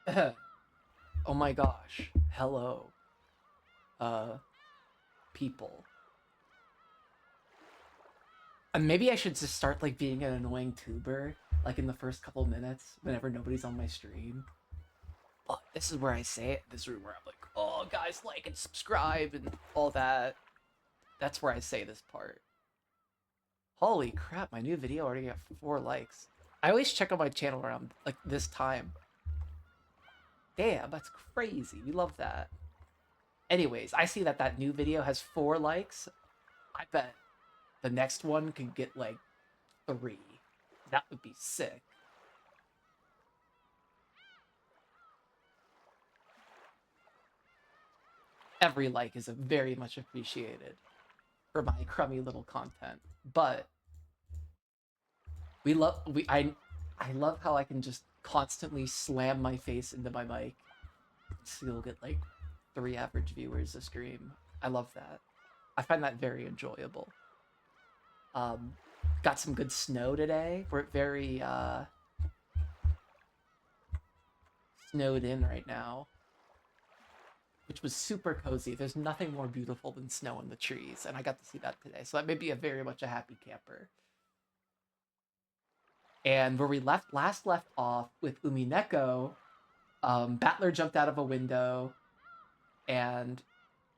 Oh my gosh. Hello, uh, people. And maybe I should just start like being an annoying tuber, like in the first couple minutes, whenever nobody's on my stream. But this is where I say it. This is where I'm like, oh, guys, like and subscribe and all that. That's where I say this part. Holy crap, my new video already got 4 likes. I always check out my channel around like this time. Damn, that's crazy. We love that. Anyways, I see that that new video has 4 likes. I bet the next one could get like 3. That would be sick. Every like is very much appreciated for my crummy little content. But I love how I can just constantly slam my face into my mic. So you'll get like 3 average viewers a stream. I love that. I find that very enjoyable. Um, got some good snow today. We're very snowed in right now, which was super cozy. There's nothing more beautiful than snow in the trees, and I got to see that today. So that made me a very much a happy camper. And where we left off with Umineko, Battler jumped out of a window, and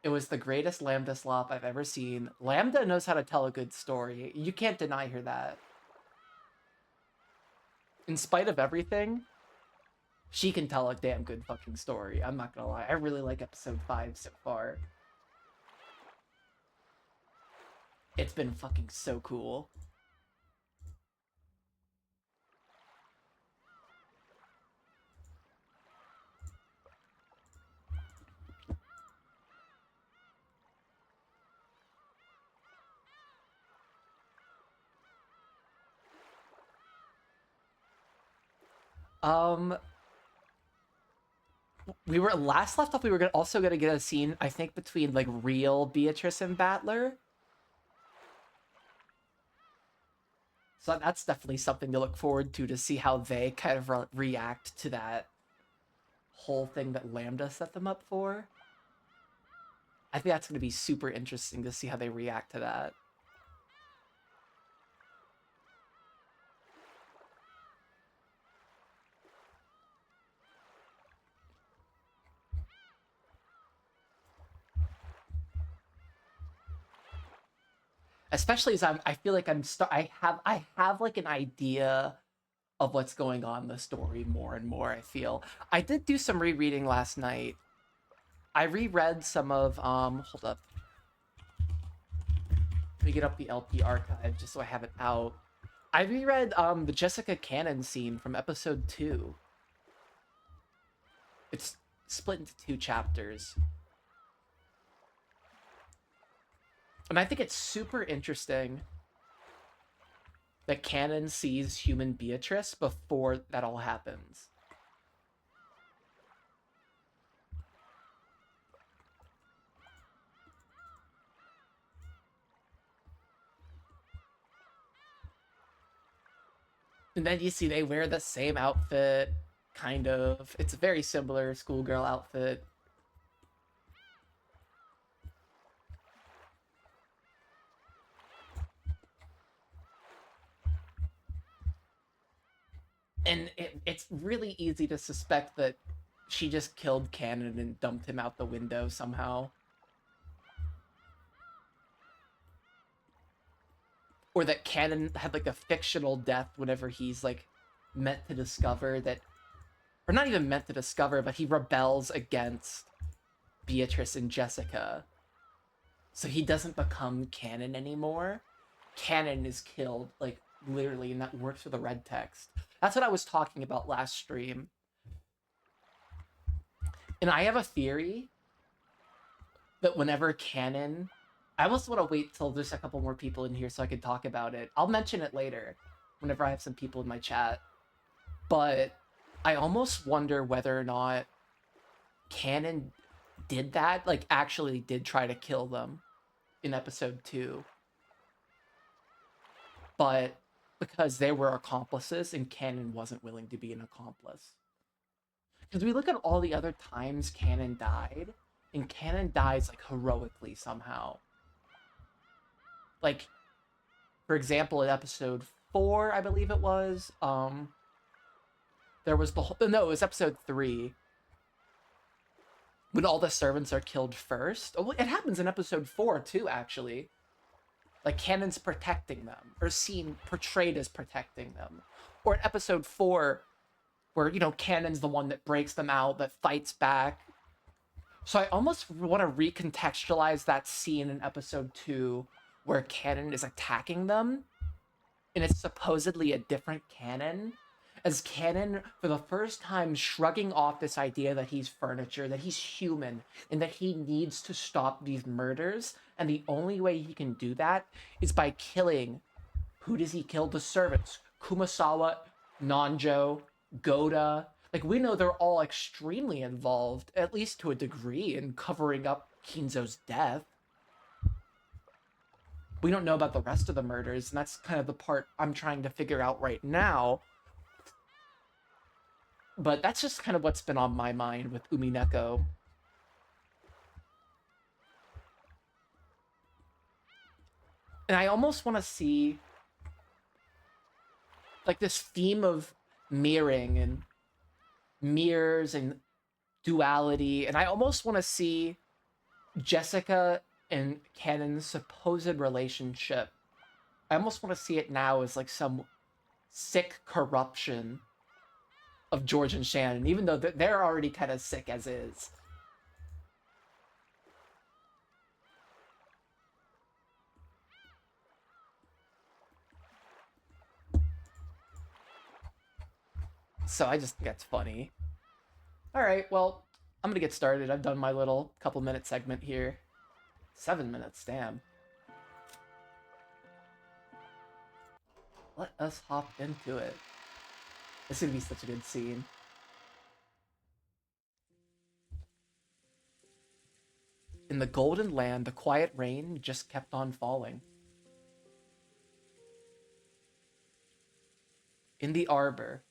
it was the greatest Lambda slop I've ever seen. Lambda knows how to tell a good story. You can't deny her that. In spite of everything, she can tell a damn good fucking story. I'm not gonna lie. I really like episode 5 so far. It's been fucking so cool. Um, we were last left off. We were also gonna get a scene, I think, between like real Beatrice and Battler. So that's definitely something to look forward to see how they kind of react to that whole thing that Lambda set them up for. I think that's going to be super interesting to see how they react to that. Especially as I feel like I have like an idea of what's going on in the story more and more. I feel I did do some rereading last night. I reread some of hold up. Let me get up the LP archive just so I have it out. I reread the Jessica Cannon scene from episode 2. It's split into 2 chapters. And I think it's super interesting that Cannon sees human Beatrice before that all happens. And then you see they wear the same outfit, kind of. It's a very similar schoolgirl outfit. And it's really easy to suspect that she just killed Cannon and dumped him out the window somehow. Or that Cannon had like a fictional death whenever he's like meant to discover that, or not even meant to discover, but he rebels against Beatrice and Jessica. So he doesn't become Cannon anymore. Cannon is killed, like literally, and that works for the red text. That's what I was talking about last stream. And I have a theory that whenever Cannon, I almost want to wait till there's a couple more people in here so I can talk about it. I'll mention it later whenever I have some people in my chat. But I almost wonder whether or not Cannon did that, like actually did try to kill them in episode 2. But because they were accomplices and Cannon wasn't willing to be an accomplice. Because we look at all the other times Canon died, and Canon dies like heroically somehow. Like, for example, in episode 4, I believe it was, there was no, it was episode 3, when all the servants are killed first. Oh, it happens in episode 4 too, actually. Like, Canon's protecting them, or seen portrayed as protecting them. Or in episode 4, where, you know, Canon's the one that breaks them out, that fights back. So I almost want to recontextualize that scene in episode 2 where Canon is attacking them, and it's supposedly a different Canon, as Canon, for the first time, shrugging off this idea that he's furniture, that he's human, and that he needs to stop these murders, and the only way he can do that is by killing. Who does he kill? The servants. Kumasawa, Nanjo, Goda. Like, we know they're all extremely involved, at least to a degree, in covering up Kinzo's death. We don't know about the rest of the murders, and that's kind of the part I'm trying to figure out right now. But that's just kind of what's been on my mind with Umineko. And I almost want to see, like, this theme of mirroring and mirrors and duality, and I almost want to see Jessica and Canon's supposed relationship. I almost want to see it now as like some sick corruption of George and Shannon, even though they're already kind of sick as is. So I just think that's funny. All right, well, I'm gonna get started. I've done my little couple minute segment here. 7 minutes, damn. Let us hop into it. This is gonna be such a good scene. In the Golden Land, the quiet rain just kept on falling. In the arbor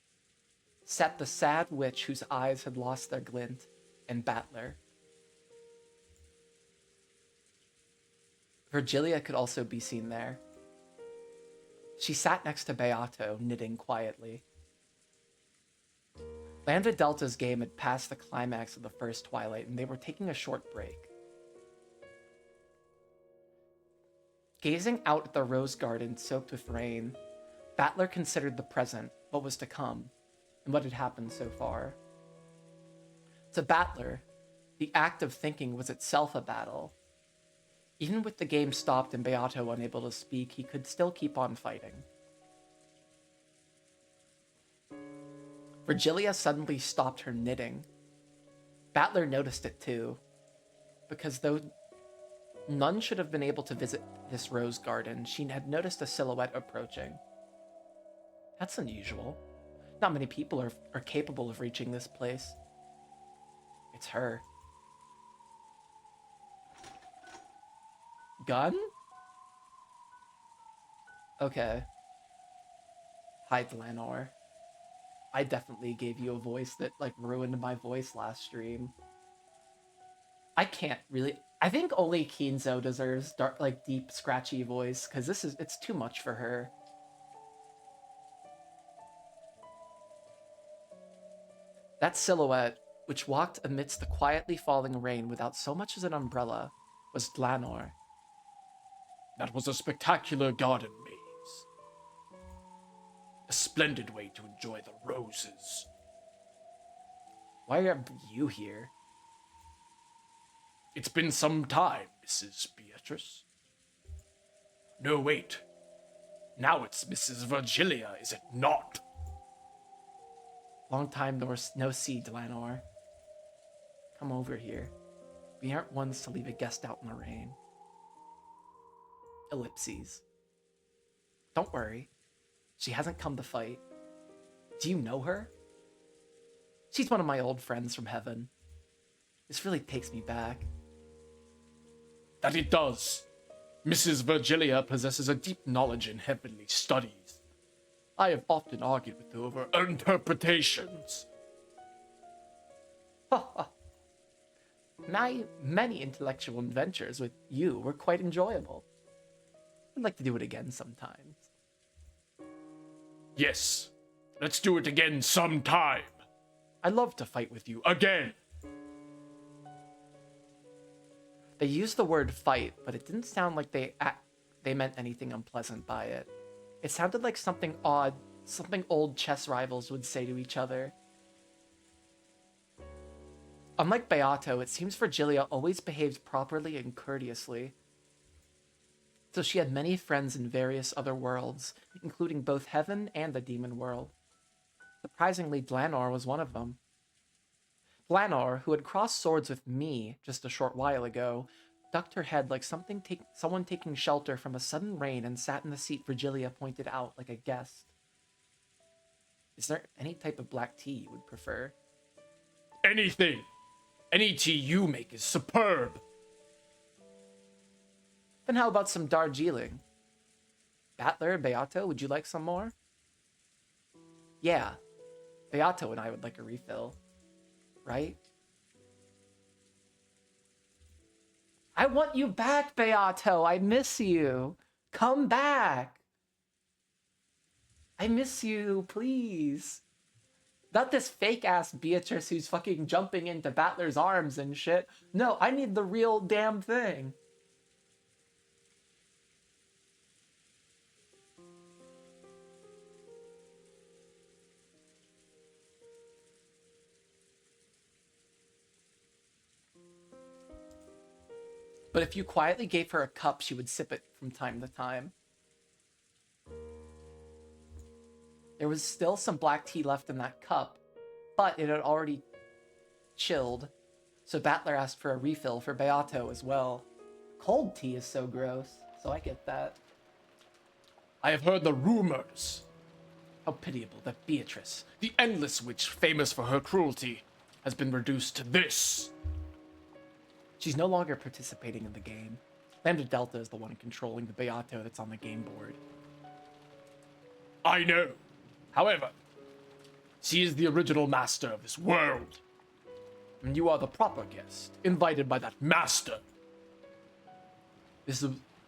sat the sad witch whose eyes had lost their glint, and Battler. Virgilia could also be seen there. She sat next to Beato, knitting quietly. Lambda Delta's game had passed the climax of the first twilight, and they were taking a short break. Gazing out at the rose garden soaked with rain, Battler considered the present, what was to come, and what had happened so far. To Battler, the act of thinking was itself a battle. Even with the game stopped and Beato unable to speak, he could still keep on fighting. Virgilia suddenly stopped her knitting. Battler noticed it too, because though none should have been able to visit this rose garden, she had noticed a silhouette approaching. That's unusual. Not many people are capable of reaching this place. It's her. Gun? Okay. Hi, Dlanor. I definitely gave you a voice that, like, ruined my voice last stream. I can't really... I think only Kinzo deserves dark, like, deep, scratchy voice, because it's too much for her. That silhouette, which walked amidst the quietly falling rain without so much as an umbrella, was Dlanor. That was a spectacular garden maze. A splendid way to enjoy the roses. Why are you here? It's been some time, Mrs. Beatrice. No, wait. Now it's Mrs. Virgilia, is it not? Long time no see, Dlanor. Come over here. We aren't ones to leave a guest out in the rain. Ellipses. Don't worry. She hasn't come to fight. Do you know her? She's one of my old friends from heaven. This really takes me back. That it does. Mrs. Virgilia possesses a deep knowledge in heavenly studies. I have often argued with her over interpretations. My many intellectual adventures with you were quite enjoyable. I'd like to do it again sometimes. Yes, let's do it again sometime. I'd love to fight with you. Again. They used the word fight, but it didn't sound like they meant anything unpleasant by it. It sounded like something odd, something old chess rivals would say to each other. Unlike Beato, it seems Virgilia always behaved properly and courteously. So she had many friends in various other worlds, including both heaven and the demon world. Surprisingly, Dlanor was one of them. Dlanor, who had crossed swords with me just a short while ago, ducked her head like someone taking shelter from a sudden rain and sat in the seat Virgilia pointed out like a guest. Is there any type of black tea you would prefer? Anything. Any tea you make is superb. Then how about some Darjeeling? Battler, Beato, would you like some more? Yeah, Beato and I would like a refill. Right? I want you back, Beato. I miss you. Come back. I miss you, please. Not this fake ass Beatrice who's fucking jumping into Battler's arms and shit. No, I need the real damn thing. But if you quietly gave her a cup, she would sip it from time to time. There was still some black tea left in that cup, but it had already chilled, so Battler asked for a refill for Beato as well. Cold tea is so gross, so I get that. I have heard the rumors. How pitiable that Beatrice, The endless witch famous for her cruelty, has been reduced to this. she's no longer participating in the game. Lambda Delta is the one controlling the Beato that's on the game board. I know. However, she is the original master of this world. And you are the proper guest, invited by that master.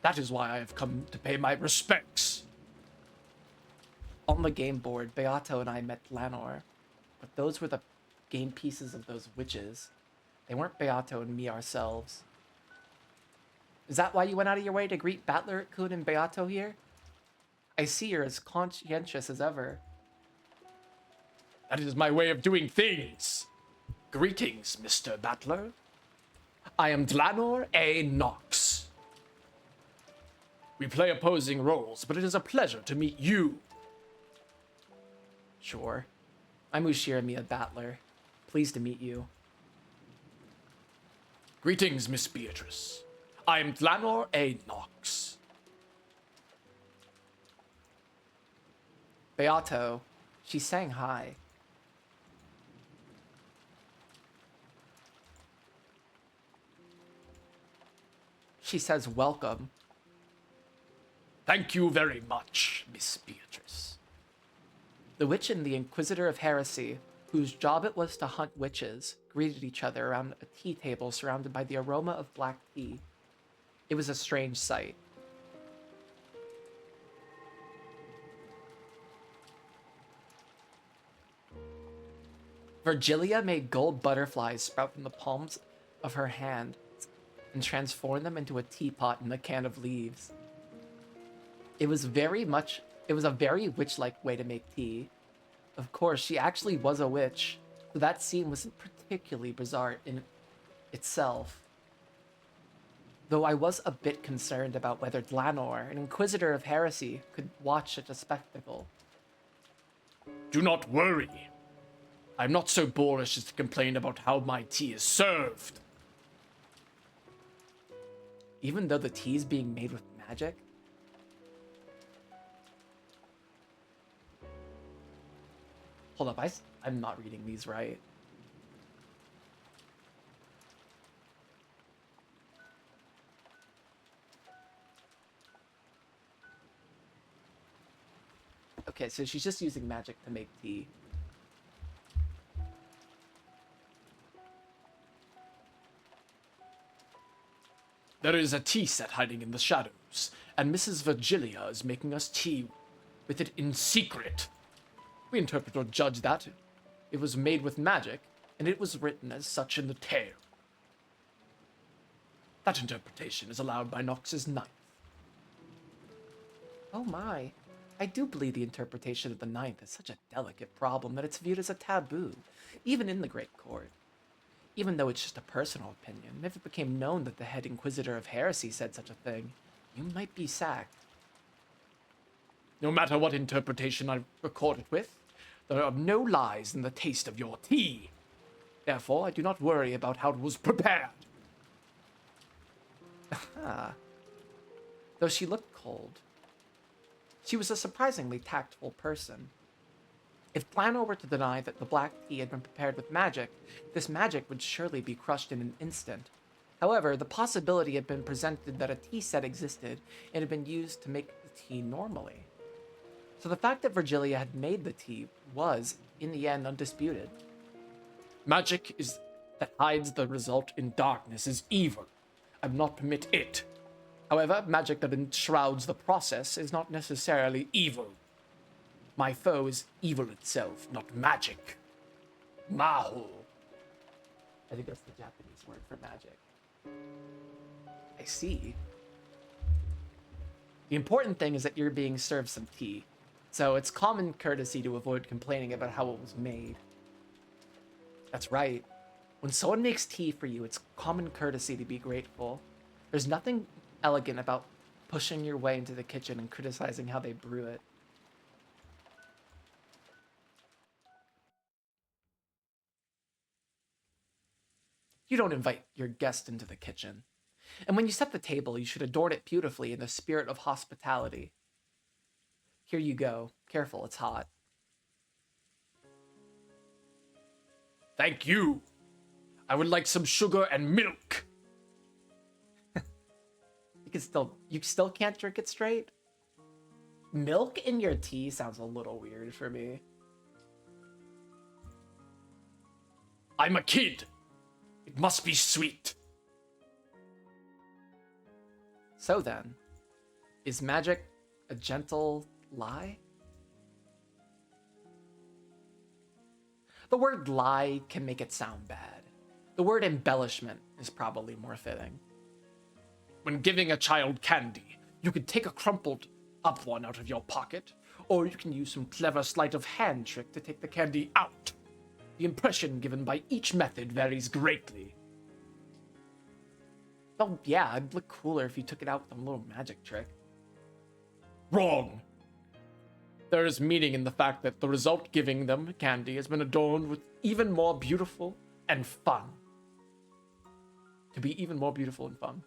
That is why I have come to pay my respects. On the game board, Beato and I met Lanor, but those were the game pieces of those witches. They weren't Beato and me ourselves. Is that why you went out of your way to greet Battler, Kun, and Beato here? I see you're as conscientious as ever. That is my way of doing things. Greetings, Mr. Battler. I am Dlanor A. Knox. We play opposing roles, but it is a pleasure to meet you. Sure. I'm Ushira Mia Battler. Pleased to meet you. Greetings, Miss Beatrice. I am Dlanor A. Knox. Beato, she's saying hi. She says welcome. Thank you very much, Miss Beatrice. The witch and the Inquisitor of Heresy, whose job it was to hunt witches, greeted each other around a tea table surrounded by the aroma of black tea. It was a strange sight. Virgilia made gold butterflies sprout from the palms of her hand and transformed them into a teapot and a can of leaves. It was a very witch-like way to make tea. Of course, she actually was a witch, so that scene wasn't particularly bizarre in itself. Though I was a bit concerned about whether Dlanor, an Inquisitor of Heresy, could watch such a spectacle. Do not worry. I'm not so boorish as to complain about how my tea is served. Even though the tea is being made with magic? Hold up, I'm not reading these right. Okay, so she's just using magic to make tea. There is a tea set hiding in the shadows, and Mrs. Virgilia is making us tea with it in secret. We interpret or judge that it was made with magic, and it was written as such in the tale. That interpretation is allowed by Nox's ninth. Oh my. I do believe the interpretation of the ninth is such a delicate problem that it's viewed as a taboo, even in the Great Court. Even though it's just a personal opinion, if it became known that the head Inquisitor of Heresy said such a thing, you might be sacked. No matter what interpretation I record it with, there are no lies in the taste of your tea. Therefore, I do not worry about how it was prepared. Ah. Though she looked cold, she was a surprisingly tactful person. If Plano were to deny that the black tea had been prepared with magic, this magic would surely be crushed in an instant. However, the possibility had been presented that a tea set existed and had been used to make the tea normally. So the fact that Virgilia had made the tea was, in the end, undisputed. Magic is that hides the result in darkness is evil. I will not permit it. However, magic that enshrouds the process is not necessarily evil. My foe is evil itself, not magic. Maho. I think that's the Japanese word for magic. I see. The important thing is that you're being served some tea, so it's common courtesy to avoid complaining about how it was made. That's right. When someone makes tea for you, it's common courtesy to be grateful. There's nothing elegant about pushing your way into the kitchen and criticizing how they brew it. You don't invite your guest into the kitchen. And when you set the table, you should adorn it beautifully in the spirit of hospitality. Here you go. Careful, it's hot. Thank you. I would like some sugar and milk. You still can't drink it straight? Milk in your tea sounds a little weird for me. I'm a kid. It must be sweet. So then, is magic a gentle lie? The word lie can make it sound bad. The word embellishment is probably more fitting. When giving a child candy, you could take a crumpled up one out of your pocket, or you can use some clever sleight of hand trick to take the candy out. The impression given by each method varies greatly. Oh yeah, it'd look cooler if you took it out with a little magic trick. Wrong. There is meaning in the fact that the result giving them candy has been adorned with even more beautiful and fun. To be even more beautiful and fun.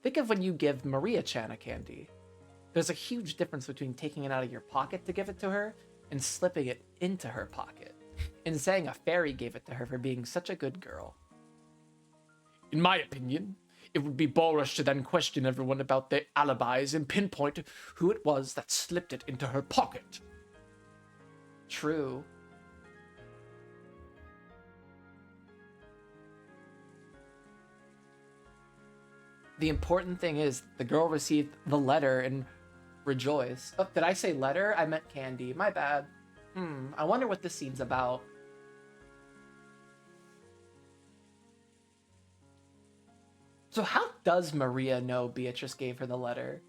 Think of when you give Maria-chan a candy. There's a huge difference between taking it out of your pocket to give it to her and slipping it into her pocket, and saying a fairy gave it to her for being such a good girl. In my opinion, it would be boorish to then question everyone about their alibis and pinpoint who it was that slipped it into her pocket. True. The important thing is the girl received the letter and rejoiced. Oh, did I say letter? I meant candy. My bad. I wonder what this scene's about. So how does Maria know Beatrice gave her the letter?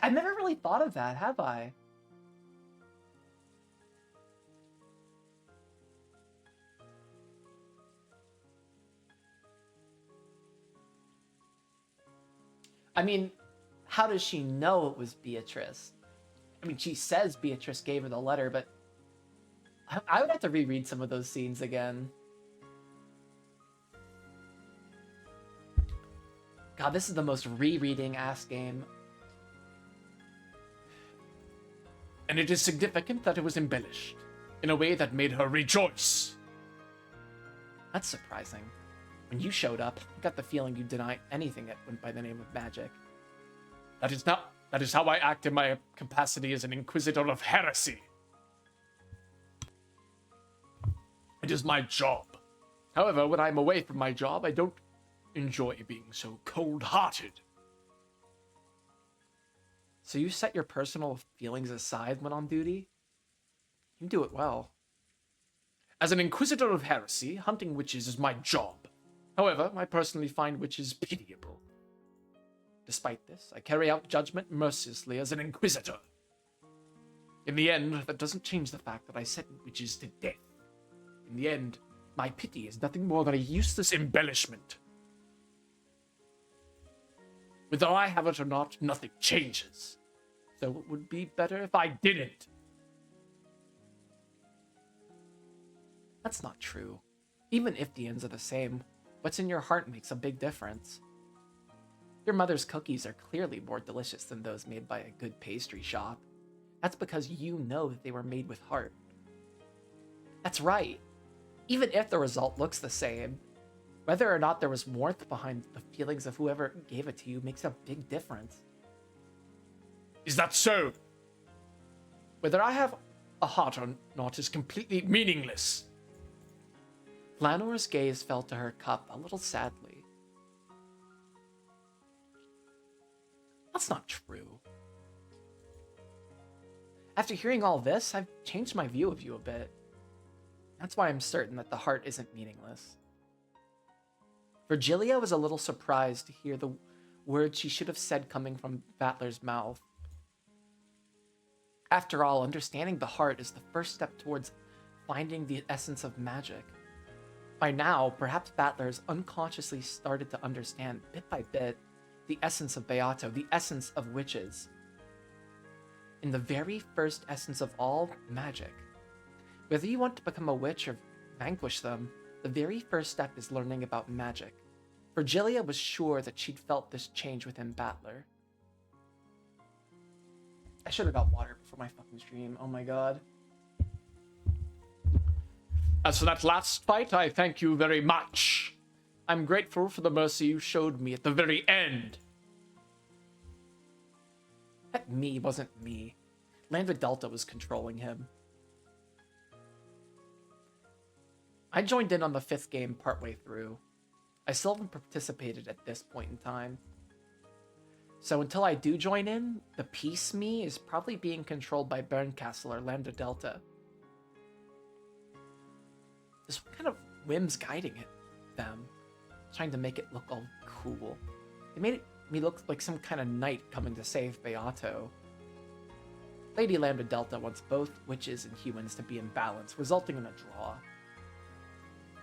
I've never really thought of that, have I? I mean, how does she know it was Beatrice? I mean, she says Beatrice gave her the letter, but I would have to reread some of those scenes again. God, this is the most rereading ass game. And it is significant that it was embellished in a way that made her rejoice. That's surprising. When you showed up, I got the feeling you'd deny anything that went by the name of magic. That is not That is how I act in my capacity as an Inquisitor of Heresy. It is my job. However, when I'm away from my job, I don't enjoy being so cold-hearted. So you set your personal feelings aside when on duty? You do it well. As an Inquisitor of Heresy, hunting witches is my job. However, I personally find witches pitiable. Despite this, I carry out judgment mercilessly as an Inquisitor. In the end, that doesn't change the fact that I sentence witches to death. In the end, my pity is nothing more than a useless embellishment. Whether I have it or not, nothing changes. So it would be better if I didn't. That's not true. Even if the ends are the same, what's in your heart makes a big difference. Your mother's cookies are clearly more delicious than those made by a good pastry shop. That's because you know that they were made with heart. That's right. Even if the result looks the same, whether or not there was warmth behind the feelings of whoever gave it to you makes a big difference. Is that so? Whether I have a heart or not is completely meaningless. Lanor's gaze fell to her cup a little sadly. That's not true. After hearing all this, I've changed my view of you a bit. That's why I'm certain that the heart isn't meaningless. Virgilia was a little surprised to hear the words she should have said coming from Battler's mouth. After all, understanding the heart is the first step towards finding the essence of magic. By now, perhaps Battlers unconsciously started to understand, bit by bit, the essence of Beato, the essence of witches. In the very first essence of all, magic. Whether you want to become a witch or vanquish them, the very first step is learning about magic. Virgilia was sure that she'd felt this change within Battler. I should have got water before my fucking stream. Oh my god. As for that last fight, I thank you very much. I'm grateful for the mercy you showed me at the very end. That me wasn't me. Lambda Delta was controlling him. I joined in on the 5th game partway through. I still haven't participated at this point in time. So until I do join in, the peace me is probably being controlled by Berncastle or Lambda Delta. There's some kind of whims guiding it, them, trying to make it look all cool. They made me look like some kind of knight coming to save Beato. Lady Lambda Delta wants both witches and humans to be in balance, resulting in a draw.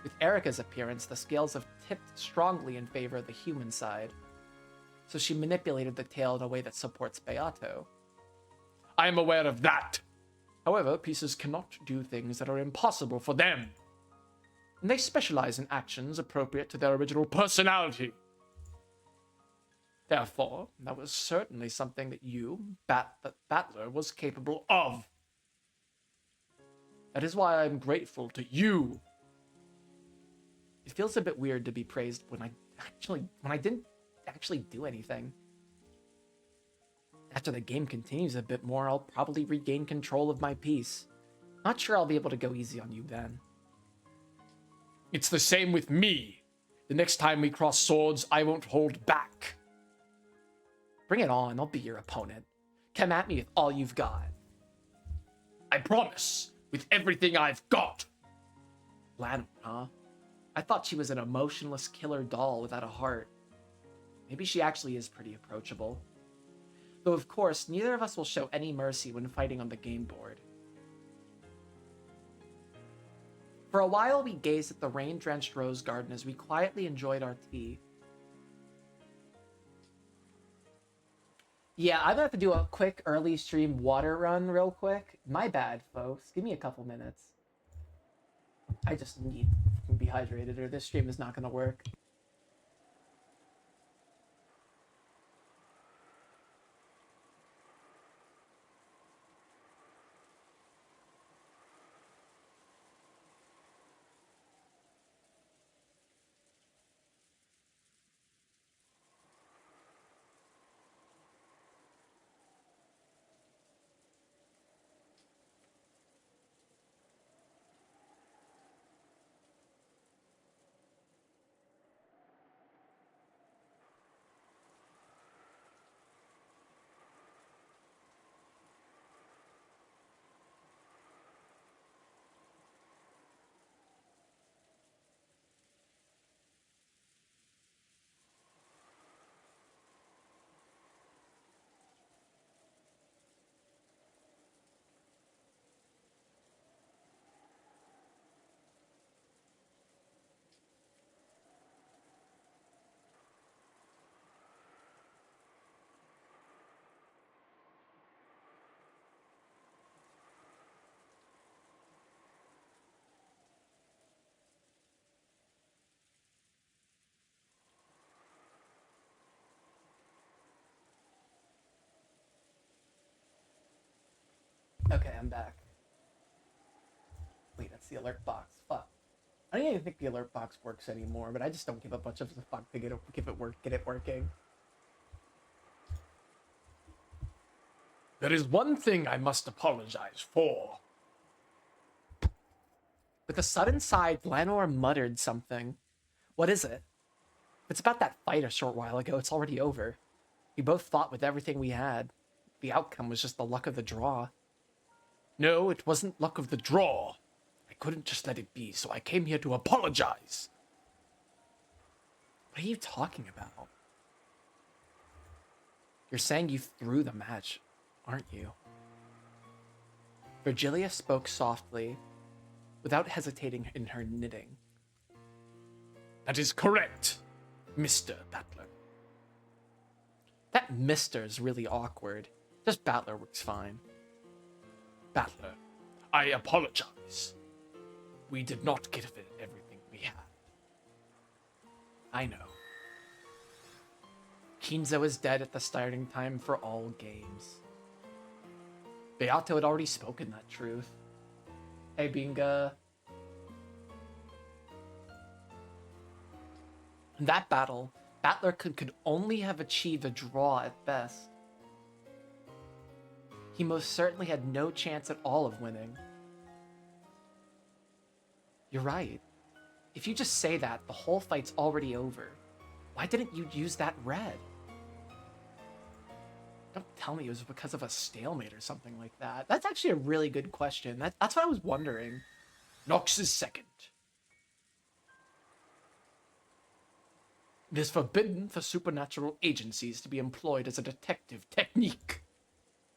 With Erica's appearance, the scales have tipped strongly in favor of the human side, so she manipulated the tale in a way that supports Beato. I am aware of that. However, pieces cannot do things that are impossible for them. And they specialize in actions appropriate to their original personality. Therefore, that was certainly something that you, Battler, was capable of. That is why I'm grateful to you. It feels a bit weird to be praised when I didn't actually do anything. After the game continues a bit more, I'll probably regain control of my piece. Not sure I'll be able to go easy on you then. It's the same with me. The next time we cross swords, I won't hold back. Bring it on, I'll be your opponent. Come at me with all you've got. I promise, with everything I've got. Lanor, huh? I thought she was an emotionless killer doll without a heart. Maybe she actually is pretty approachable. Though of course, neither of us will show any mercy when fighting on the game board. For a while, we gazed at the rain-drenched rose garden as we quietly enjoyed our tea. Yeah, I'm gonna have to do a quick early stream water run real quick. My bad, folks. Give me a couple minutes. I just need to be hydrated or this stream is not gonna work. Okay, I'm back. Wait, that's the alert box. Fuck. I don't even think the alert box works anymore, but I just don't give a bunch of a fuck to get it working. There is one thing I must apologize for. With a sudden sigh, Glenor muttered something. What is it? If it's about that fight a short while ago, it's already over. We both fought with everything we had. The outcome was just the luck of the draw. No, it wasn't luck of the draw. I couldn't just let it be, so I came here to apologize. What are you talking about? You're saying you threw the match, aren't you? Virgilia spoke softly, without hesitating in her knitting. That is correct, Mr. Battler. That Mr. is really awkward. Just Battler works fine. Battler, I apologize. We did not give it everything we had. I know. Kinzo is dead at the starting time for all games. Beato had already spoken that truth. Hey, Binga. In that battle, Battler could only have achieved a draw at best. He most certainly had no chance at all of winning. You're right. If you just say that, the whole fight's already over. Why didn't you use that red? Don't tell me it was because of a stalemate or something like that. That's actually a really good question. That's what I was wondering. Nox is second. It is forbidden for supernatural agencies to be employed as a detective technique.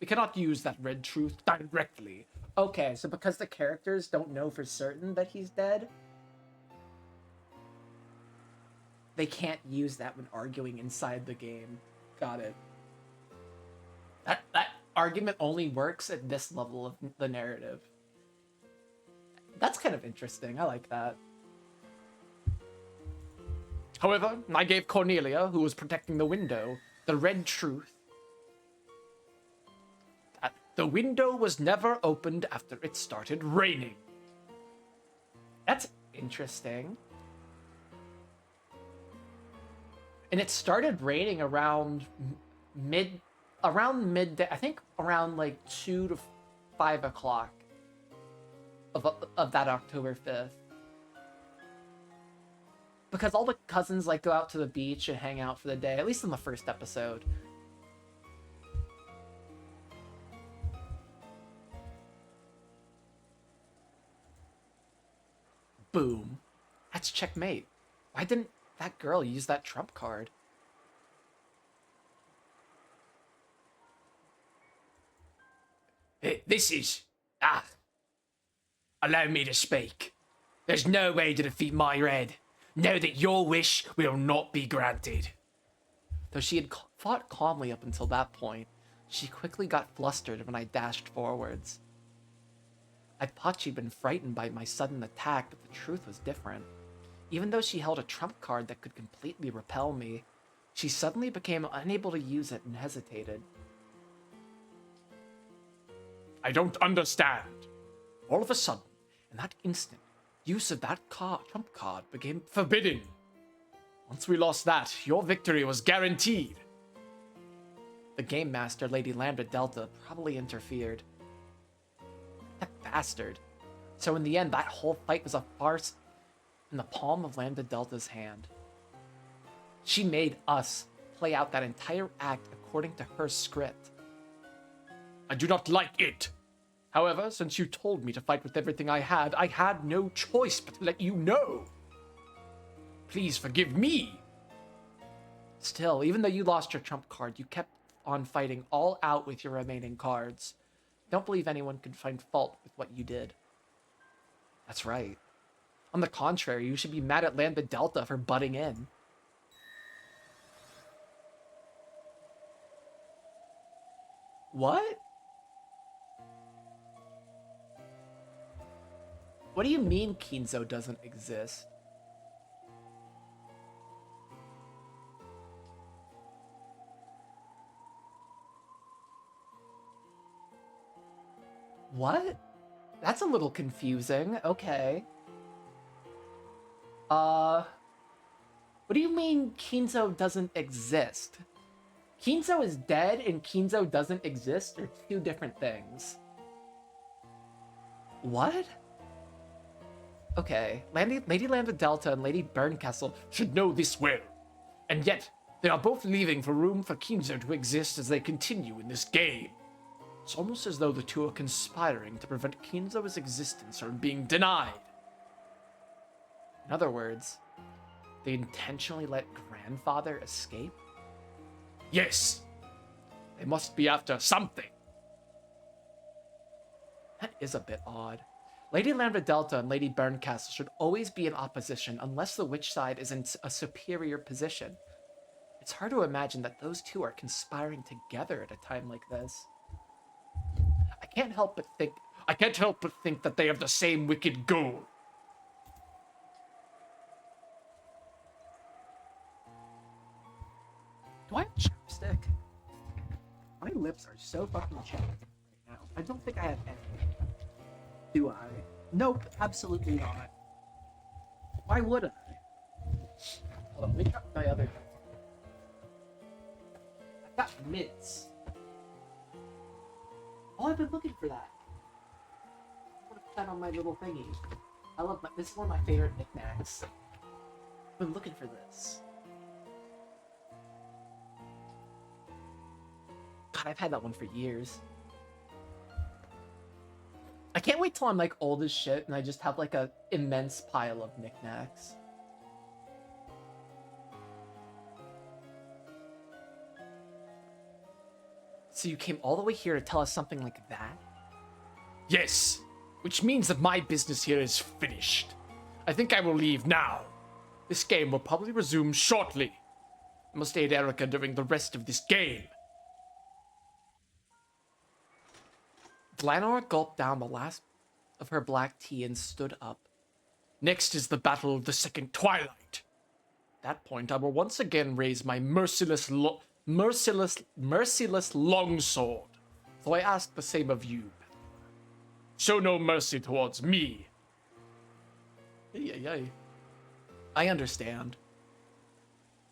We cannot use that red truth directly. Okay, so because the characters don't know for certain that he's dead, they can't use that when arguing inside the game. Got it. That argument only works at this level of the narrative. That's kind of interesting. I like that. However, I gave Cornelia, who was protecting the window, the red truth. That the window was never opened after it started raining. That's interesting. And it started raining around midday. I think around like 2 to 5 o'clock of that October 5th. Because all the cousins like go out to the beach and hang out for the day, at least in the first episode. Boom. That's checkmate. Why didn't that girl use that trump card? This is... Allow me to speak. There's no way to defeat my red. Know that your wish will not be granted. Though she had fought calmly up until that point, she quickly got flustered when I dashed forwards. I thought she'd been frightened by my sudden attack, but the truth was different. Even though she held a trump card that could completely repel me, she suddenly became unable to use it and hesitated. I don't understand. All of a sudden, in that instant, use of that trump card became forbidden. Once we lost that, your victory was guaranteed. The game master, Lady Lambda Delta, probably interfered. That bastard. So in the end, that whole fight was a farce in the palm of Lambda Delta's hand. She made us play out that entire act according to her script. I do not like it. However, since you told me to fight with everything I had no choice but to let you know. Please forgive me. Still, even though you lost your trump card, you kept on fighting all out with your remaining cards. Don't believe anyone could find fault with what you did. That's right. On the contrary, you should be mad at Lambda Delta for butting in. What? What do you mean Kinzo doesn't exist? What? That's a little confusing. Okay. What do you mean Kinzo doesn't exist? Kinzo is dead and Kinzo doesn't exist are two different things. What? Okay. Lady Lambda Delta and Lady Bernkastle should know this well. And yet, they are both leaving for room for Kinzo to exist as they continue in this game. It's almost as though the two are conspiring to prevent Kinzo's existence from being denied. In other words, they intentionally let Grandfather escape? Yes. They must be after something. That is a bit odd. Lady Lambda Delta and Lady Bernkastle should always be in opposition unless the witch side is in a superior position. It's hard to imagine that those two are conspiring together at a time like this. I can't help but think that they have the same wicked goal. Do I have chapstick? My lips are so fucking chapped right now. I don't think I have any. Do I? Nope, absolutely not. Why would I? Hold on, let me try my other. I've got mints. Oh, I've been looking for that. I want to put that on my little thingy. This is one of my favorite knickknacks. I've been looking for this. God, I've had that one for years. I can't wait till I'm like old as shit and I just have like a immense pile of knickknacks. So you came all the way here to tell us something like that? Yes, which means that my business here is finished. I think I will leave now. This game will probably resume shortly. I must aid Erica during the rest of this game. Glanor gulped down the last of her black tea and stood up. Next is the Battle of the Second Twilight. At that point, I will once again raise my merciless longsword. So I ask the same of you. Show no mercy towards me. I understand.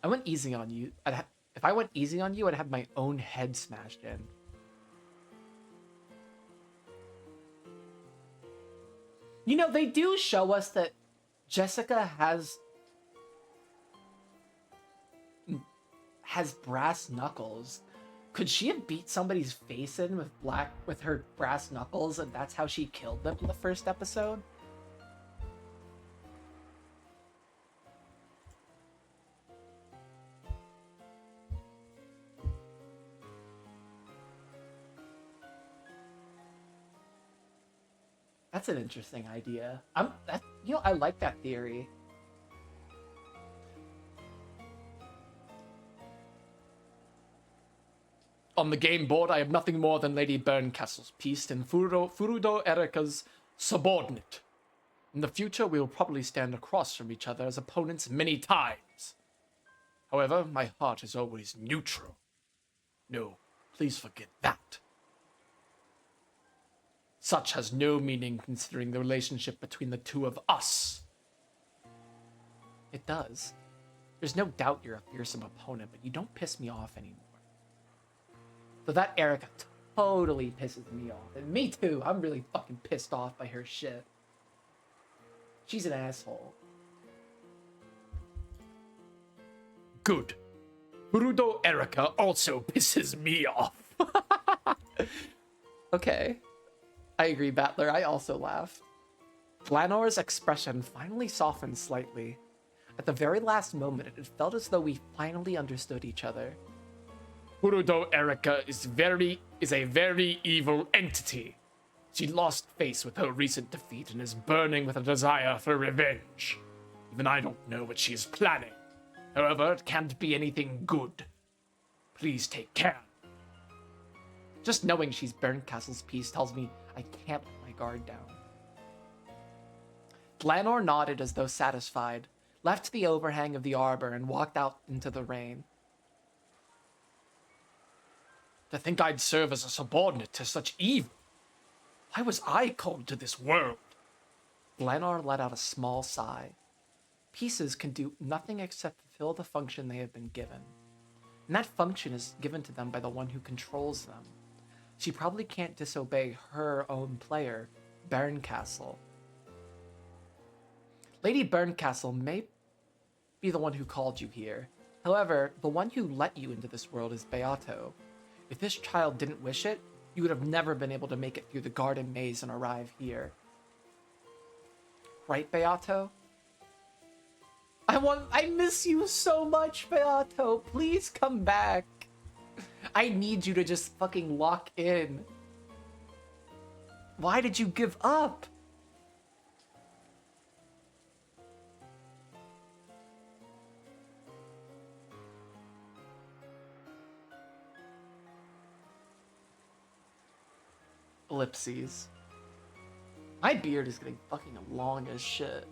I went easy on you. If I went easy on you, I'd have my own head smashed in. You know, they do show us that Jessica has brass knuckles. Could she have beat somebody's face in with her brass knuckles, and that's how she killed them in the first episode? That's an interesting idea. I like that theory. On the game board, I have nothing more than Lady Bernkastle's piece and Furudo Erika's subordinate. In the future, we will probably stand across from each other as opponents many times. However, my heart is always neutral. No, please forget that. Such has no meaning considering the relationship between the two of us. It does. There's no doubt you're a fearsome opponent, but you don't piss me off anymore. So that Erica totally pisses me off. And me too. I'm really fucking pissed off by her shit. She's an asshole. Good. Furudo Erica also pisses me off. Okay. I agree, Battler. I also laugh. Glanor's expression finally softened slightly. At the very last moment, it felt as though we finally understood each other. Furudo Erica is a very evil entity. She lost face with her recent defeat and is burning with a desire for revenge. Even I don't know what she is planning. However, it can't be anything good. Please take care. Just knowing she's Bernkastle's piece tells me I can't let my guard down. Glanor nodded as though satisfied, left the overhang of the arbor, and walked out into the rain. To think I'd serve as a subordinate to such evil. Why was I called to this world? Glennar let out a small sigh. Pieces can do nothing except fulfill the function they have been given. And that function is given to them by the one who controls them. She probably can't disobey her own player, Berncastle. Lady Berncastle may be the one who called you here. However, the one who let you into this world is Beato. If this child didn't wish it, you would have never been able to make it through the garden maze and arrive here. Right, Beato? I miss you so much, Beato. Please come back. I need you to just fucking lock in. Why did you give up? Ellipses. My beard is getting fucking long as shit.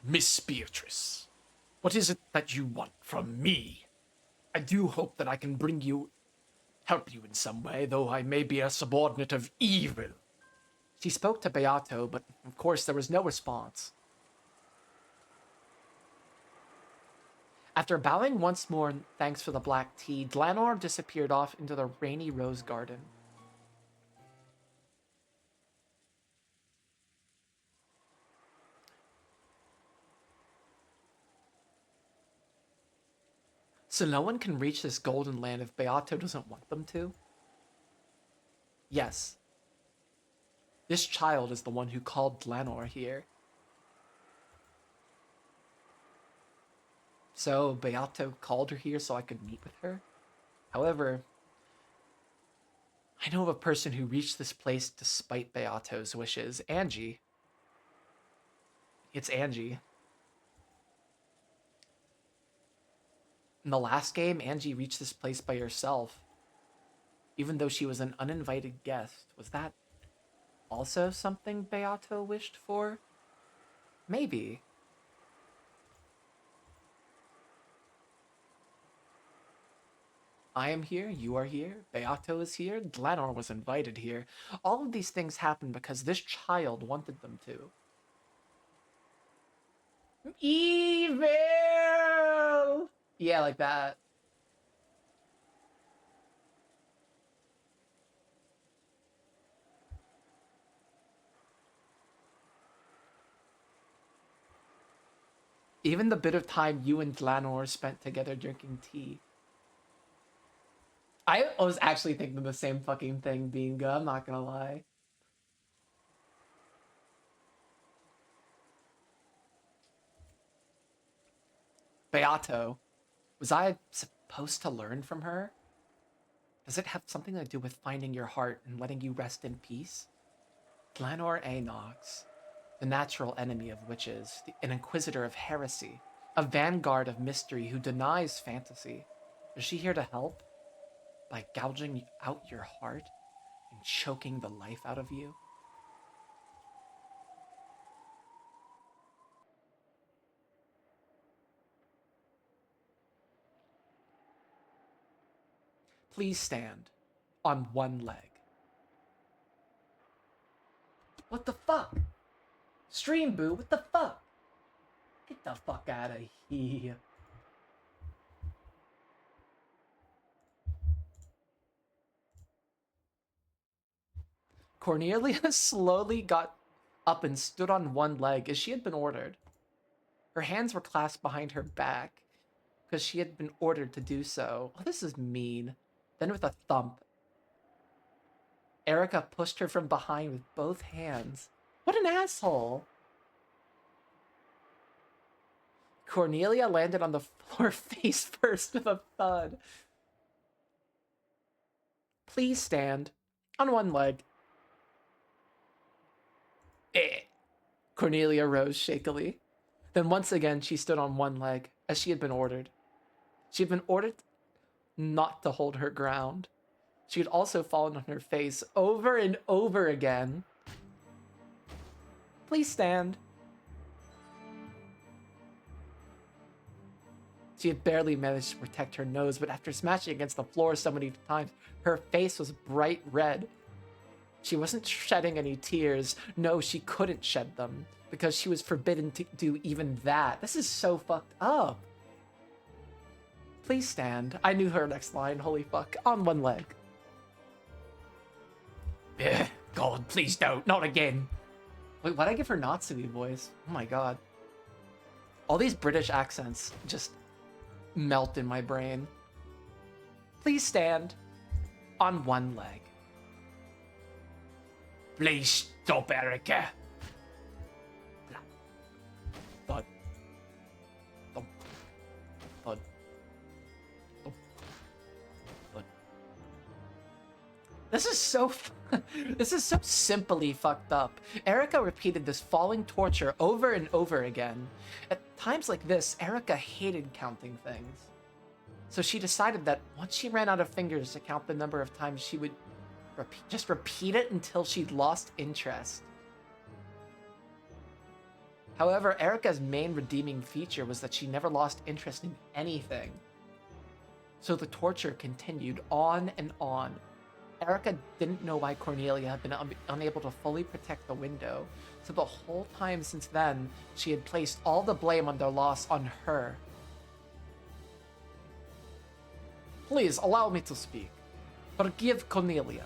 Miss Beatrice, what is it that you want from me? I do hope that I can help you in some way, though I may be a subordinate of evil. She spoke to Beato, but of course there was no response. After bowing once more in thanks for the black tea, Dlanor disappeared off into the rainy rose garden. So no one can reach this golden land if Beato doesn't want them to? Yes. This child is the one who called Dlanor here. So Beato called her here so I could meet with her? However, I know of a person who reached this place despite Beato's wishes. Angie. It's Angie. In the last game, Angie reached this place by herself. Even though she was an uninvited guest. Was that also something Beato wished for? Maybe. I am here, you are here, Beato is here, Dlanor was invited here. All of these things happened because this child wanted them to. Evil! Yeah, like that. Even the bit of time you and Dlanor spent together drinking tea. I was actually thinking the same fucking thing, Binga, I'm not gonna lie. Beato, was I supposed to learn from her? Does it have something to do with finding your heart and letting you rest in peace? Dlanor Nox, the natural enemy of witches, an inquisitor of heresy, a vanguard of mystery who denies fantasy. Is she here to help? By gouging out your heart and choking the life out of you? Please stand on one leg. What the fuck? Stream boo, what the fuck? Get the fuck out of here. Cornelia slowly got up and stood on one leg as she had been ordered. Her hands were clasped behind her back because she had been ordered to do so. Oh, this is mean. Then with a thump, Erica pushed her from behind with both hands. What an asshole! Cornelia landed on the floor face first with a thud. Please stand on one leg. Cornelia rose shakily. Then once again she stood on one leg, as she had been ordered. She had been ordered not to hold her ground. She had also fallen on her face over and over again. Please stand. She had barely managed to protect her nose, but after smashing against the floor so many times, her face was bright red. She wasn't shedding any tears. No, she couldn't shed them, because she was forbidden to do even that. This is so fucked up. Please stand. I knew her next line, holy fuck. On one leg. God, please don't. Not again. Wait, why'd I give her Natsumi voice? Oh my god. All these British accents just melt in my brain. Please stand. On one leg. Please stop, Erica. Thud. Thud. Thud. Thud. Thud. This is so this is so simply fucked up. Erica repeated this falling torture over and over again. At times like this, Erica hated counting things. So she decided that once she ran out of fingers to count the number of times, she would just repeat it until she'd lost interest. However, Erica's main redeeming feature was that she never lost interest in anything. So the torture continued on and on. Erica didn't know why Cornelia had been unable to fully protect the window, so the whole time since then, she had placed all the blame on their loss on her. Please, allow me to speak. Forgive Cornelia.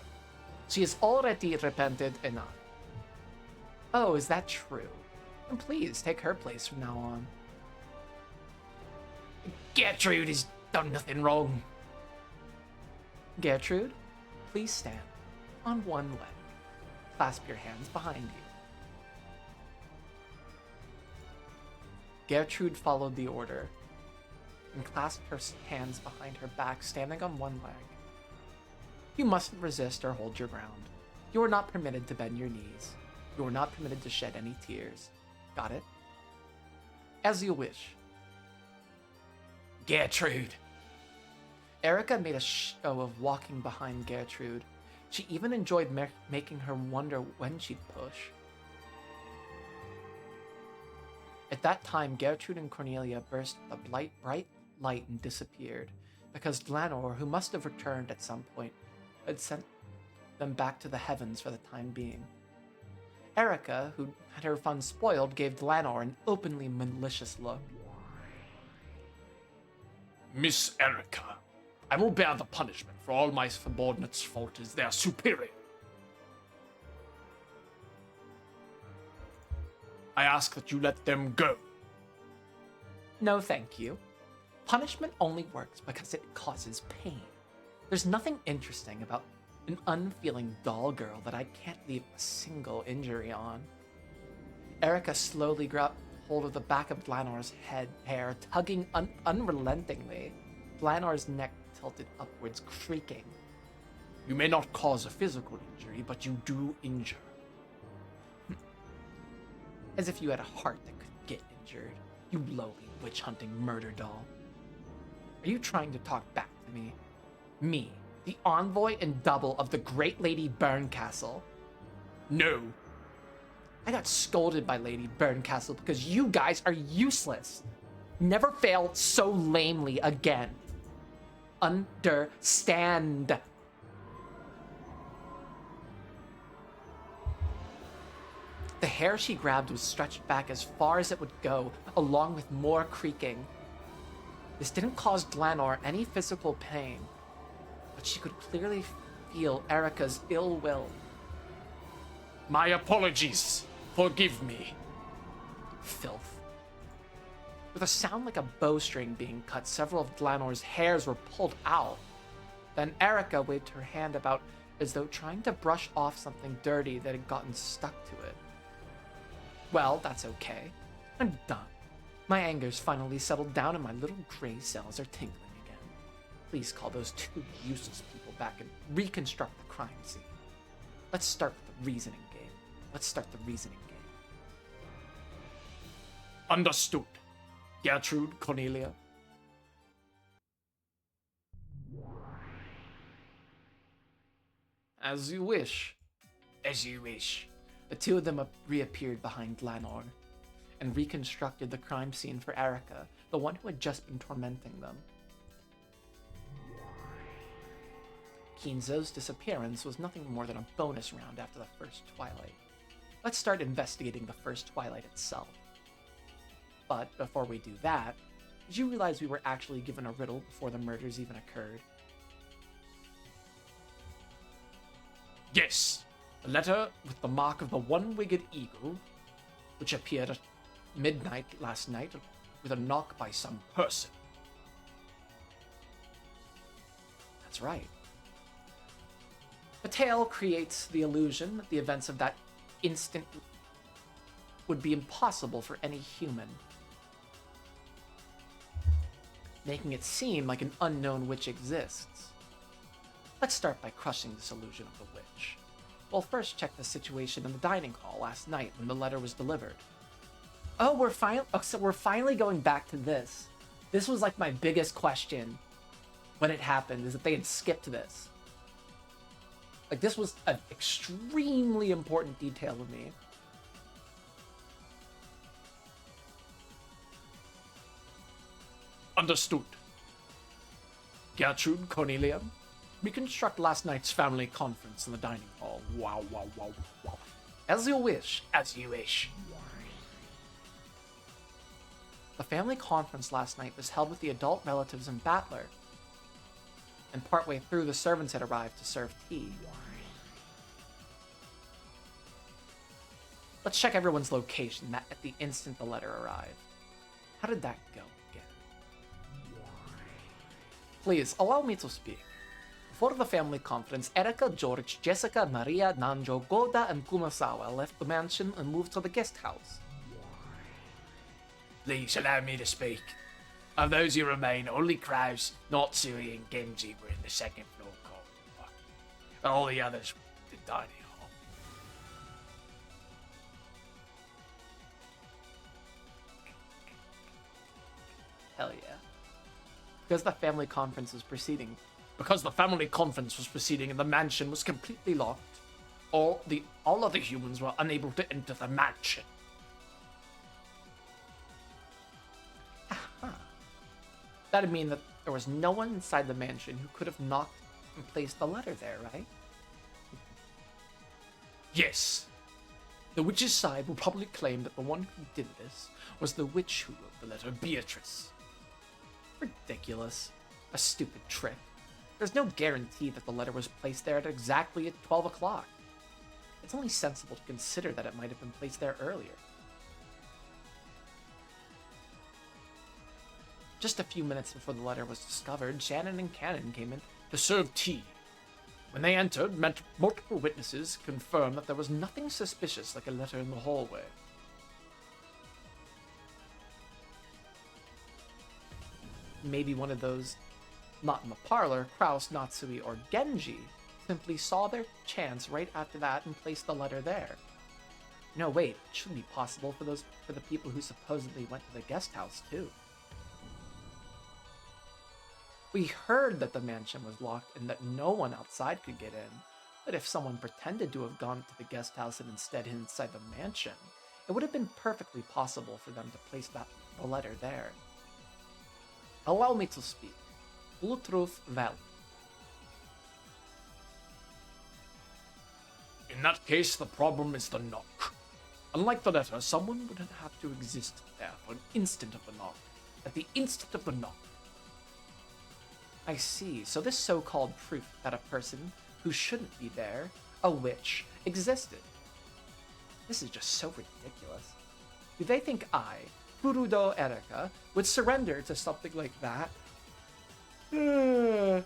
She has already repented enough. Oh, is that true? And please, take her place from now on. Gertrude has done nothing wrong. Gertrude? Please stand on one leg. Clasp your hands behind you. Gertrude followed the order and clasped her hands behind her back, standing on one leg. You mustn't resist or hold your ground. You are not permitted to bend your knees. You are not permitted to shed any tears. Got it? As you wish. Gertrude. Erica made a show of walking behind Gertrude. She even enjoyed making her wonder when she'd push. At that time, Gertrude and Cornelia burst with a bright light and disappeared, because Dlanor, who must have returned at some point, had sent them back to the heavens for the time being. Erica, who had her fun spoiled, gave Dlanor an openly malicious look. Miss Erica, I will bear the punishment for all my subordinates' fault as their superior. I ask that you let them go. No, thank you. Punishment only works because it causes pain. There's nothing interesting about an unfeeling doll girl that I can't leave a single injury on. Erica slowly grabbed hold of the back of Dlanor's hair, tugging unrelentingly. Dlanor's neck tilted upwards, creaking. You may not cause a physical injury, but you do injure. As if you had a heart that could get injured, you lowly witch-hunting murder doll. Are you trying to talk back to me? Me, the envoy and double of the Great Lady Burncastle? No. I got scolded by Lady Burncastle because you guys are useless. Never fail so lamely again. Understand. The hair she grabbed was stretched back as far as it would go, along with more creaking. This didn't cause Dlanor any physical pain, but she could clearly feel Erica's ill will. My apologies. Forgive me. Filth. With a sound like a bowstring being cut, several of Dlanor's hairs were pulled out. Then Erica waved her hand about as though trying to brush off something dirty that had gotten stuck to it. Well, that's okay. I'm done. My anger's finally settled down and my little gray cells are tingling again. Please call those two useless people back and reconstruct the crime scene. Let's start with the reasoning game. Understood. Gertrude, Cornelia. As you wish. As you wish. The two of them reappeared behind Dlanor. and reconstructed the crime scene for Erica, the one who had just been tormenting them. Kinzo's disappearance was nothing more than a bonus round after the first Twilight. Let's start investigating the first Twilight itself. But before we do that, did you realize we were actually given a riddle before the murders even occurred? Yes, a letter with the mark of the one-winged eagle, which appeared at midnight last night with a knock by some person. That's right. The tale creates the illusion that the events of that instant would be impossible for any human, making it seem like an unknown witch exists. Let's start by crushing this illusion of the witch. We'll first check the situation in the dining hall last night when the letter was delivered. Oh, so we're finally going back to this. This was like my biggest question when it happened, is that they had skipped this. Like, this was an extremely important detail to me. Understood. Gertrude, Cornelia, reconstruct last night's family conference in the dining hall. Wow, wow, wow, wow. As you wish. As you wish. The family conference last night was held with the adult relatives and Battler, and partway through the servants had arrived to serve tea. Let's check everyone's location at the instant the letter arrived. How did that go again? Please, allow me to speak. Before the family conference, Erica, George, Jessica, Maria, Nanjo, Goda, and Kumasawa left the mansion and moved to the guest house. Please allow me to speak. Of those who remain, only Kraus, Natsui, and Genji were in the second floor corridor. All the others were in the dining hall. Hell yeah. Because the family conference was proceeding. Because the family conference was proceeding and the mansion was completely locked, all other humans were unable to enter the mansion. That'd mean that there was no one inside the mansion who could have knocked and placed the letter there, right? Yes. The witch's side will probably claim that the one who did this was the witch who wrote the letter, Beatrice. Ridiculous. A stupid trick. There's no guarantee that the letter was placed there at exactly 12 o'clock. It's only sensible to consider that it might have been placed there earlier. Just a few minutes before the letter was discovered, Shannon and Cannon came in To serve tea. When they entered, multiple witnesses confirmed that there was nothing suspicious like a letter in the hallway. Maybe one of those, not in the parlor, Kraus, Natsui, or Genji, simply saw their chance right after that and placed the letter there. No, wait, it shouldn't be possible for the people who supposedly went to the guest house, too. We heard that the mansion was locked and that no one outside could get in, but if someone pretended to have gone to the guest house and instead hid inside the mansion, it would have been perfectly possible for them to place the letter there. Allow me to speak. Full truth valid. In that case, the problem is the knock. Unlike the letter, someone would have to exist there for an instant of the knock. At the instant of the knock. I see. So this so-called proof that a person who shouldn't be there, a witch, existed. This is just so ridiculous. Do they think I, Furudo Erika, would surrender to something like that? Oh,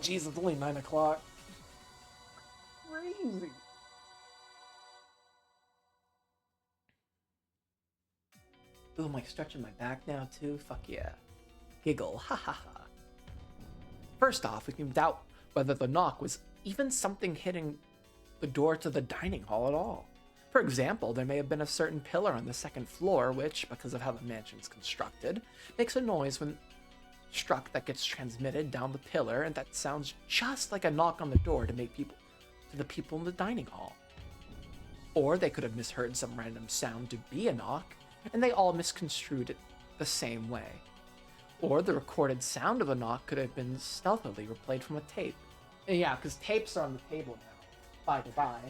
jeez, it's only 9 o'clock. Crazy. Ooh, I'm like stretching my back now too. Fuck yeah. Giggle. Ha ha ha. First off, we can doubt whether the knock was even something hitting the door to the dining hall at all. For example, there may have been a certain pillar on the second floor which, because of how the mansion's constructed, makes a noise when struck that gets transmitted down the pillar, and that sounds just like a knock on the door to the people in the dining hall. Or they could have misheard some random sound to be a knock, and they all misconstrued it the same way. Or the recorded sound of a knock could have been stealthily replayed from a tape. And yeah, because tapes are on the table now. By the by.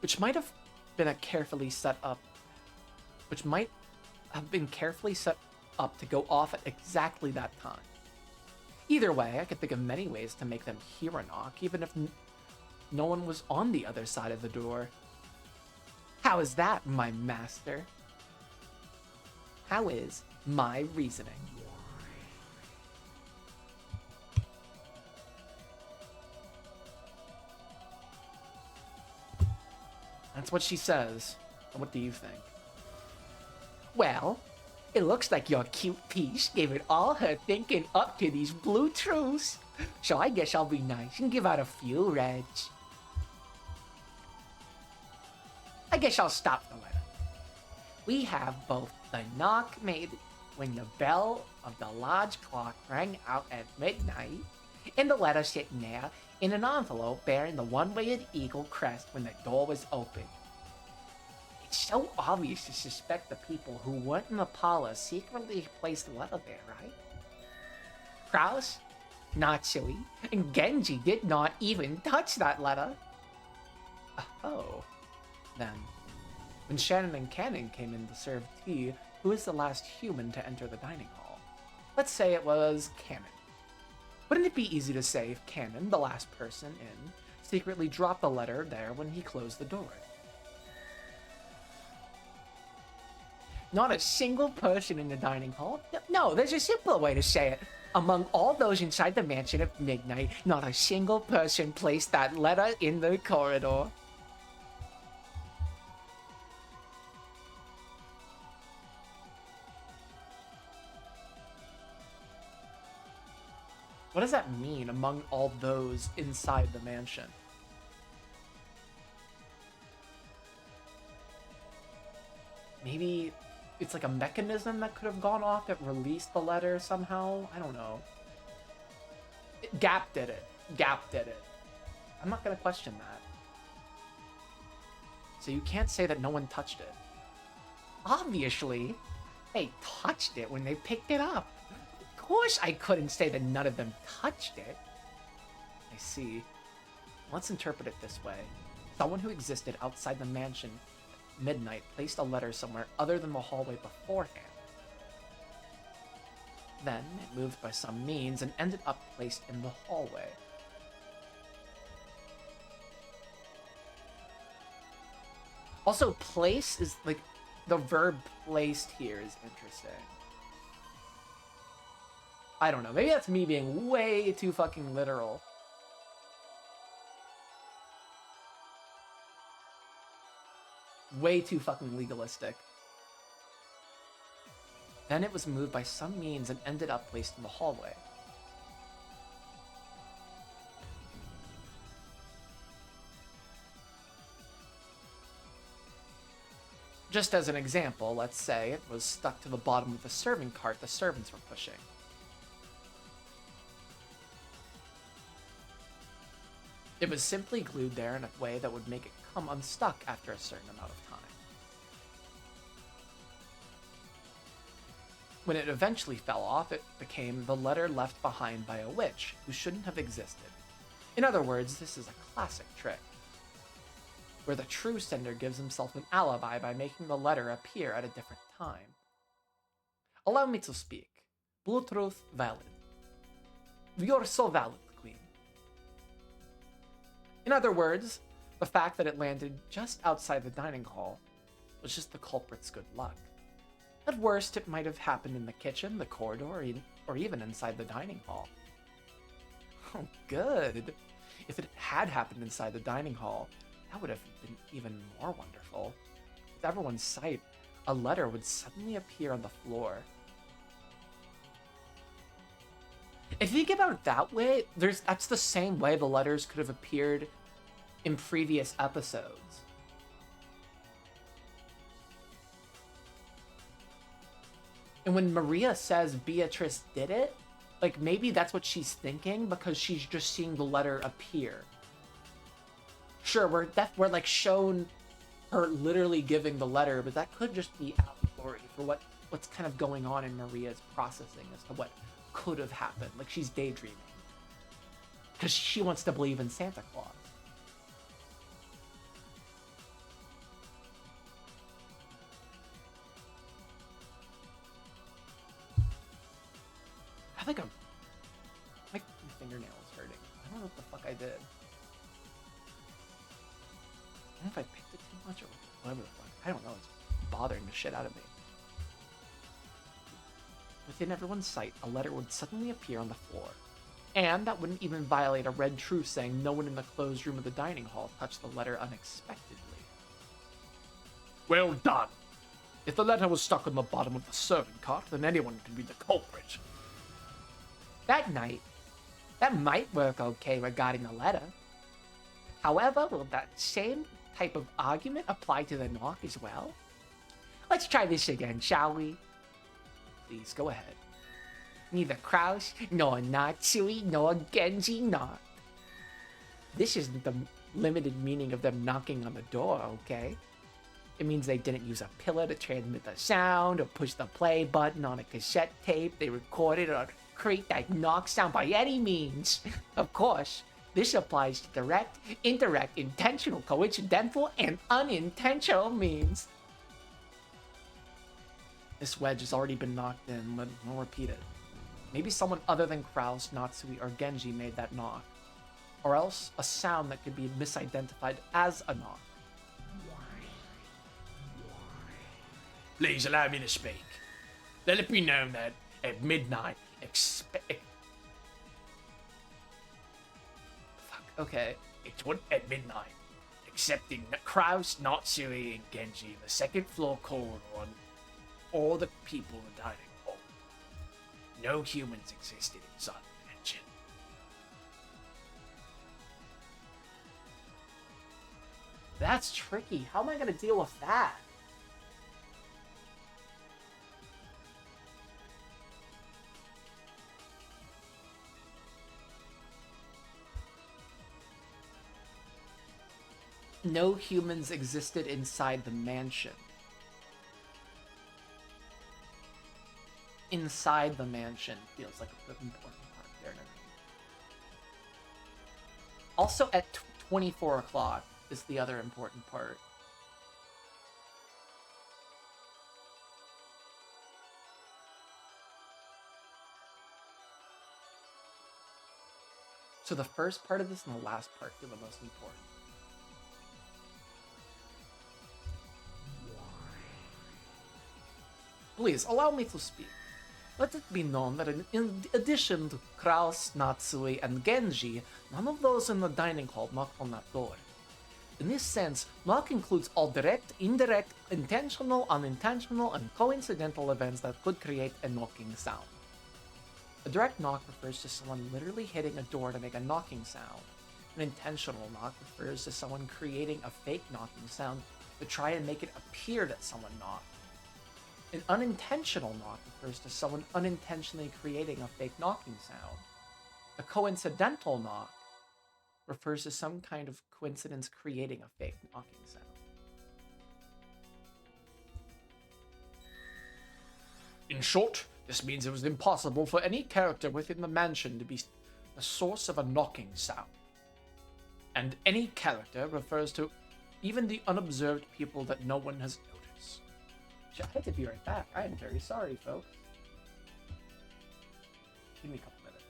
Which might have been carefully set up to go off at exactly that time. Either way, I could think of many ways to make them hear a knock, even if no one was on the other side of the door. How is that, my master? How is my reasoning? That's what she says. What do you think? Well, it looks like your cute piece gave it all her thinking up to these blue truths. So I guess I'll be nice and give out a few reds. I guess I'll stop the letter. We have both the knock made when the bell of the lodge clock rang out at midnight, and the letter sitting there in an envelope bearing the one-winged eagle crest when the door was open. It's so obvious to suspect the people who weren't in the parlor secretly placed the letter there, right? Kraus? Not silly. And Genji did not even touch that letter. Oh. Then, when Shannon and Cannon came in to serve tea, who was the last human to enter the dining hall? Let's say it was Cannon. Wouldn't it be easy to say if Cannon, the last person in, secretly dropped the letter there when he closed the door? Not a single person in the dining hall? No, there's a simpler way to say it. Among all those inside the mansion at midnight, not a single person placed that letter in the corridor. What does that mean, among all those inside the mansion? Maybe it's like a mechanism that could have gone off that released the letter somehow? I don't know. Gap did it. Gap did it. I'm not gonna question that. So you can't say that no one touched it. Obviously, they touched it when they picked it up. Of course I couldn't say that none of them touched it. I see. Let's interpret it this way. Someone who existed outside the mansion at midnight placed a letter somewhere other than the hallway beforehand. Then it moved by some means and ended up placed in the hallway. Also, place is like the verb placed here is interesting. I don't know. Maybe that's me being way too fucking literal. Way too fucking legalistic. Then it was moved by some means and ended up placed in the hallway. Just as an example, let's say it was stuck to the bottom of the serving cart the servants were pushing. It was simply glued there in a way that would make it come unstuck after a certain amount of time. When it eventually fell off, it became the letter left behind by a witch who shouldn't have existed. In other words, this is a classic trick, where the true sender gives himself an alibi by making the letter appear at a different time. Allow me to speak. Blue truth valid. You're so valid, Queen. In other words, the fact that it landed just outside the dining hall was just the culprit's good luck. At worst, it might have happened in the kitchen, the corridor, or even inside the dining hall. Oh, good. If it had happened inside the dining hall, that would have been even more wonderful. With everyone's sight, a letter would suddenly appear on the floor. If you think about it that way, that's the same way the letters could have appeared in previous episodes. And when Maria says Beatrice did it, like maybe that's what she's thinking because she's just seeing the letter appear. Sure, we're like shown her literally giving the letter, but that could just be allegory for what's kind of going on in Maria's processing as to what could have happened. Like she's daydreaming because she wants to believe in Santa Claus. I think my fingernail is hurting. I don't know what the fuck I did. I don't know if I picked it too much or whatever the fuck. I don't know. It's bothering the shit out of me. Within everyone's sight, a letter would suddenly appear on the floor. And that wouldn't even violate a red truce saying no one in the closed room of the dining hall touched the letter unexpectedly. Well done. If the letter was stuck on the bottom of the serving cart, then anyone could be the culprit. That might work okay regarding the letter. However, will that same type of argument apply to the knock as well? Let's try this again, shall we? Please, go ahead. Neither Kraus, nor Natsui, nor Genji knocked. This isn't the limited meaning of them knocking on the door, okay? It means they didn't use a pillar to transmit the sound, or push the play button on a cassette tape they recorded, or create that knock sound by any means. Of course, this applies to direct, indirect, intentional, coincidental, and unintentional means. This wedge has already been knocked in, but we'll repeat it. Maybe someone other than Kraus, Natsui, or Genji made that knock. Or else, a sound that could be misidentified as a knock. Please allow me to speak. Let it be known that at midnight, Okay. At midnight, accepting Kraus, Natsui, and Genji in the second floor corridor on all the people in the dining hall. No humans existed inside the mansion. That's tricky. How am I going to deal with that? No humans existed inside the mansion. Inside the mansion feels like an important part there. Also, at 24 o'clock is the other important part. So the first part of this and the last part feel the most important. Please, allow me to speak. Let it be known that in addition to Kraus, Natsui, and Genji, none of those in the dining hall knocked on that door. In this sense, knock includes all direct, indirect, intentional, unintentional, and coincidental events that could create a knocking sound. A direct knock refers to someone literally hitting a door to make a knocking sound. An intentional knock refers to someone creating a fake knocking sound to try and make it appear that someone knocked. An unintentional knock refers to someone unintentionally creating a fake knocking sound. A coincidental knock refers to some kind of coincidence creating a fake knocking sound. In short, this means it was impossible for any character within the mansion to be the source of a knocking sound. And any character refers to even the unobserved people that no one has noticed. I had to be right back. I am very sorry, folks. Give me a couple minutes.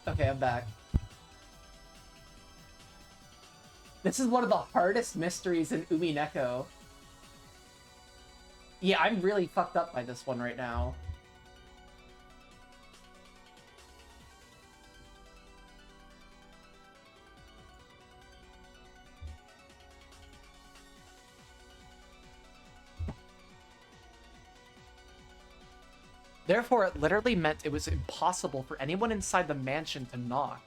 Okay, I'm back. This is one of the hardest mysteries in Umineko. Yeah, I'm really fucked up by this one right now. Therefore, it literally meant it was impossible for anyone inside the mansion to knock.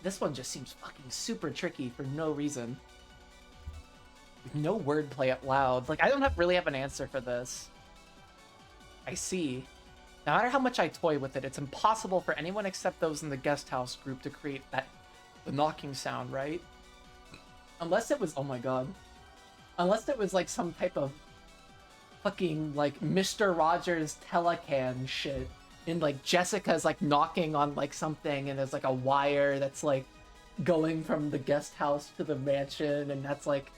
This one just seems fucking super tricky for no reason. No wordplay out loud. Like, I don't really have an answer for this. I see. No matter how much I toy with it, it's impossible for anyone except those in the guest house group to create the knocking sound, right? Unless it was, oh my god. Unless it was like some type of fucking like Mr. Rogers telecan shit. And like Jessica's like knocking on like something and there's like a wire that's like going from the guest house to the mansion and that's like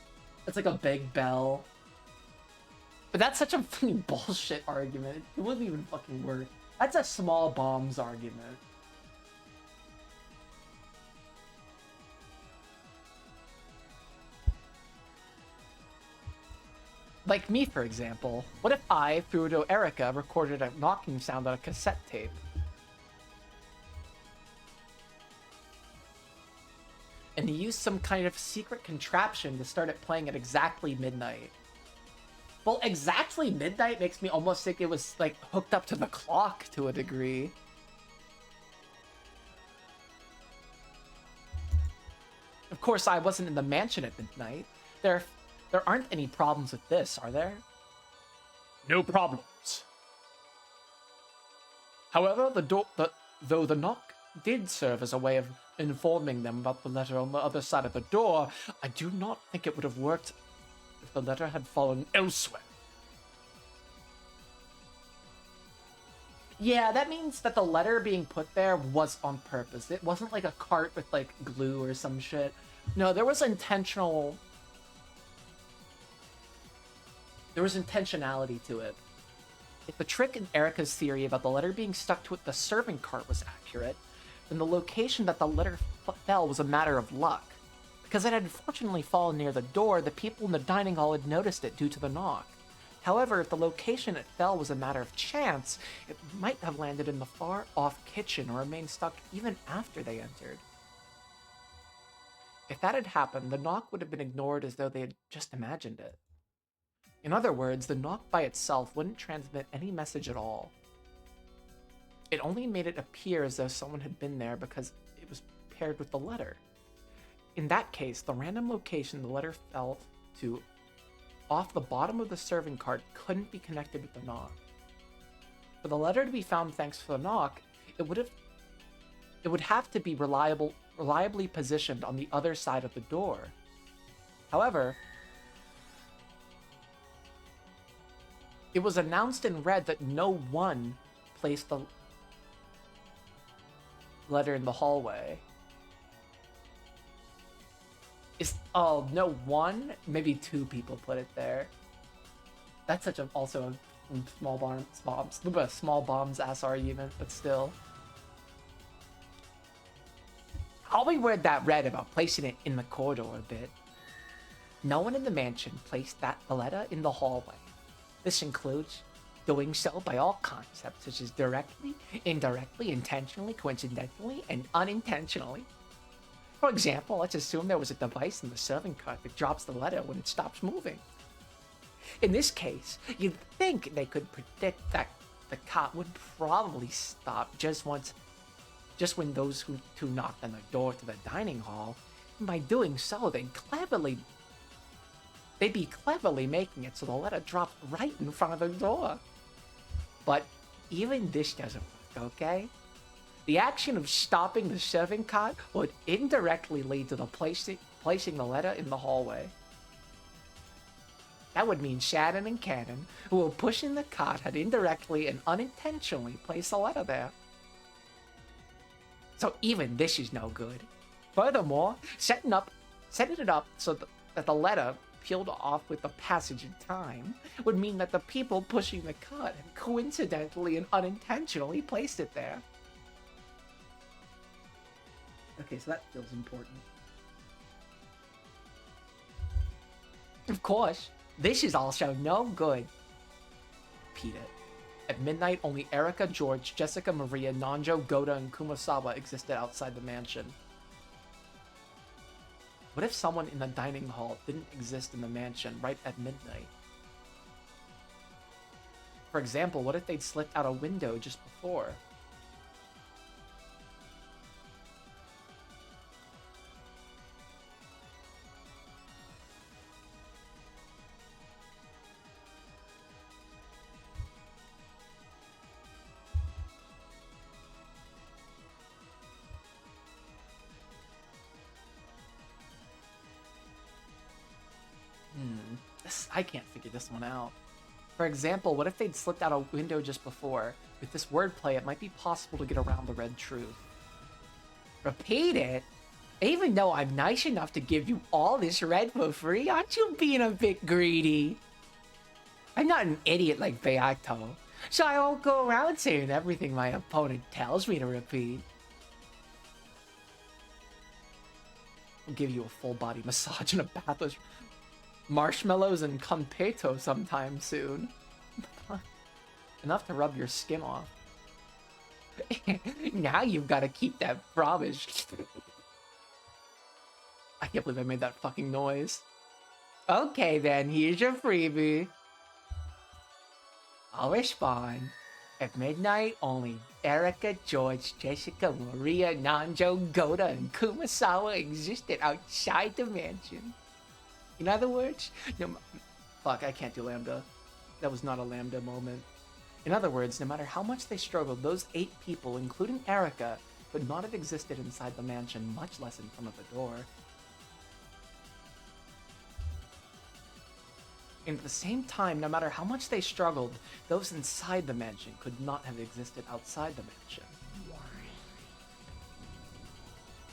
a big bell. But that's such a fucking bullshit argument. It wouldn't even fucking work. That's a small bombs argument. Like me, for example. What if I, through Erica, recorded a knocking sound on a cassette tape? And he used some kind of secret contraption to start it playing at exactly midnight. Well, exactly midnight makes me almost think it was, like, hooked up to the clock to a degree. Of course, I wasn't in the mansion at midnight. There aren't any problems with this, are there? No problems. However, though the knock did serve as a way of informing them about the letter on the other side of the door, I do not think it would have worked if the letter had fallen elsewhere. Yeah, that means that the letter being put there was on purpose. It wasn't like a cart with like glue or some shit. No, there was intentionality to it. If the trick in Erica's theory about the letter being stuck to the serving cart was accurate, then the location that the letter fell was a matter of luck. Because it had unfortunately fallen near the door, the people in the dining hall had noticed it due to the knock. However, if the location it fell was a matter of chance, it might have landed in the far-off kitchen or remained stuck even after they entered. If that had happened, the knock would have been ignored as though they had just imagined it. In other words, the knock by itself wouldn't transmit any message at all. It only made it appear as though someone had been there because it was paired with the letter. In that case, the random location the letter fell to off the bottom of the serving cart couldn't be connected with the knock. For the letter to be found thanks to the knock, it would have to be reliably positioned on the other side of the door. However, it was announced in red that no one placed the letter in the hallway. No one? Maybe two people put it there. That's such a small bombs ass argument, but still. I'll reword that red about placing it in the corridor a bit. No one in the mansion placed the letter in the hallway. This includes doing so by all concepts such as directly, indirectly, intentionally, coincidentally, and unintentionally. For example, let's assume there was a device in the serving cart that drops the letter when it stops moving. In this case, you'd think they could predict that the cart would probably stop just when those two knocked on the door to the dining hall. And by doing so, they'd be cleverly making it so the letter dropped right in front of the door. But even this doesn't work, okay? The action of stopping the serving cart would indirectly lead to the placing the letter in the hallway. That would mean Shannon and Cannon, who were pushing the cart, had indirectly and unintentionally placed the letter there. So even this is no good. Furthermore, setting it up so that the letter peeled off with the passage of time would mean that the people pushing the cut had coincidentally and unintentionally placed it there. Okay, so that feels important. Of course, this is also no good. Repeat it. At midnight, only Erika, George, Jessica, Maria, Nanjo, Goda, and Kumasawa existed outside the mansion. What if someone in the dining hall didn't exist in the mansion right at midnight? For example, what if they'd slipped out a window just before? I can't figure this one out. For example, what if they'd slipped out a window just before? With this wordplay, it might be possible to get around the red truth. Repeat it? Even though I'm nice enough to give you all this red for free, aren't you being a bit greedy? I'm not an idiot like Beato, so I won't go around saying everything my opponent tells me to repeat. I'll give you a full body massage and a bath with marshmallows and competo sometime soon. Enough to rub your skin off. Now you've got to keep that promise. I can't believe I made that fucking noise. Okay then, here's your freebie. I'll respond. At midnight, only Erika, George, Jessica, Maria, Nanjo, Goda, and Kumasawa existed outside the mansion. In other words, no, fuck, I can't do lambda. That was not a lambda moment. In other words, no matter how much they struggled, those 8 people, including Erika, could not have existed inside the mansion, much less in front of the door. And at the same time, no matter how much they struggled, those inside the mansion could not have existed outside the mansion.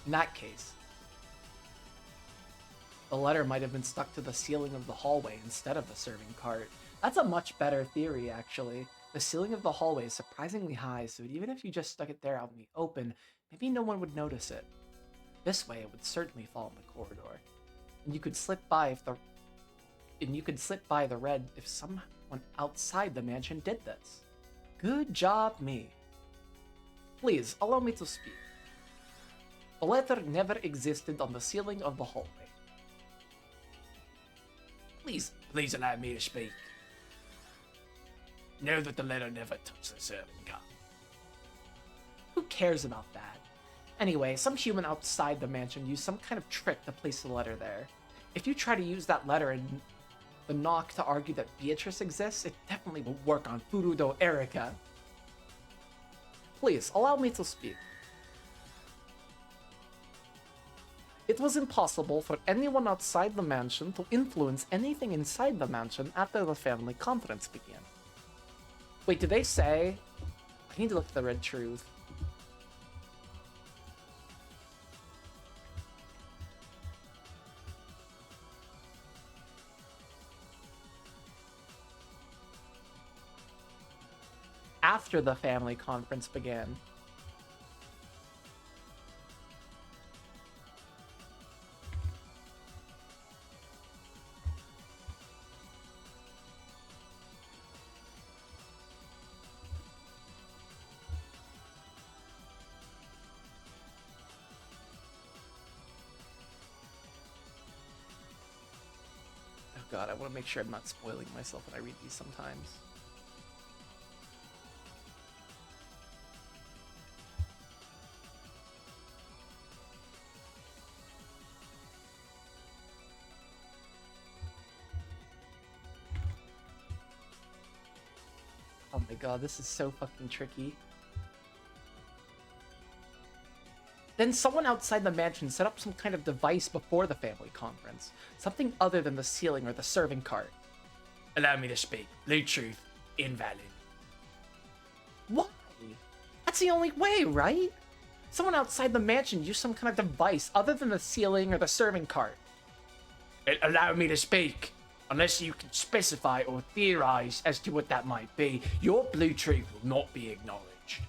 In that case, the letter might have been stuck to the ceiling of the hallway instead of the serving cart. That's a much better theory, actually. The ceiling of the hallway is surprisingly high, so even if you just stuck it there out in the open, maybe no one would notice it. This way, it would certainly fall in the corridor. And you could slip by the red if someone outside the mansion did this. Good job, me. Please, allow me to speak. The letter never existed on the ceiling of the hallway. Please allow me to speak. Know that the letter never touched the serving cart. Who cares about that? Anyway, some human outside the mansion used some kind of trick to place the letter there. If you try to use that letter in the knock to argue that Beatrice exists, it definitely will work on Furudo Erika. Please, allow me to speak. It was impossible for anyone outside the mansion to influence anything inside the mansion after the family conference began. Wait, did they say? I need to look at the red truth. After the family conference began. God, I want to make sure I'm not spoiling myself when I read these sometimes. Oh my god, this is so fucking tricky. Then someone outside the mansion set up some kind of device before the family conference. Something other than the ceiling or the serving cart. Allow me to speak. The truth. Invalid. Why? That's the only way, right? Someone outside the mansion used some kind of device other than the ceiling or the serving cart. Allow me to speak. Unless you can specify or theorize as to what that might be, your blue truth will not be acknowledged.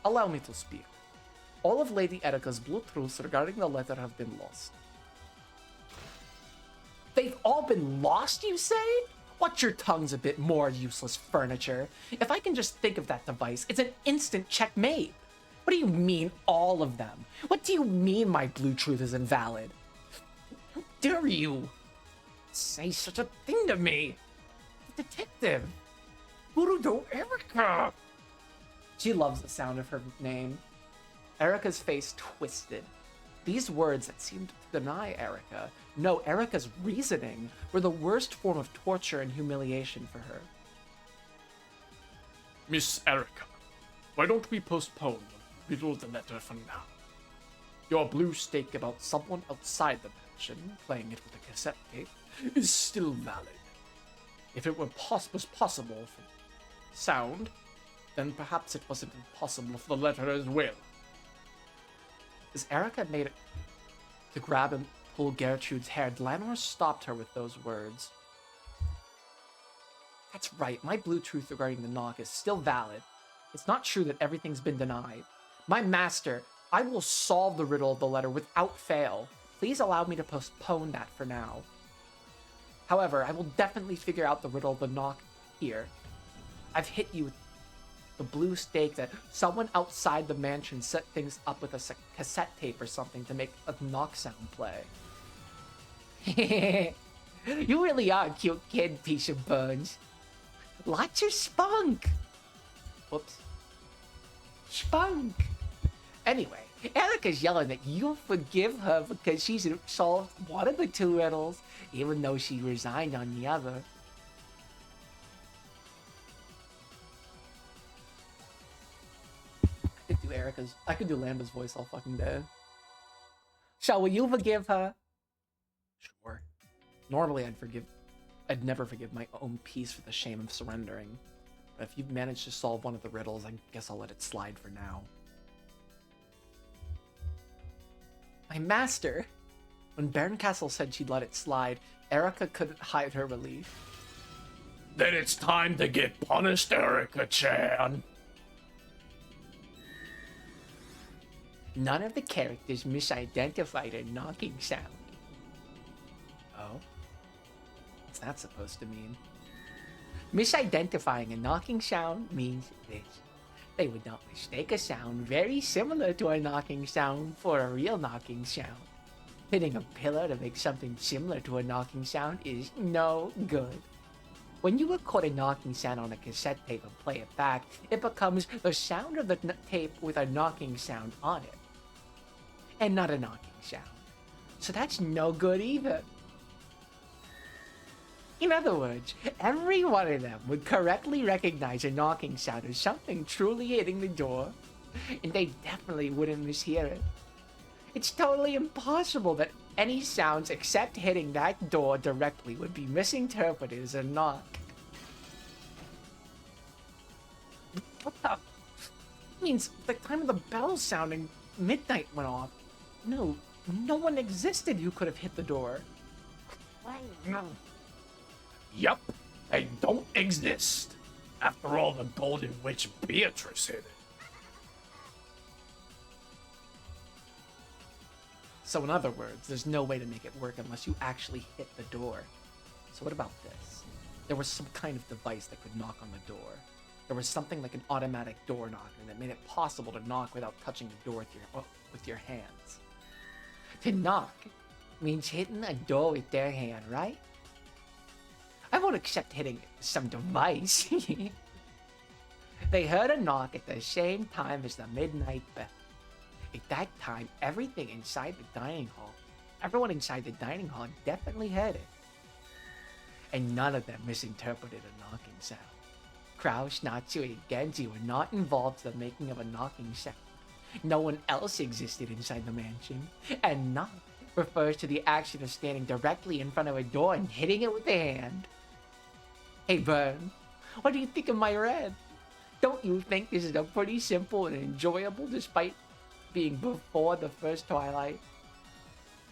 Allow me to speak. All of Lady Erika's blue truths regarding the letter have been lost. They've all been lost, you say? Watch your tongues a bit more, useless furniture. If I can just think of that device, it's an instant checkmate. What do you mean, all of them? What do you mean my blue truth is invalid? How dare you say such a thing to me? Detective. Burudo Erika. She loves the sound of her name. Erika's face twisted. These words that seemed to deny Erika, no, Erika's reasoning, were the worst form of torture and humiliation for her. Miss Erika, why don't we postpone the riddle of the letter for now? Your blue stake about someone outside the mansion playing it with a cassette tape is still valid. If it was possible for sound, then perhaps it wasn't impossible for the letter as well. As Erika made it to grab and pull Gertrude's hair, Dlanor stopped her with those words. That's right, my blue truth regarding the knock is still valid. It's not true that everything's been denied. My master, I will solve the riddle of the letter without fail. Please allow me to postpone that for now. However, I will definitely figure out the riddle of the knock here. I've hit you with the blue stake that someone outside the mansion set things up with a cassette tape or something to make a knock sound play. You really are a cute kid, piece of bones. Lots of spunk. Whoops. Spunk. Anyway, Erika's yelling that you'll forgive her because she's solved one of the two riddles, even though she resigned on the other. I could do Lamba's voice all fucking day. So will you forgive her? Sure. Normally I'd never forgive my own peace for the shame of surrendering. But if you've managed to solve one of the riddles, I guess I'll let it slide for now. My master! When Barncastle said she'd let it slide, Erika couldn't hide her relief. Then it's time to get punished, Erika-chan. None of the characters misidentified a knocking sound. Oh? What's that supposed to mean? Misidentifying a knocking sound means this. They would not mistake a sound very similar to a knocking sound for a real knocking sound. Hitting a pillar to make something similar to a knocking sound is no good. When you record a knocking sound on a cassette tape and play it back, it becomes the sound of the tape with a knocking sound on it. And not a knocking sound. So that's no good either. In other words, every one of them would correctly recognize a knocking sound as something truly hitting the door, and they definitely wouldn't mishear it. It's totally impossible that any sounds except hitting that door directly would be misinterpreted as a knock. What the? It means the time of the bell sounding midnight went off. No one existed who could have hit the door. Yup, they don't exist. After all, the Golden Witch Beatrice hit it. So in other words, there's no way to make it work unless you actually hit the door. So what about this? There was some kind of device that could knock on the door. There was something like an automatic door knocker that made it possible to knock without touching the door with your hands. To knock means hitting a door with their hand, right? I won't accept hitting some device. They heard a knock at the same time as the midnight bell. At that time, everyone inside the dining hall definitely heard it. And none of them misinterpreted a knocking sound. Kraus, Natsu, and Genji were not involved in the making of a knocking sound. No one else existed inside the mansion. And knock refers to the action of standing directly in front of a door and hitting it with a hand. Hey Burn, what do you think of my red? Don't you think this is a pretty simple and enjoyable despite being before the first Twilight?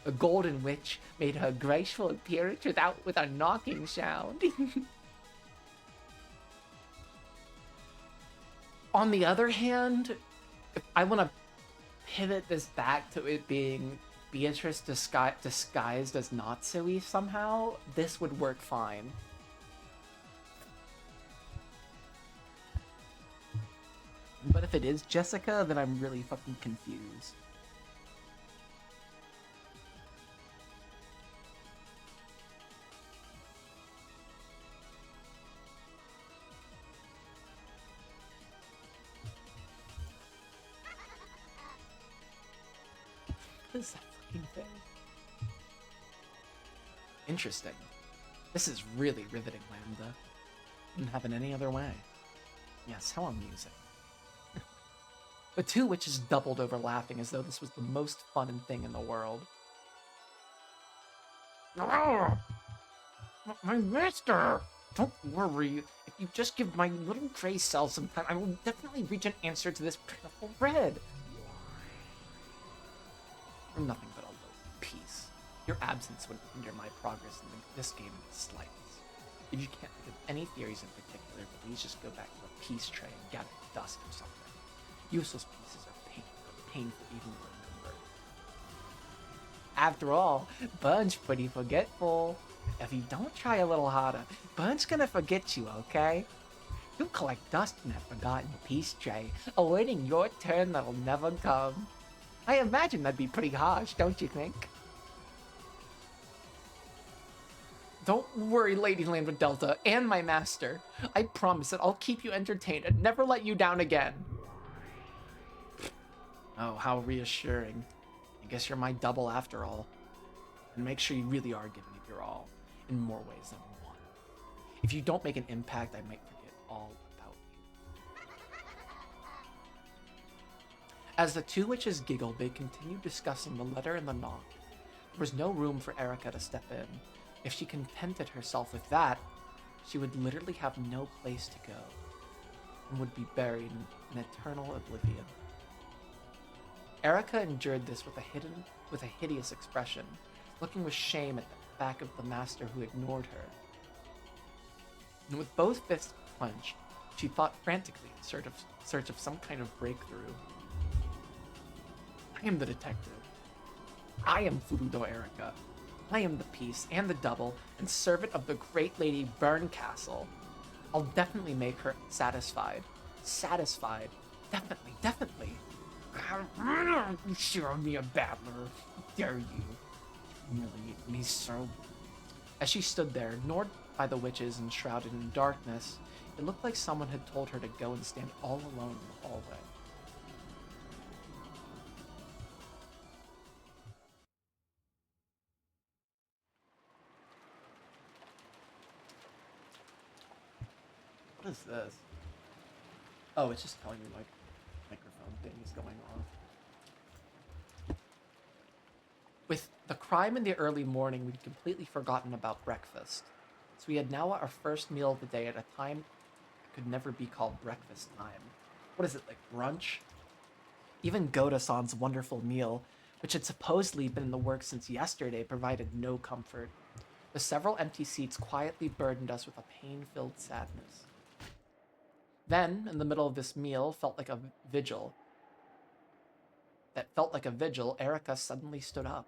A golden witch made her graceful appearance with a knocking sound. On the other hand, if I want to pivot this back to it being Beatrice disguised as Natsui somehow, this would work fine. But if it is Jessica, then I'm really fucking confused. What is that fucking thing? Interesting. This is really riveting, Lambda. Couldn't happen any other way. Yes, how amusing. The two witches doubled over laughing as though this was the most fun thing in the world. My master! Don't worry. If you just give my little gray cell some time, I will definitely reach an answer to this pitiful red. I'm nothing but a little piece. Your absence would hinder my progress in this game in the slightest. If you can't think of any theories in particular, please just go back to the peace tray and gather dust or something. Useless pieces are painful even to remember. After all, Bun's pretty forgetful. If you don't try a little harder, Bun's gonna forget you, okay? You'll collect dust in that forgotten peace tray, awaiting your turn that'll never come. I imagine that'd be pretty harsh, don't you think? Don't worry, Lady Lambda Delta, and my master. I promise that I'll keep you entertained and never let you down again. Oh, how reassuring. I guess you're my double after all. And make sure you really are giving it your all, in more ways than one. If you don't make an impact, I might forget all about you. As the two witches giggled, they continued discussing the letter and the knock. There was no room for Erica to step in. If she contented herself with that, she would literally have no place to go, and would be buried in eternal oblivion. Erica endured this with a hideous expression, looking with shame at the back of the master who ignored her. And with both fists clenched, she fought frantically in search of some kind of breakthrough. I am the detective. I am Furudo Erica. I am the piece and the double and servant of the great lady Burncastle. I'll definitely make her satisfied. Satisfied. Definitely, definitely. You sure me a battler. How dare you? Humiliate me so. As she stood there, ignored by the witches and shrouded in darkness, it looked like someone had told her to go and stand all alone in the hallway. What is this? Oh, it's just telling me like microphone thing is going on. With the crime in the early morning, we'd completely forgotten about breakfast. So we had now our first meal of the day at a time that could never be called breakfast time. What is it, like brunch? Even Goda-san's wonderful meal, which had supposedly been in the works since yesterday, provided no comfort. The several empty seats quietly burdened us with a pain-filled sadness. Then, in the middle of this meal, felt like a vigil, Erica suddenly stood up.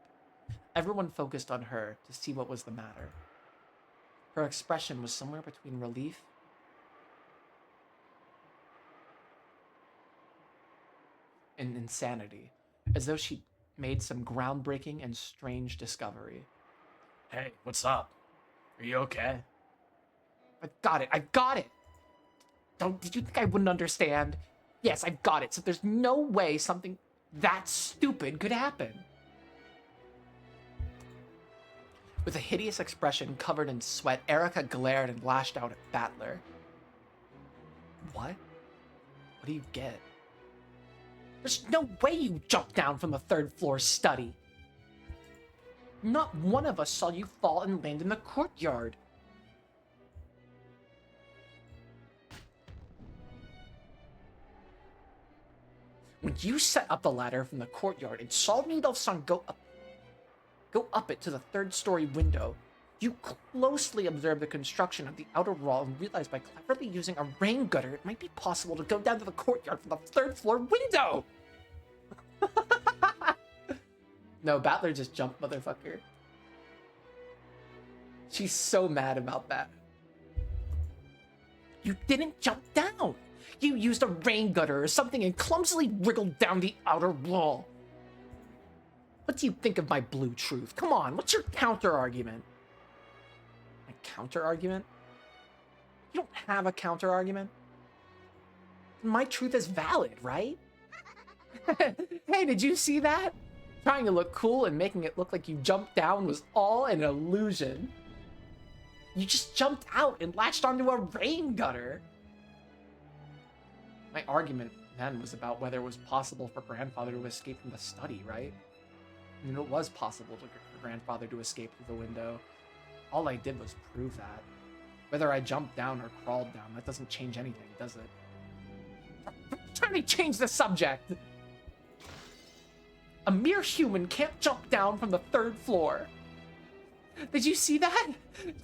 Everyone focused on her to see what was the matter. Her expression was somewhere between relief and insanity, as though she made some groundbreaking and strange discovery. Hey, what's up? Are you okay? I've got it! Did you think I wouldn't understand? Yes, I've got it, so there's no way something that stupid could happen. With a hideous expression covered in sweat, Erica glared and lashed out at Battler. What? What do you get? There's no way you jumped down from the third floor study. Not one of us saw you fall and land in the courtyard. When you set up the ladder from the courtyard and saw Needle-san go up... Go up it to the third-story window. You closely observe the construction of the outer wall and realize by cleverly using a rain gutter, it might be possible to go down to the courtyard from the third-floor window! No, Battler just jumped, motherfucker. She's so mad about that. You didn't jump down! You used a rain gutter or something and clumsily wriggled down the outer wall. What do you think of my blue truth? Come on, what's your counter-argument? My counter-argument? You don't have a counter-argument? My truth is valid, right? Hey, did you see that? Trying to look cool and making it look like you jumped down was all an illusion. You just jumped out and latched onto a rain gutter. My argument then was about whether it was possible for Grandfather to escape from the study, right? I mean, it was possible for Grandfather to escape through the window. All I did was prove that. Whether I jumped down or crawled down, that doesn't change anything, does it? Trying to change the subject! A mere human can't jump down from the third floor. Did you see that?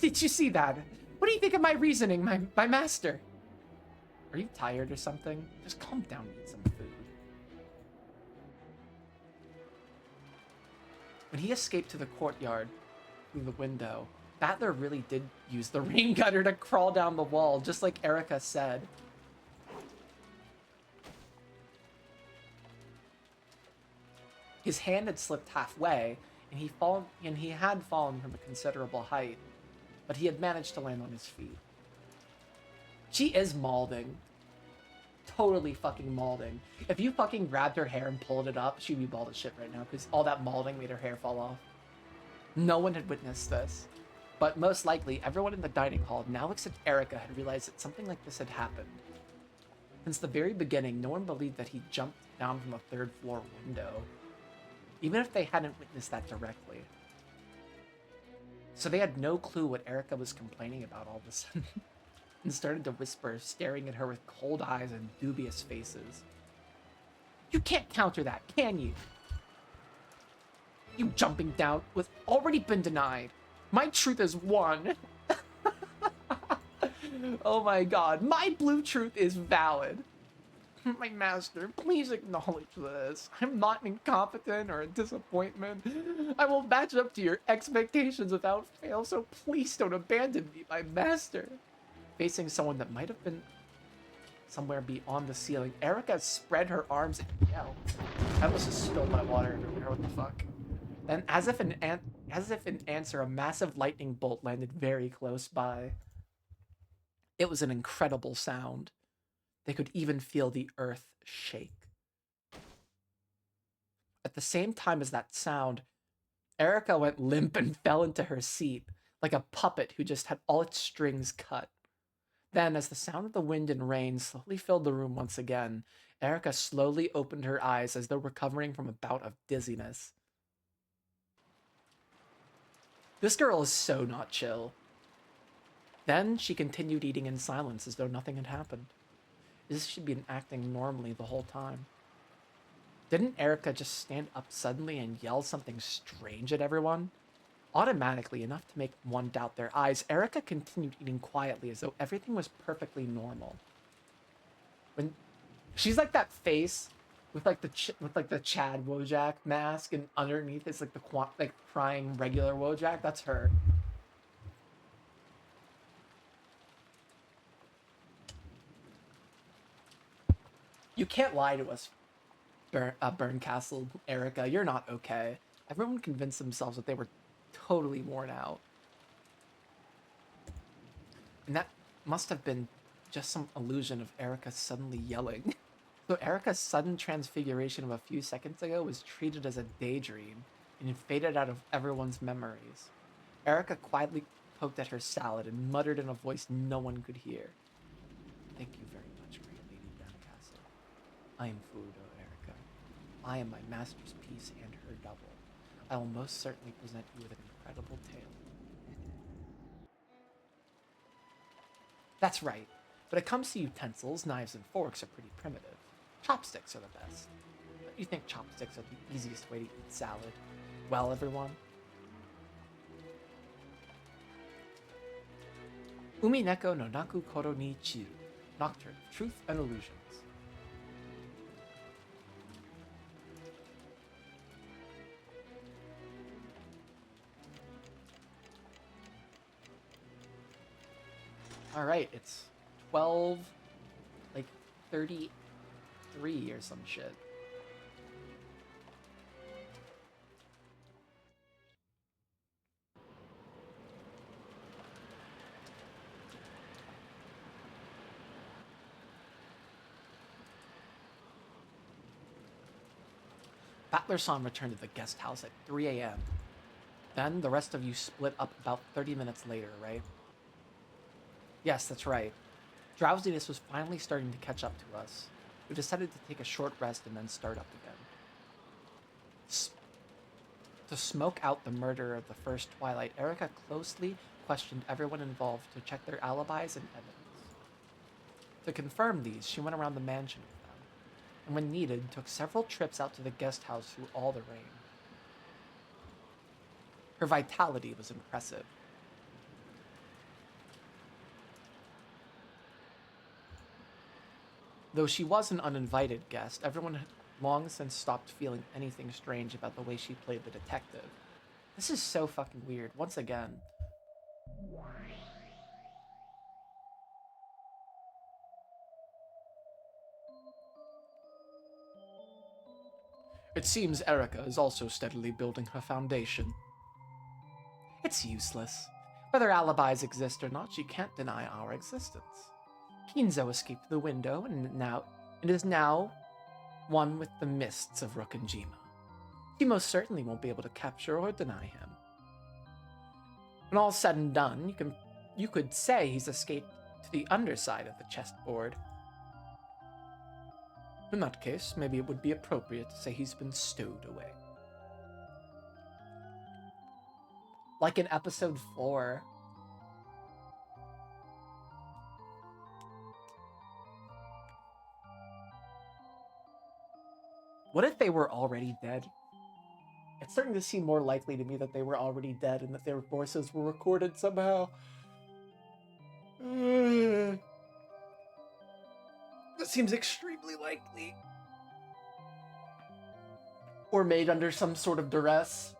Did you see that? What do you think of my reasoning, my master? Are you tired or something? Just calm down and eat some food. When he escaped to the courtyard through the window, Battler really did use the rain gutter to crawl down the wall, just like Erica said. His hand had slipped halfway, and he had fallen from a considerable height, but he had managed to land on his feet. She is maulding. Totally fucking maulding. If you fucking grabbed her hair and pulled it up, she'd be bald as shit right now, because all that maulding made her hair fall off. No one had witnessed this. But most likely, everyone in the dining hall, now except Erica, had realized that something like this had happened. Since the very beginning, no one believed that he jumped down from a third-floor window, even if they hadn't witnessed that directly. So they had no clue what Erica was complaining about all of a sudden, and started to whisper, staring at her with cold eyes and dubious faces. You can't counter that, can you? You jumping down was already been denied. My truth is won. Oh my god, my blue truth is valid. My master, please acknowledge this. I'm not incompetent or a disappointment. I will match up to your expectations without fail, so please don't abandon me, my master. Facing someone that might have been somewhere beyond the ceiling, Erica spread her arms and yelled. I almost just spilled my water everywhere, what the fuck? Then, as if in answer, a massive lightning bolt landed very close by. It was an incredible sound. They could even feel the earth shake. At the same time as that sound, Erica went limp and fell into her seat, like a puppet who just had all its strings cut. Then, as the sound of the wind and rain slowly filled the room once again, Erica slowly opened her eyes as though recovering from a bout of dizziness. This girl is so not chill. Then she continued eating in silence as though nothing had happened. This should be acting normally the whole time. Didn't Erica just stand up suddenly and yell something strange at everyone? Automatically, enough to make one doubt their eyes, Erica continued eating quietly as though everything was perfectly normal. When she's like that face with like the Chad Wojak mask, and underneath is like the crying regular Wojak. That's her. You can't lie to us, Burncastle Erica. You're not okay. Everyone convinced themselves that they were totally worn out. And that must have been just some illusion of Erica suddenly yelling. So Erica's sudden transfiguration of a few seconds ago was treated as a daydream and faded out of everyone's memories. Erica quietly poked at her salad and muttered in a voice no one could hear. Thank you very much, great Lady Burncastle. I am food, O Erica. I am my master's piece and her double. I will most certainly present you with an incredible tale. That's right. When it comes to utensils, knives and forks are pretty primitive. Chopsticks are the best. Don't you think chopsticks are the easiest way to eat salad? Well, everyone, Umineko no Naku Koro ni Chiru. Nocturne of Truth and Illusions. Alright, it's 12, like 33 or some shit. Battler-san returned to the guest house at 3 a.m. Then the rest of you split up about 30 minutes later, right? Yes, that's right. Drowsiness was finally starting to catch up to us. We decided to take a short rest and then start up again. To smoke out the murder of the first Twilight, Erica closely questioned everyone involved to check their alibis and evidence. To confirm these, she went around the mansion with them, and when needed, took several trips out to the guest house through all the rain. Her vitality was impressive. Though she was an uninvited guest, everyone had long since stopped feeling anything strange about the way she played the detective. This is so fucking weird, once again. It seems Erica is also steadily building her foundation. It's useless. Whether alibis exist or not, she can't deny our existence. Kinzo escaped the window and is now one with the mists of Rokkenjima. She most certainly won't be able to capture or deny him. When all's said and done, you could say he's escaped to the underside of the chessboard. In that case, maybe it would be appropriate to say he's been stowed away. Like in episode 4. What if they were already dead? It's starting to seem more likely to me that they were already dead and that their voices were recorded somehow. That seems extremely likely. Or made under some sort of duress.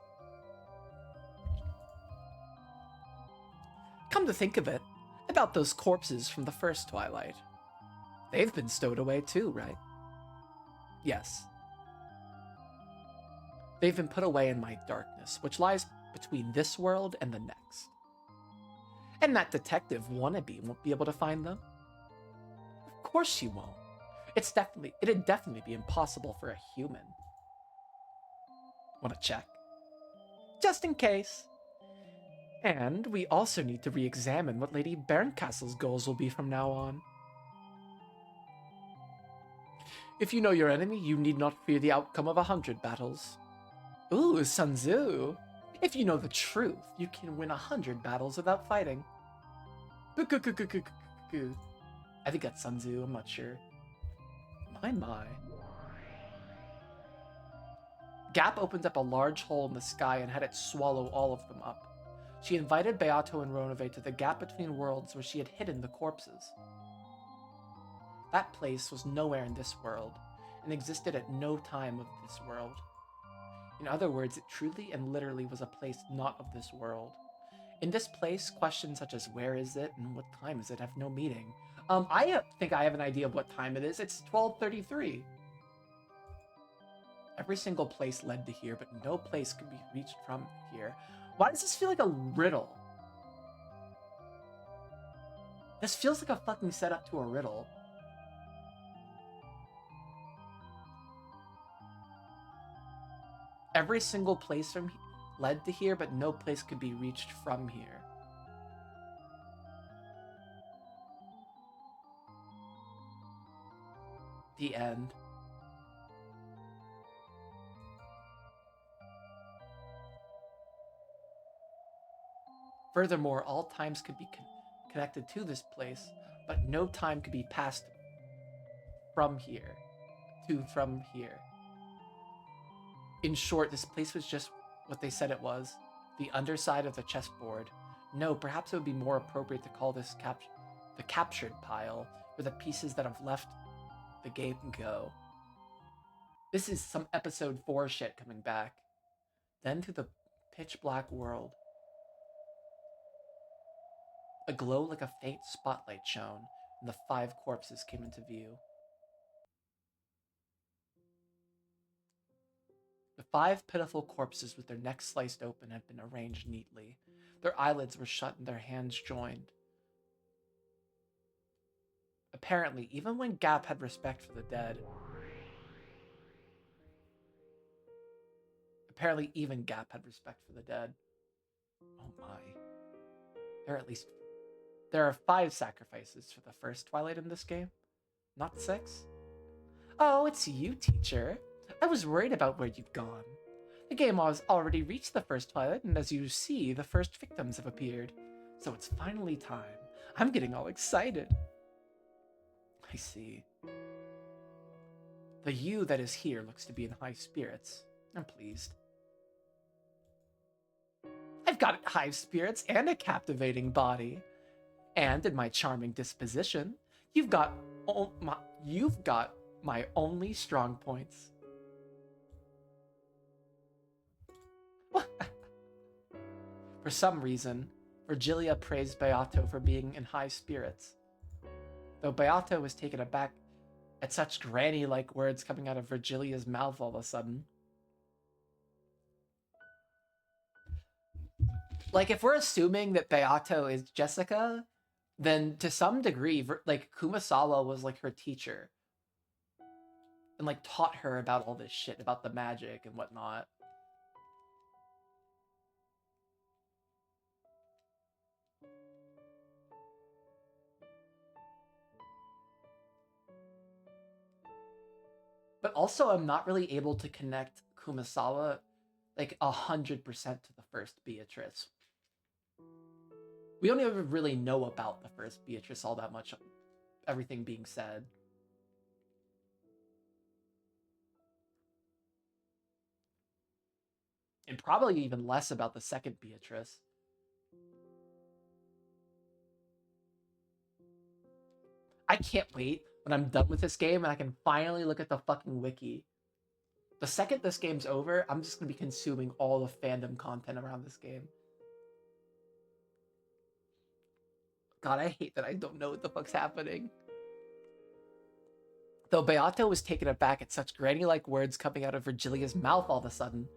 Come to think of it, about those corpses from the first Twilight. They've been stowed away too, right? Yes. They've been put away in my darkness, which lies between this world and the next. And that detective wannabe won't be able to find them? Of course she won't. It'd definitely be impossible for a human. Want to check? Just in case. And we also need to re-examine what Lady Berncastle's goals will be from now on. If you know your enemy, you need not fear the outcome of 100 battles. Ooh, Sun Tzu. If you know the truth, you can win 100 battles without fighting. I think that's Sun Tzu, I'm not sure. My. Gap opened up a large hole in the sky and had it swallow all of them up. She invited Beato and Ronove to the gap between worlds where she had hidden the corpses. That place was nowhere in this world, and existed at no time of this world. In other words, it truly and literally was a place not of this world. In this place, questions such as where is it and what time is it have no meaning. I think I have an idea of what time it is. It's 12:33. Every single place led to here, but no place could be reached from here. Why does this feel like a riddle? This feels like a fucking setup to a riddle. Every single place led to here, but no place could be reached from here. The end. Furthermore, all times could be connected to this place, but no time could be passed from here to from here. In short, this place was just what they said it was, the underside of the chessboard. No, perhaps it would be more appropriate to call this the captured pile, where the pieces that have left the game go. This is some episode 4 shit coming back. Then through the pitch black world, a glow like a faint spotlight shone, and the 5 corpses came into view. The 5 pitiful corpses with their necks sliced open had been arranged neatly. Their eyelids were shut and their hands joined. Apparently, even when Gap had respect for the dead, apparently even Gap had respect for the dead. Oh my. There are 5 sacrifices for the first Twilight in this game, not 6. Oh, it's you, teacher. I was worried about where you'd gone. The game has already reached the first Twilight, and as you see, the first victims have appeared. So it's finally time. I'm getting all excited. I see. The you that is here looks to be in high spirits. I'm pleased. I've got high spirits and a captivating body. And in my charming disposition, you've got my only strong points. For some reason, Virgilia praised Beato for being in high spirits. Though Beato was taken aback at such granny-like words coming out of Virgilia's mouth all of a sudden. Like, if we're assuming that Beato is Jessica, then to some degree, like, Kumasawa was like her teacher. And like taught her about all this shit, about the magic and whatnot. But also, I'm not really able to connect Kumasawa like 100% to the first Beatrice. We don't even really know about the first Beatrice all that much, everything being said. And probably even less about the second Beatrice. I can't wait when I'm done with this game and I can finally look at the fucking wiki. The second this game's over, I'm just going to be consuming all the fandom content around this game. God, I hate that I don't know what the fuck's happening. Though Beato was taken aback at such granny-like words coming out of Virgilia's mouth all of a sudden,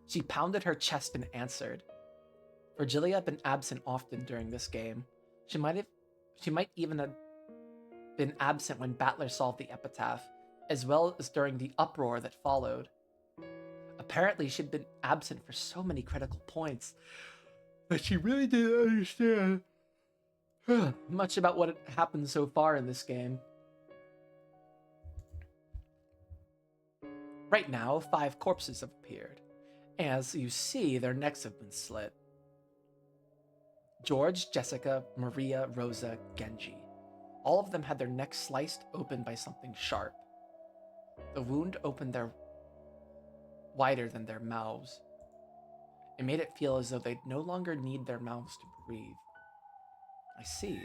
she pounded her chest and answered. Virgilia had been absent often during this game. She might even have been absent when Battler solved the epitaph, as well as during the uproar that followed. Apparently, she'd been absent for so many critical points that she really didn't understand much about what had happened so far in this game. Right now, 5 corpses have appeared. As you see, their necks have been slit. George, Jessica, Maria, Rosa, Genji. All of them had their necks sliced open by something sharp. The wound opened their wider than their mouths. It made it feel as though they'd no longer need their mouths to breathe. I see.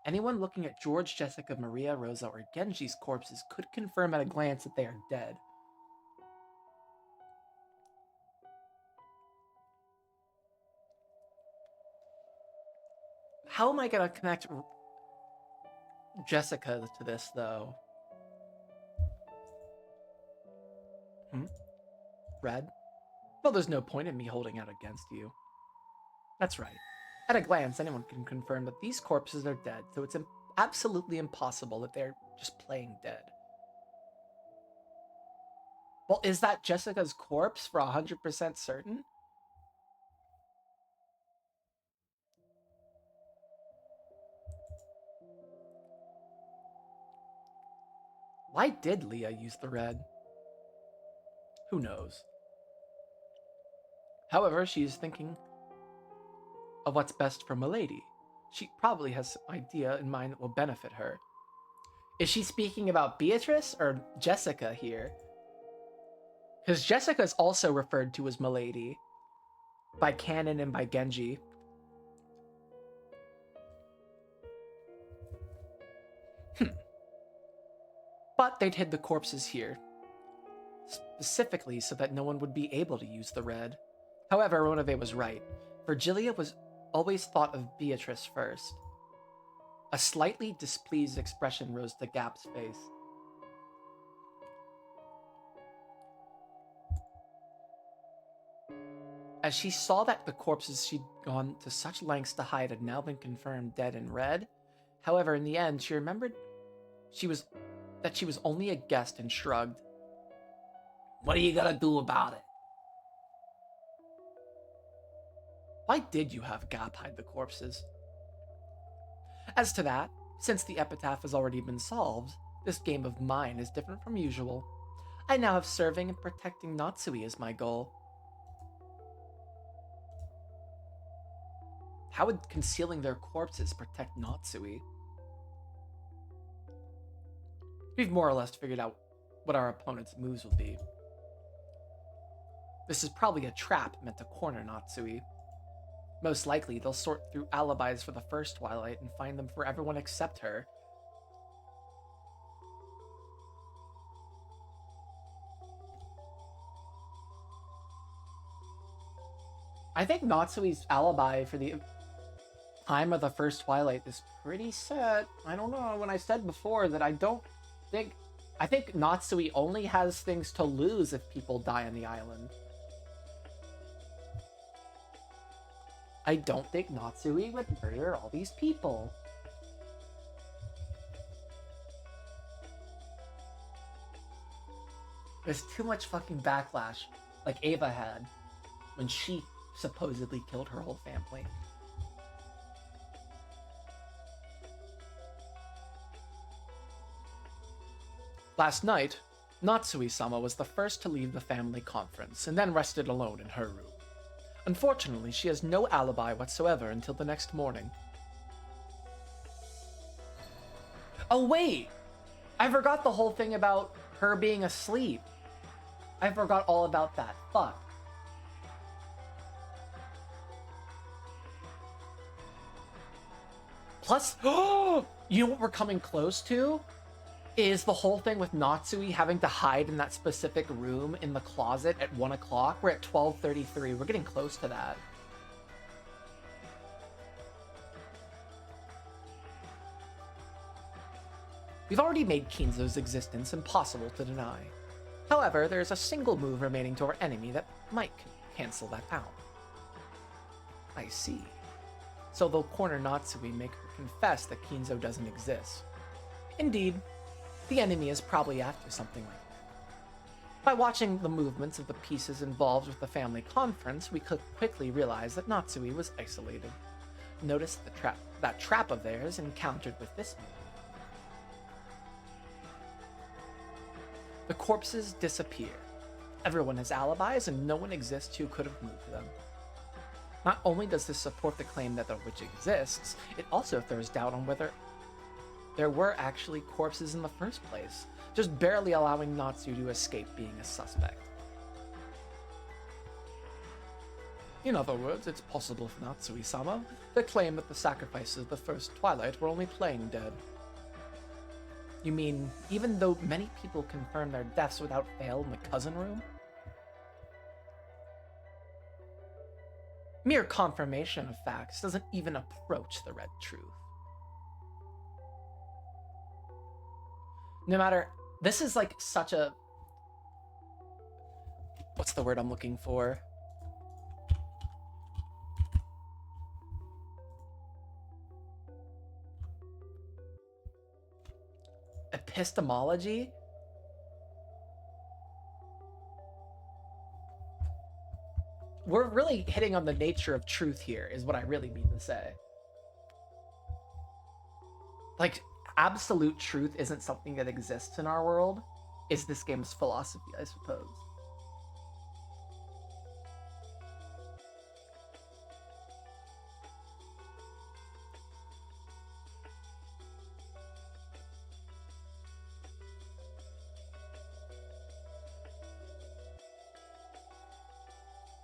Anyone looking at George, Jessica, Maria, Rosa, or Genji's corpses could confirm at a glance that they are dead. How am I going to connect Jessica to this, though? Red? Well, there's no point in me holding out against you. That's right. At a glance, anyone can confirm that these corpses are dead, so it's absolutely impossible that they're just playing dead. Well, is that Jessica's corpse for 100% certain? Why did Leah use the red? Who knows? However, she is thinking of what's best for Milady. She probably has an idea in mind that will benefit her. Is she speaking about Beatrice or Jessica here? Because Jessica is also referred to as Milady. by Kanon and by Genji. But they'd hid the corpses here, specifically so that no one would be able to use the red. However, Ronave was right. Virgilia was always thought of Beatrice first. A slightly displeased expression rose to Gap's face. As she saw that the corpses she'd gone to such lengths to hide had now been confirmed dead in red. However, in the end, she remembered she was only a guest and shrugged. What are you gonna do about it? Why did you have Gap hide the corpses? As to that, since the epitaph has already been solved, this game of mine is different from usual. I now have serving and protecting Natsui as my goal. How would concealing their corpses protect Natsui? We've more or less figured out what our opponent's moves will be. This is probably a trap meant to corner Natsui. Most likely, they'll sort through alibis for the first Twilight and find them for everyone except her. I think Natsui's alibi for the time of the first Twilight is pretty set. I don't know, when I said before that I think Natsui only has things to lose if people die on the island. I don't think Natsui would murder all these people. There's too much fucking backlash, like Ava had, when she supposedly killed her whole family. Last night, Natsui-sama was the first to leave the family conference and then rested alone in her room. Unfortunately, she has no alibi whatsoever until the next morning. Oh wait! I forgot the whole thing about her being asleep. I forgot all about that. Fuck. Plus, you know what we're coming close to? Is the whole thing with Natsui having to hide in that specific room in the closet at 1 o'clock. We're at 12:33. We're getting close to that. We've already made Kinzo's existence impossible to deny. However, there is a single move remaining to our enemy that might cancel that out. I see. So they'll corner Natsui, make her confess that Kinzo doesn't exist. Indeed, the enemy is probably after something like that. By watching the movements of the pieces involved with the family conference, we could quickly realize that Natsui was isolated. Notice that trap of theirs encountered with this move. The corpses disappear. Everyone has alibis and no one exists who could have moved them. Not only does this support the claim that the witch exists, it also throws doubt on whether there were actually corpses in the first place, just barely allowing Natsu to escape being a suspect. In other words, it's possible for Natsui-sama to claim that the sacrifices of the first Twilight were only playing dead. You mean, even though many people confirm their deaths without fail in the cousin room? Mere confirmation of facts doesn't even approach the red truth. No matter, this is like such a, what's the word I'm looking for? Epistemology? We're really hitting on the nature of truth here, is what I really mean to say. Like, absolute truth isn't something that exists in our world, is this game's philosophy, I suppose.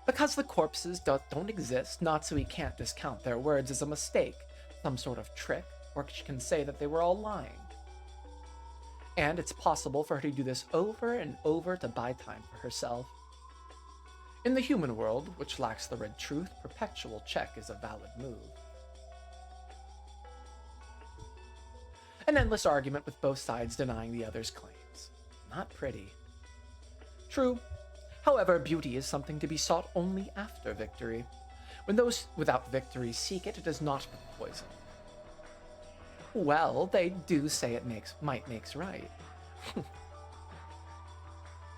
Because the corpses don't exist, Natsui can't discount their words as a mistake, some sort of trick, or she can say that they were all lying. And it's possible for her to do this over and over to buy time for herself. In the human world, which lacks the red truth, perpetual check is a valid move. An endless argument with both sides denying the other's claims. Not pretty. True. However, beauty is something to be sought only after victory. When those without victory seek it, it is not poison. Well, they do say it might makes right.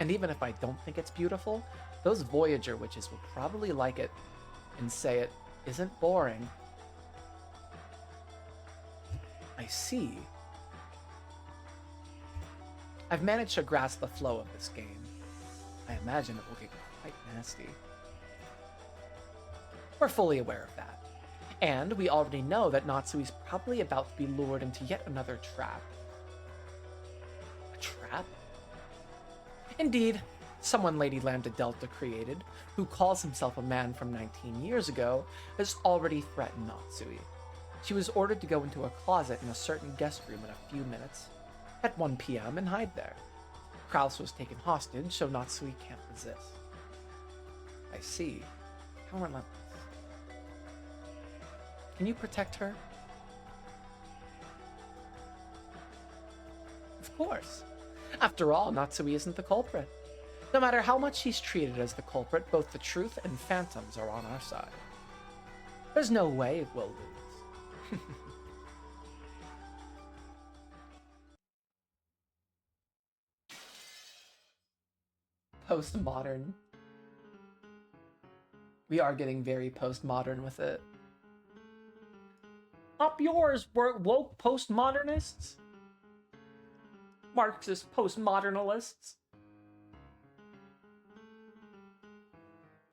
And even if I don't think it's beautiful, those Voyager witches will probably like it and say it isn't boring. I see. I've managed to grasp the flow of this game. I imagine it will get quite nasty. We're fully aware of that. And we already know that Natsui's probably about to be lured into yet another trap. A trap? Indeed, someone Lady Lambda Delta created, who calls himself a man from 19 years ago, has already threatened Natsui. She was ordered to go into a closet in a certain guest room in a few minutes, at 1 p.m. and hide there. Kraus was taken hostage, so Natsui can't resist. I see. How relentless. Can you protect her? Of course. After all, Natsui isn't the culprit. No matter how much she's treated as the culprit, both the truth and phantoms are on our side. There's no way we'll lose. Postmodern. We are getting very postmodern with it. Up yours, woke postmodernists. Marxist postmodernalists.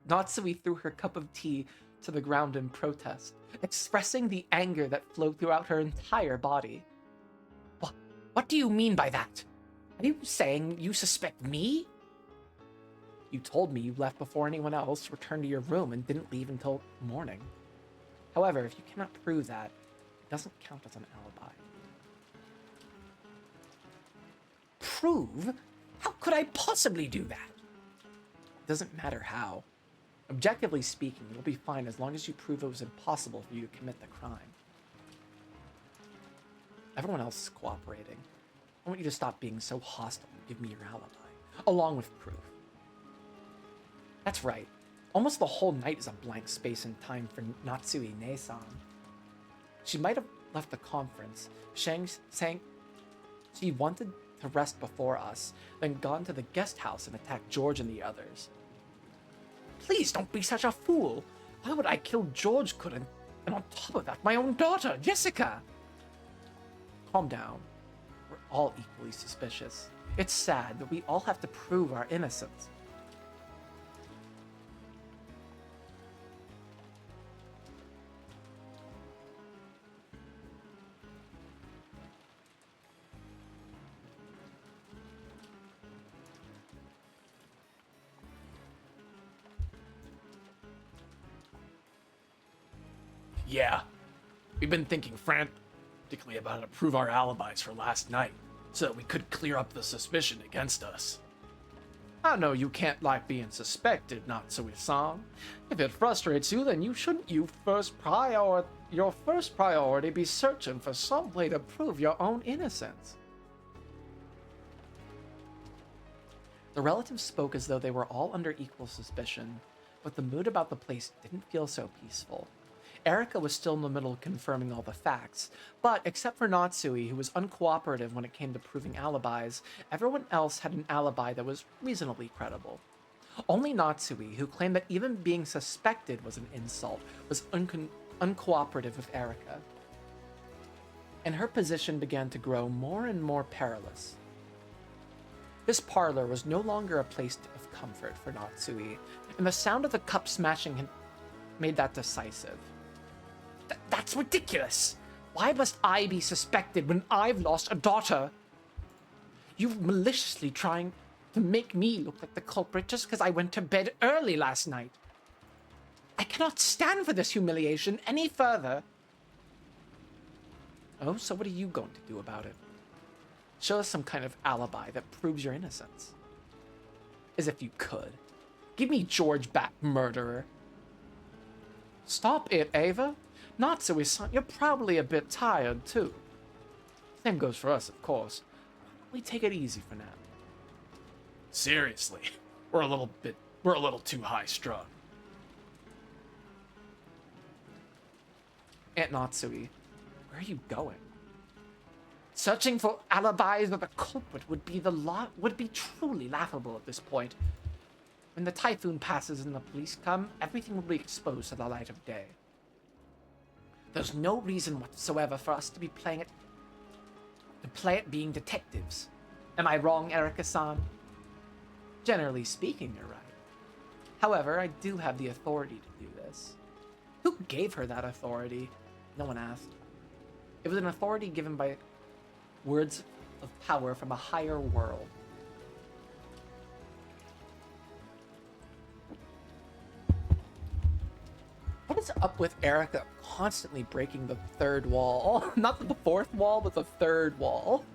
Natsui threw her cup of tea to the ground in protest, expressing the anger that flowed throughout her entire body. What do you mean by that? Are you saying you suspect me? You told me you left before anyone else, returned to your room, and didn't leave until morning. However, if you cannot prove that, it doesn't count as an alibi. Prove? How could I possibly do that? It doesn't matter how. Objectively speaking, you'll be fine as long as you prove it was impossible for you to commit the crime. Everyone else is cooperating. I want you to stop being so hostile and give me your alibi, along with proof. That's right. Almost the whole night is a blank space in time for Natsui Ne-san. She might have left the conference, saying she wanted to rest before us, then gone to the guest house and attacked George and the others. Please don't be such a fool. Why would I kill George couldn't? And on top of that, my own daughter, Jessica! Calm down. We're all equally suspicious. It's sad, but we all have to prove our innocence. Yeah, we've been thinking frantically about how to prove our alibis for last night, so that we could clear up the suspicion against us. I know you can't like being suspected, Natsui-san. If it frustrates you, then shouldn't your first priority be searching for some way to prove your own innocence? The relatives spoke as though they were all under equal suspicion, but the mood about the place didn't feel so peaceful. Erika was still in the middle of confirming all the facts, but except for Natsui, who was uncooperative when it came to proving alibis, everyone else had an alibi that was reasonably credible. Only Natsui, who claimed that even being suspected was an insult, was uncooperative with Erika. And her position began to grow more and more perilous. This parlor was no longer a place of comfort for Natsui, and the sound of the cup smashing had made that decisive. That's ridiculous! Why must I be suspected when I've lost a daughter? You're maliciously trying to make me look like the culprit just because I went to bed early last night. I cannot stand for this humiliation any further. Oh, so what are you going to do about it? Show us some kind of alibi that proves your innocence. As if you could. Give me George back, murderer. Stop it, Ava. Natsui-san, you're probably a bit tired, too. Same goes for us, of course. We take it easy for now. Seriously, we're a little too high-strung. Aunt Natsui, where are you going? Searching for alibis of the culprit would be truly laughable at this point. When the typhoon passes and the police come, everything will be exposed to the light of day. There's no reason whatsoever for us to be playing it being detectives. Am I wrong, Erika-san? Generally speaking, you're right. However, I do have the authority to do this. Who gave her that authority? No one asked. It was an authority given by words of power from a higher world. What is up with Erika constantly breaking the third wall? Not the fourth wall, but the third wall.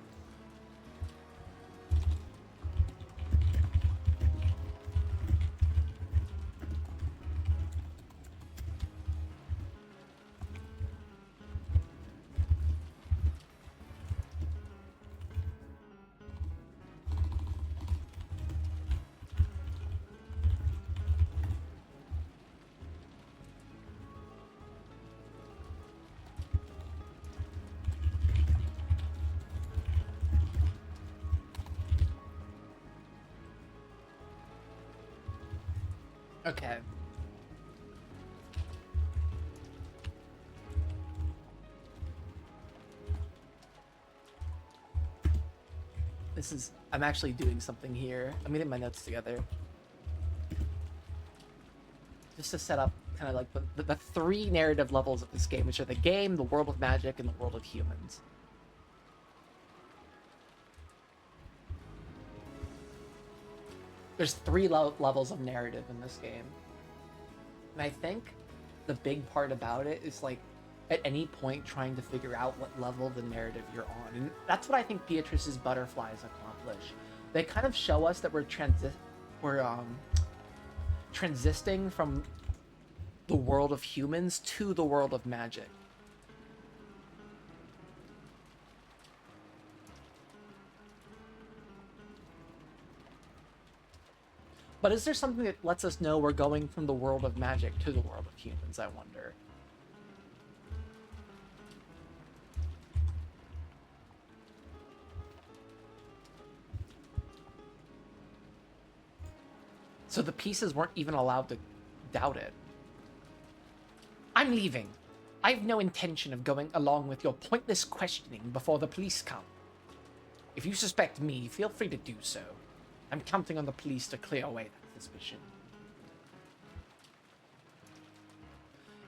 Okay. I'm actually doing something here. I'm getting my notes together. Just to set up kind of like the three narrative levels of this game, which are the game, the world of magic, and the world of humans. There's three levels of narrative in this game. And I think the big part about it is like at any point trying to figure out what level of the narrative you're on. And that's what I think Beatrice's butterflies accomplish. They kind of show us that we're transiting from the world of humans to the world of magic. But is there something that lets us know we're going from the world of magic to the world of humans, I wonder? So the pieces weren't even allowed to doubt it. I'm leaving. I have no intention of going along with your pointless questioning before the police come. If you suspect me, feel free to do so. I'm counting on the police to clear away that suspicion.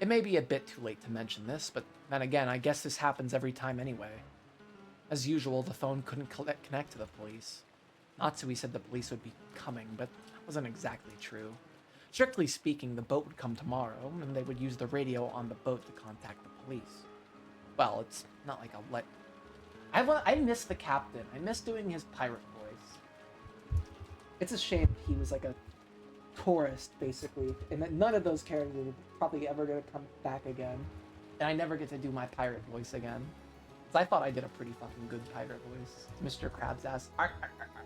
It may be a bit too late to mention this, but then again, I guess this happens every time anyway. As usual, the phone couldn't connect to the police. Natsui said the police would be coming, but that wasn't exactly true. Strictly speaking, the boat would come tomorrow, and they would use the radio on the boat to contact the police. Well, it's not like I'll let... I miss the captain. I miss doing his pirate voice. It's a shame he was like a tourist, basically, and that none of those characters are probably ever going to come back again. And I never get to do my pirate voice again. Because I thought I did a pretty fucking good pirate voice. Mr. Krabs ass. Arr, arr, arr, arr.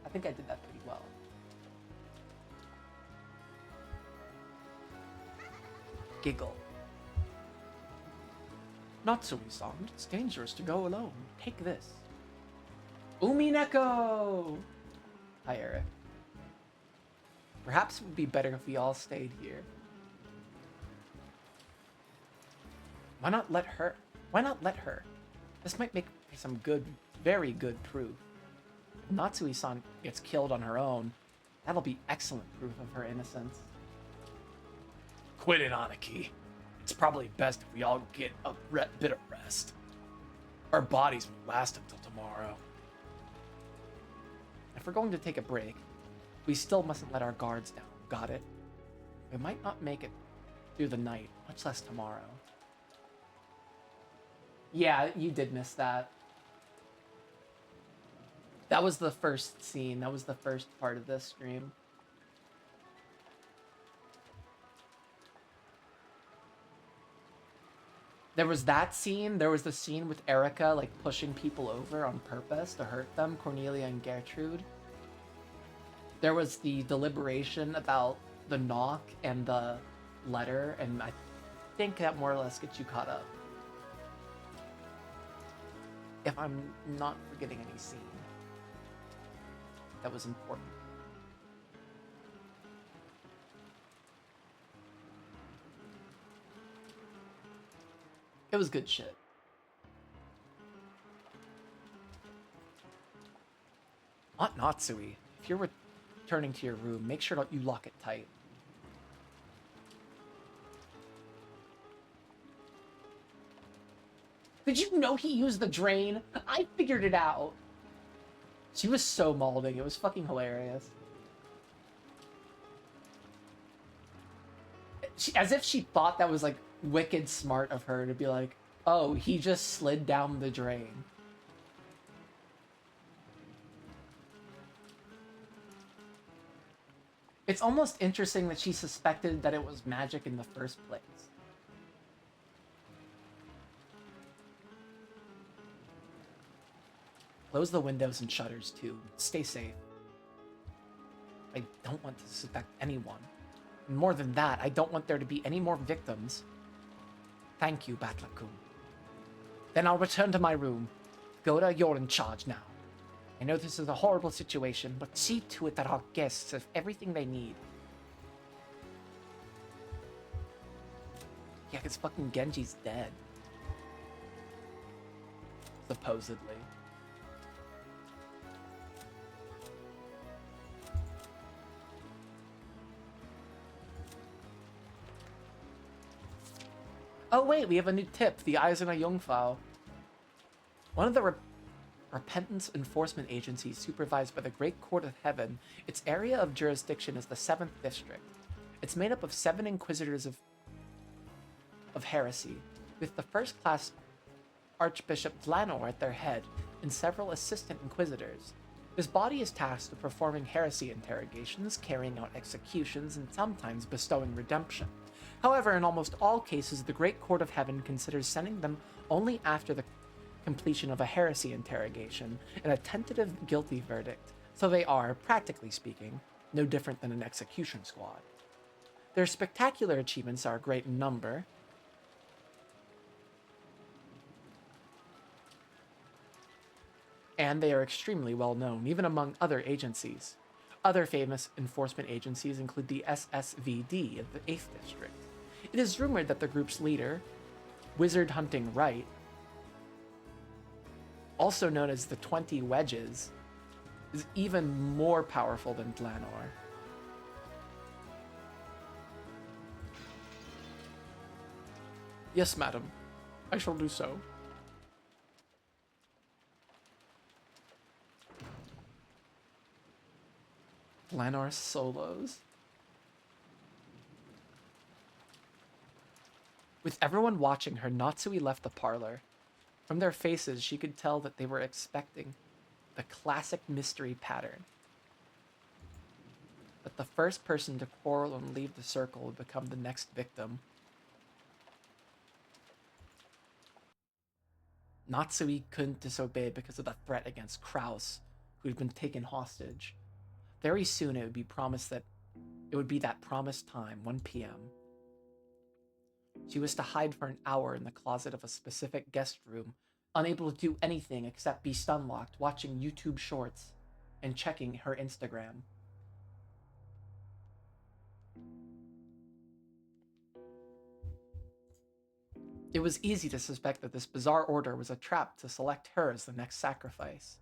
I think I did that pretty well. Giggle. Natsui-san, it's dangerous to go alone. Take this. Umineko! Hi, Eric. Perhaps it would be better if we all stayed here. Why not let her? Why not let her? This might make for some good, very good proof. If Natsui-san gets killed on her own, that'll be excellent proof of her innocence. Quit it, Aniki. It's probably best if we all get a bit of rest. Our bodies won't last until tomorrow. If we're going to take a break, we still mustn't let our guards down, got it? We might not make it through the night, much less tomorrow. Yeah, you did miss that. That was the first scene. That was the first part of this stream. There was that scene. There was the scene with Erica, like, pushing people over on purpose to hurt them, Cornelia and Gertrude. There was the deliberation about the knock and the letter, and I think that more or less gets you caught up. If I'm not forgetting any scene that was important. It was good shit. Aunt Natsui, if you're returning to your room, make sure you lock it tight. Did you know he used the drain? I figured it out. She was so molding. It was fucking hilarious. As if she thought that was, like, wicked smart of her to be like, oh, he just slid down the drain. It's almost interesting that she suspected that it was magic in the first place. Close the windows and shutters, too. Stay safe. I don't want to suspect anyone. And more than that, I don't want there to be any more victims. Thank you, Battler-kun. Then I'll return to my room. Goda, you're in charge now. I know this is a horrible situation, but see to it that our guests have everything they need. Yeah, because fucking Genji's dead. Supposedly. Oh wait, we have a new tip, the Eisner Jungfrau. One of the repentance enforcement agencies supervised by the Great Court of Heaven, its area of jurisdiction is the 7th District. It's made up of 7 inquisitors of heresy, with the first-class Archbishop Dlanor at their head and several assistant inquisitors. This body is tasked with performing heresy interrogations, carrying out executions, and sometimes bestowing redemption. However, in almost all cases, the Great Court of Heaven considers sending them only after the completion of a heresy interrogation and a tentative guilty verdict, so they are, practically speaking, no different than an execution squad. Their spectacular achievements are great in number, and they are extremely well known, even among other agencies. Other famous enforcement agencies include the SSVD of the 8th District. It is rumored that the group's leader, Wizard Hunting Right, also known as the 20 Wedges, is even more powerful than Dlanor. Yes, madam. I shall do so. Dlanor solos. With everyone watching her, Natsui left the parlor. From their faces, she could tell that they were expecting the classic mystery pattern. That the first person to quarrel and leave the circle would become the next victim. Natsui couldn't disobey because of the threat against Kraus, who had been taken hostage. Very soon it would be that promised time, 1 p.m. She was to hide for an hour in the closet of a specific guest room, unable to do anything except be stun-locked, watching YouTube shorts, and checking her Instagram. It was easy to suspect that this bizarre order was a trap to select her as the next sacrifice.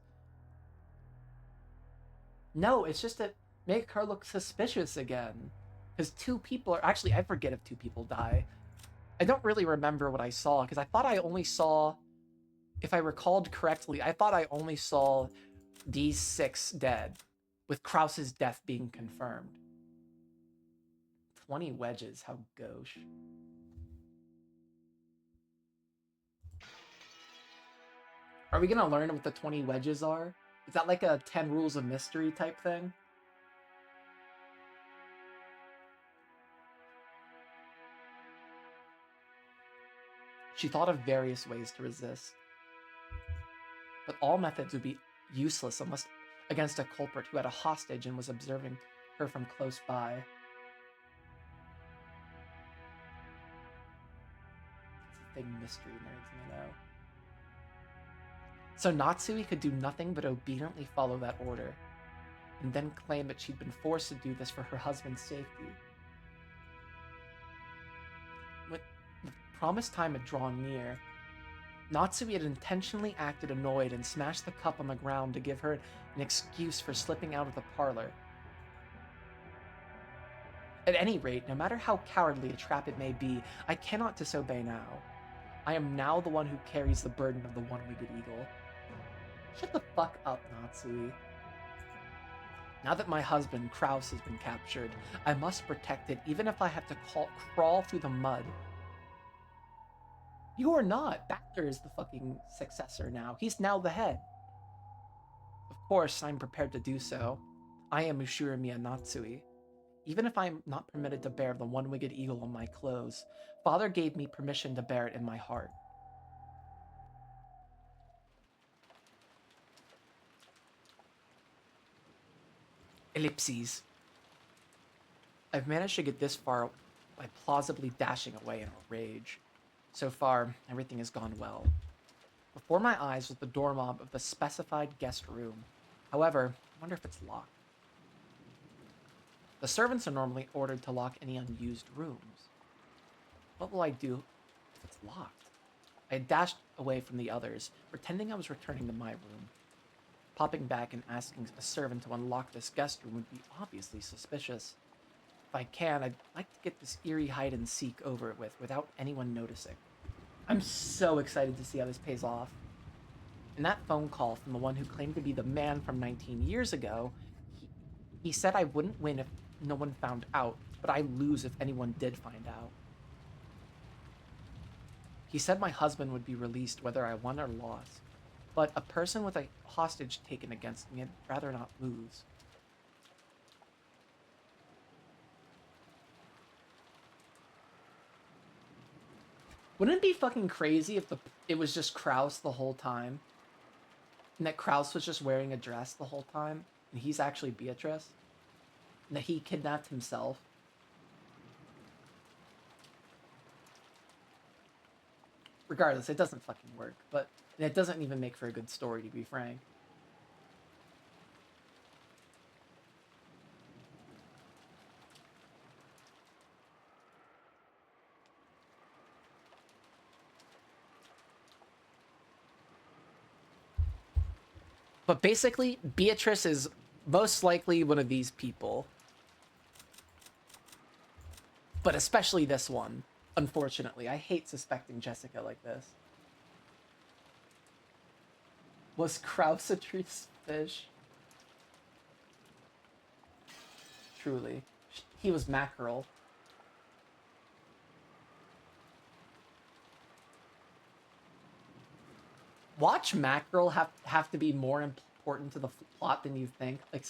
No, it's just to make her look suspicious again. Because 2 people are... Actually, I forget if 2 people die. I don't really remember what I saw, because I thought I only saw... If I recalled correctly, I thought I only saw these 6 dead, with Kraus's death being confirmed. 20 wedges, how gauche. Are we gonna learn what the 20 wedges are? Is that like a 10 rules of mystery type thing? She thought of various ways to resist, but all methods would be useless unless against a culprit who had a hostage and was observing her from close by. It's a thing mystery nerds may know. So Natsui could do nothing but obediently follow that order, and then claim that she'd been forced to do this for her husband's safety. When the promised time had drawn near, Natsui had intentionally acted annoyed and smashed the cup on the ground to give her an excuse for slipping out of the parlor. At any rate, no matter how cowardly a trap it may be, I cannot disobey now. I am now the one who carries the burden of the one-winged eagle. Shut the fuck up, Natsui. Now that my husband, Kraus, has been captured, I must protect it even if I have to crawl through the mud. You are not. Battler is the fucking successor now. He's now the head. Of course, I'm prepared to do so. I am Ushirimiya Natsui. Even if I am not permitted to bear the one-winged eagle on my clothes, Father gave me permission to bear it in my heart. Ellipses. I've managed to get this far by plausibly dashing away in a rage. So far, everything has gone well. Before my eyes was the doorknob of the specified guest room. However, I wonder if it's locked. The servants are normally ordered to lock any unused rooms. What will I do if it's locked? I dashed away from the others, pretending I was returning to my room. Popping back and asking a servant to unlock this guest room would be obviously suspicious. If I can, I'd like to get this eerie hide-and-seek over with without anyone noticing. I'm so excited to see how this pays off. In that phone call from the one who claimed to be the man from 19 years ago, he said I wouldn't win if no one found out, but I'd lose if anyone did find out. He said my husband would be released whether I won or lost, but a person with a hostage taken against me, I'd rather not lose. Wouldn't it be fucking crazy if it was just Kraus the whole time? And that Kraus was just wearing a dress the whole time, and he's actually Beatrice? And that he kidnapped himself? Regardless, it doesn't fucking work, but it doesn't even make for a good story, to be frank. But basically, Beatrice is most likely one of these people. But especially this one, unfortunately. I hate suspecting Jessica like this. Was Kraus a true fish? Truly. He was mackerel. Watch mackerel have to be more important to the plot than you think. Like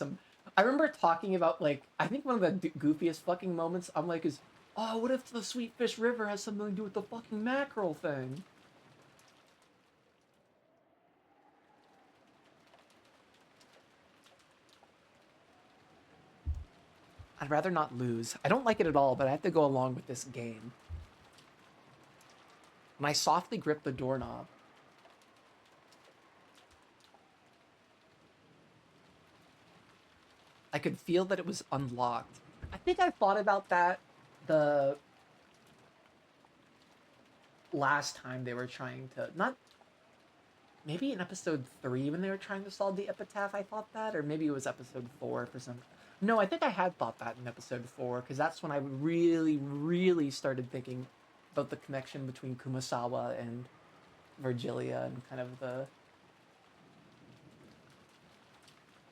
I remember talking about, like, I think one of the goofiest fucking moments I'm like is, oh, what if the Sweet Fish River has something to do with the fucking mackerel thing? I'd rather not lose. I don't like it at all, but I have to go along with this game. And I softly gripped the doorknob. I could feel that it was unlocked. I think I thought about that the last time they were trying to, not, maybe in episode 3 when they were trying to solve the epitaph, I thought that, or maybe it was episode 4 for some. No, I think I had thought that in episode 4, because that's when I really, really started thinking about the connection between Kumasawa and Virgilia and kind of the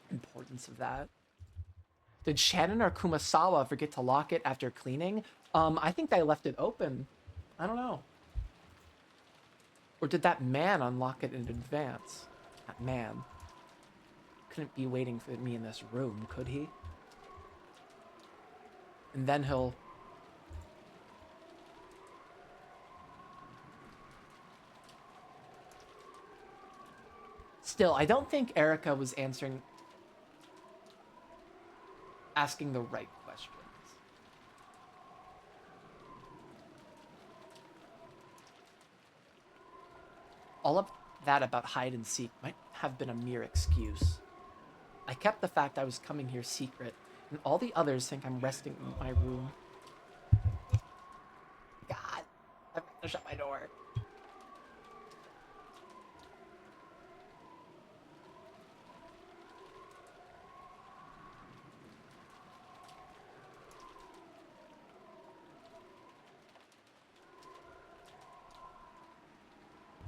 importance of that. Did Shannon or Kumasawa forget to lock it after cleaning? I think they left it open. I don't know. Or did that man unlock it in advance? That man couldn't be waiting for me in this room, could he? And then he'll... Still, I don't think Erica was asking the right questions. All of that about hide and seek might have been a mere excuse. I kept the fact I was coming here secret, and all the others think I'm resting in my room. God, I'm gonna shut my door.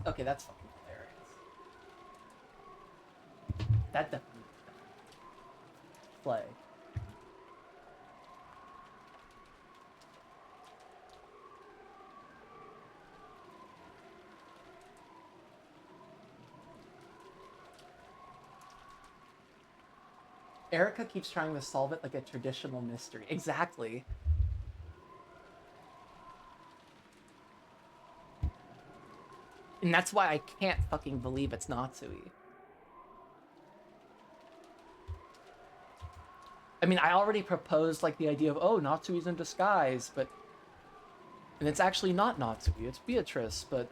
Okay, that's fucking hilarious. That definitely play. Erica keeps trying to solve it like a traditional mystery. Exactly. And that's why I can't fucking believe it's Natsui. I mean, I already proposed like the idea of, oh, Natsui's in disguise, but... And it's actually not Natsui, it's Beatrice, but...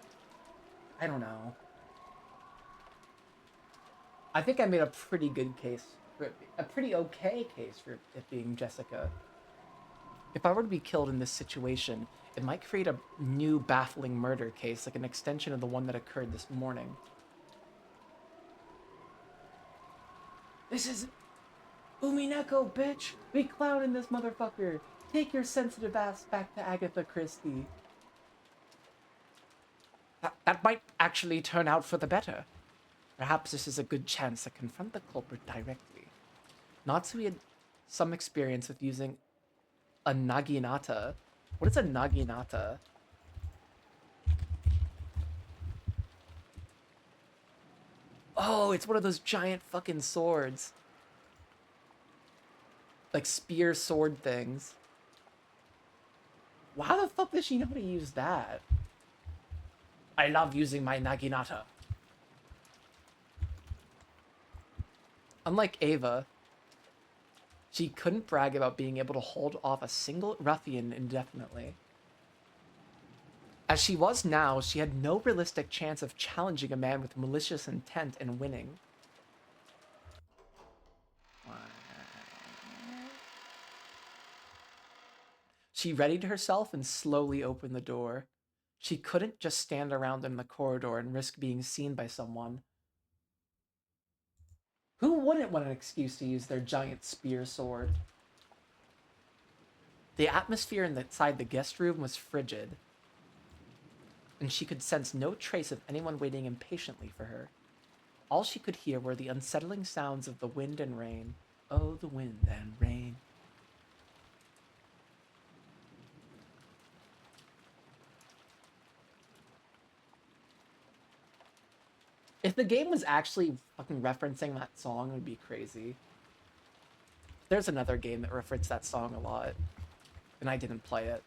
I don't know. I think I made a pretty good case, a pretty okay case for it being Jessica. If I were to be killed in this situation, it might create a new baffling murder case, like an extension of the one that occurred this morning. This is Umineko, bitch! We clowning this motherfucker! Take your sensitive ass back to Agatha Christie. That might actually turn out for the better. Perhaps this is a good chance to confront the culprit directly. Natsui had some experience with using a naginata. What is a naginata? Oh, it's one of those giant fucking swords. Like spear sword things. How the fuck does she know how to use that? I love using my naginata. Unlike Ava, she couldn't brag about being able to hold off a single ruffian indefinitely. As she was now, she had no realistic chance of challenging a man with malicious intent and winning. She readied herself and slowly opened the door. She couldn't just stand around in the corridor and risk being seen by someone. Who wouldn't want an excuse to use their giant spear sword? The atmosphere inside the guest room was frigid, and she could sense no trace of anyone waiting impatiently for her. All she could hear were the unsettling sounds of the wind and rain. Oh, the wind and rain. If the game was actually fucking referencing that song, it would be crazy. There's another game that referenced that song a lot, and I didn't play it.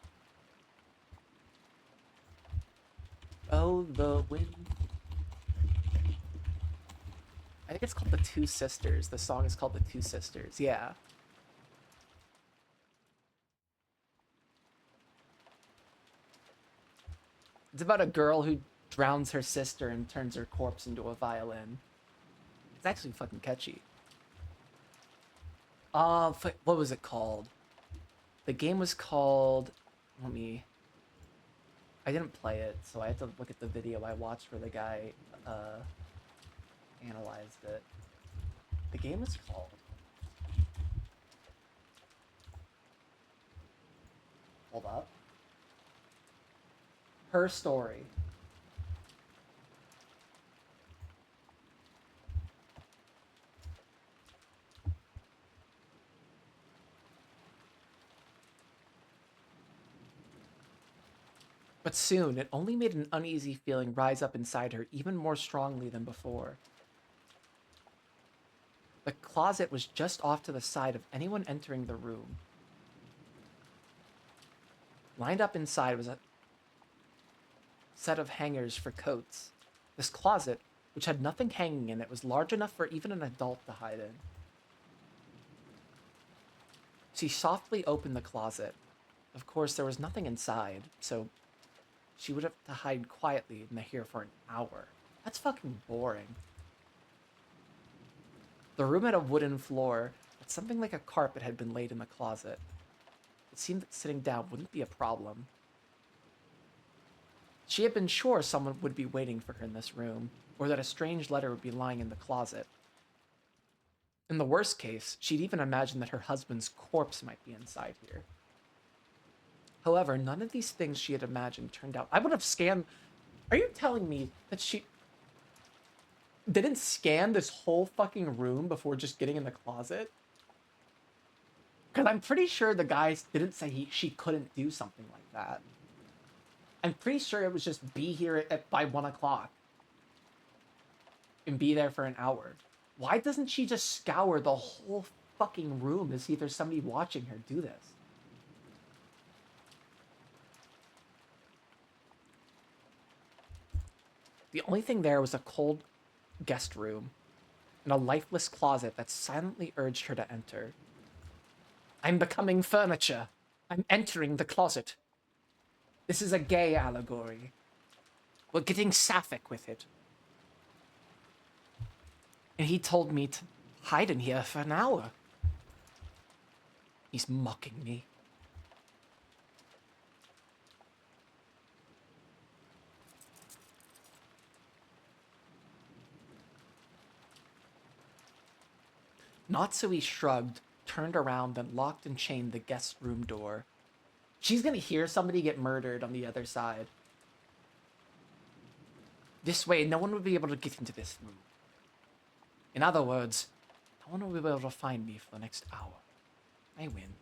Oh, the wind. I think it's called The Two Sisters. The song is called The Two Sisters. Yeah. It's about a girl who drowns her sister and turns her corpse into a violin. It's actually fucking catchy. What was it called? The game was called... I didn't play it, so I had to look at the video I watched where the guy, analyzed it. The game was called... Hold up. Her Story. But soon, it only made an uneasy feeling rise up inside her even more strongly than before. The closet was just off to the side of anyone entering the room. Lined up inside was a set of hangers for coats. This closet, which had nothing hanging in it, was large enough for even an adult to hide in. She softly opened the closet. Of course, there was nothing inside, so she would have to hide quietly in here for an hour. That's fucking boring. The room had a wooden floor, but something like a carpet had been laid in the closet. It seemed that sitting down wouldn't be a problem. She had been sure someone would be waiting for her in this room, or that a strange letter would be lying in the closet. In the worst case, she'd even imagined that her husband's corpse might be inside here. However, none of these things she had imagined turned out. I would have scanned. Are you telling me that she didn't scan this whole fucking room before just getting in the closet? Because I'm pretty sure the guys didn't say she couldn't do something like that. I'm pretty sure it was just be here by 1 o'clock. And be there for an hour. Why doesn't she just scour the whole fucking room to see if there's somebody watching her do this? The only thing there was a cold guest room and a lifeless closet that silently urged her to enter. I'm becoming furniture. I'm entering the closet. This is a gay allegory. We're getting sapphic with it. And he told me to hide in here for an hour. He's mocking me. Natsui shrugged, turned around, and locked and chained the guest room door. She's gonna hear somebody get murdered on the other side. This way, no one would be able to get into this room. In other words, no one will be able to find me for the next hour. I win.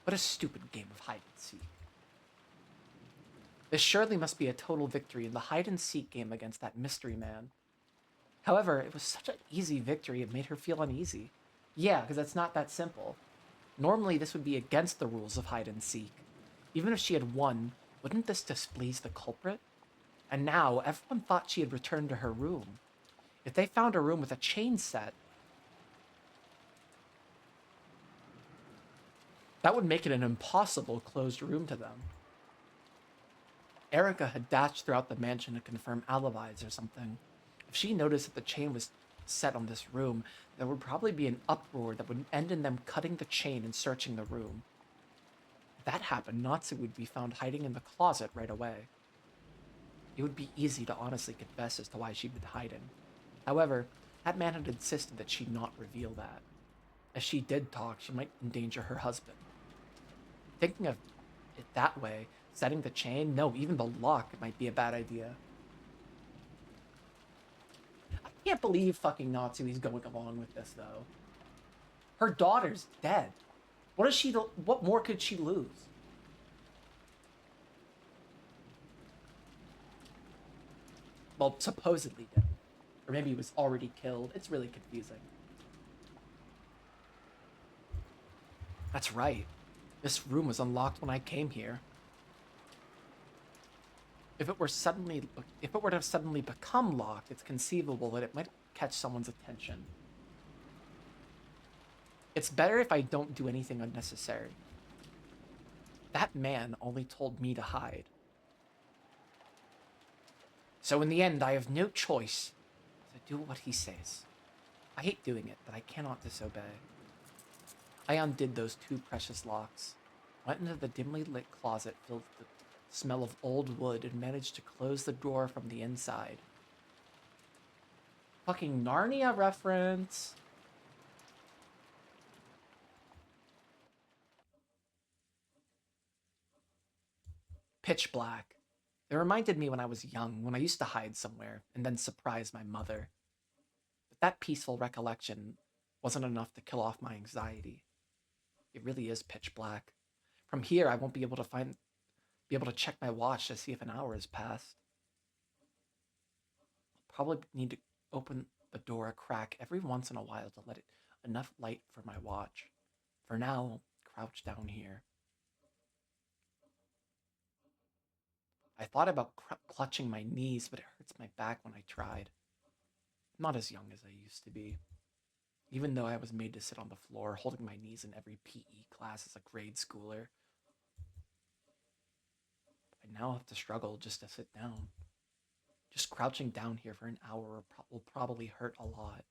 What a stupid game of hide and seek. This surely must be a total victory in the hide and seek game against that mystery man. However, it was such an easy victory it made her feel uneasy. Yeah, because it's not that simple. Normally, this would be against the rules of hide and seek. Even if she had won, wouldn't this displease the culprit? And now, everyone thought she had returned to her room. If they found a room with a chain set, that would make it an impossible closed room to them. Erica had dashed throughout the mansion to confirm alibis or something. If she noticed that the chain was set on this room, there would probably be an uproar that would end in them cutting the chain and searching the room. If that happened, Natsu would be found hiding in the closet right away. It would be easy to honestly confess as to why she'd been hiding. However, that man had insisted that she not reveal that. If she did talk, she might endanger her husband. Thinking of it that way, setting the chain, no, even the lock, might be a bad idea. I can't believe fucking Natsui's going along with this, though. Her daughter's dead. What more could she lose? Well, supposedly dead. Or maybe he was already killed. It's really confusing. That's right. This room was unlocked when I came here. If it were to have suddenly become locked, it's conceivable that it might catch someone's attention. It's better if I don't do anything unnecessary. That man only told me to hide. So in the end, I have no choice to do what he says. I hate doing it, but I cannot disobey. I undid those two precious locks, went into the dimly lit closet filled with the smell of old wood, and managed to close the door from the inside. Fucking Narnia reference. Pitch black. It reminded me when I was young, when I used to hide somewhere and then surprise my mother. But that peaceful recollection wasn't enough to kill off my anxiety. It really is pitch black. From here, I won't be able to find be able to check my watch to see if an hour has passed. I'll probably need to open the door a crack every once in a while to let it enough light for my watch. For now, I'll crouch down here. I thought about clutching my knees, but it hurts my back when I tried. I'm not as young as I used to be. Even though I was made to sit on the floor, holding my knees in every PE class as a grade schooler. I now have to struggle just to sit down. Just crouching down here for an hour will probably hurt a lot.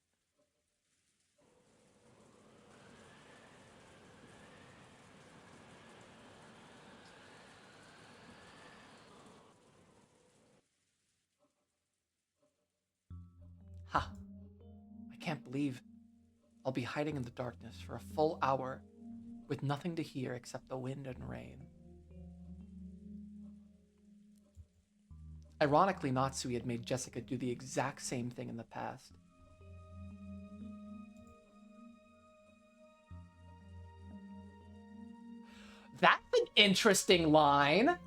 Ha! I can't believe I'll be hiding in the darkness for a full hour with nothing to hear except the wind and rain. Ironically, Natsui had made Jessica do the exact same thing in the past. That's an interesting line.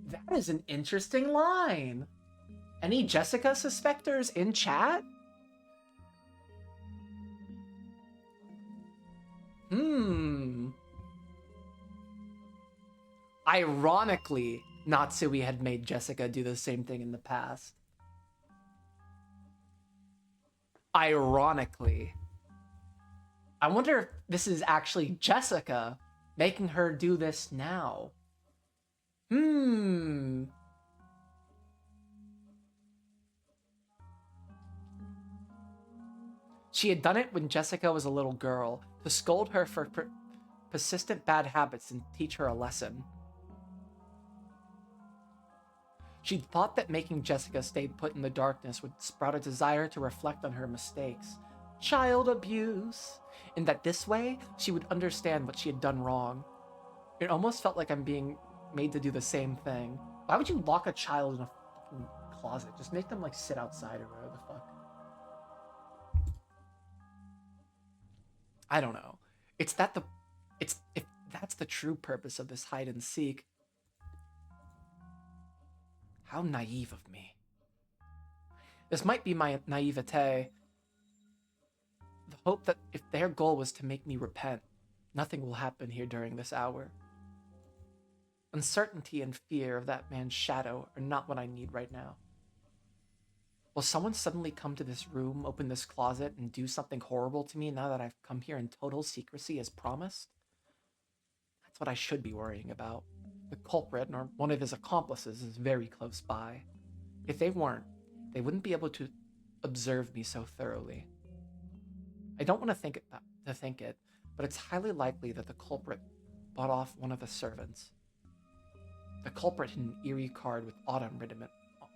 That is an interesting line. Any Jessica suspectors in chat? Ironically, Natsui had made Jessica do the same thing in the past. Ironically. I wonder if this is actually Jessica making her do this now. She had done it when Jessica was a little girl, to scold her for persistent bad habits and teach her a lesson. She'd thought that making Jessica stay put in the darkness would sprout a desire to reflect on her mistakes. Child abuse! And that this way, she would understand what she had done wrong. It almost felt like I'm being made to do the same thing. Why would you lock a child in a fucking closet? Just make them, like, sit outside or whatever the fuck. I don't know. If that's the true purpose of this hide and seek, how naive of me. This might be my naivete. The hope that if their goal was to make me repent, nothing will happen here during this hour. Uncertainty and fear of that man's shadow are not what I need right now. Will someone suddenly come to this room, open this closet, and do something horrible to me now that I've come here in total secrecy as promised? That's what I should be worrying about. The culprit, or one of his accomplices, is very close by. If they weren't, they wouldn't be able to observe me so thoroughly. I don't want to think it, but it's highly likely that the culprit bought off one of the servants. The culprit had an eerie card with autumn written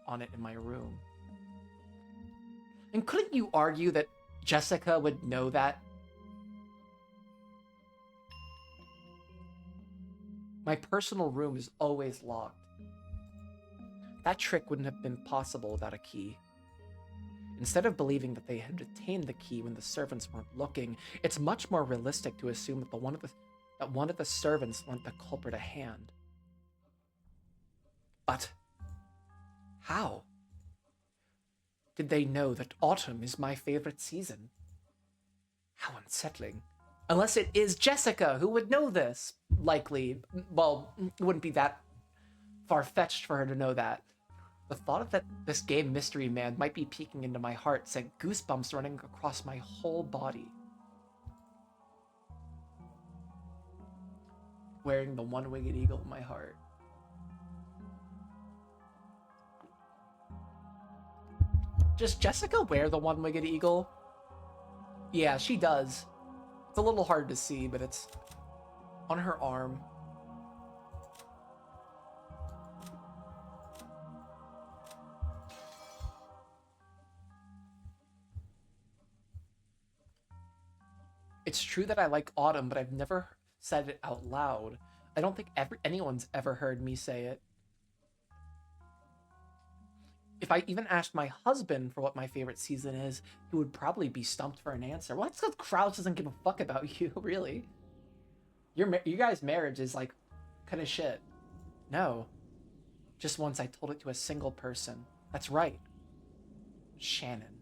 on it in my room. And couldn't you argue that Jessica would know that? My personal room is always locked. That trick wouldn't have been possible without a key. Instead of believing that they had retained the key when the servants weren't looking, it's much more realistic to assume that one of the servants lent the culprit a hand. But how? Did they know that autumn is my favorite season? How unsettling. Unless it is Jessica who would know this. Likely. Well, it wouldn't be that far-fetched for her to know that. The thought of that this game mystery man might be peeking into my heart sent goosebumps running across my whole body. Wearing the one-winged eagle in my heart. Does Jessica wear the one-winged eagle? Yeah, she does. It's a little hard to see, but it's on her arm. It's true that I like autumn, but I've never said it out loud. I don't think anyone's ever heard me say it. If I even asked my husband for what my favorite season is, he would probably be stumped for an answer. Well, it's because Krause doesn't give a fuck about you, really. You guys' marriage is like kind of shit. No, just once I told it to a single person. That's right, Shannon.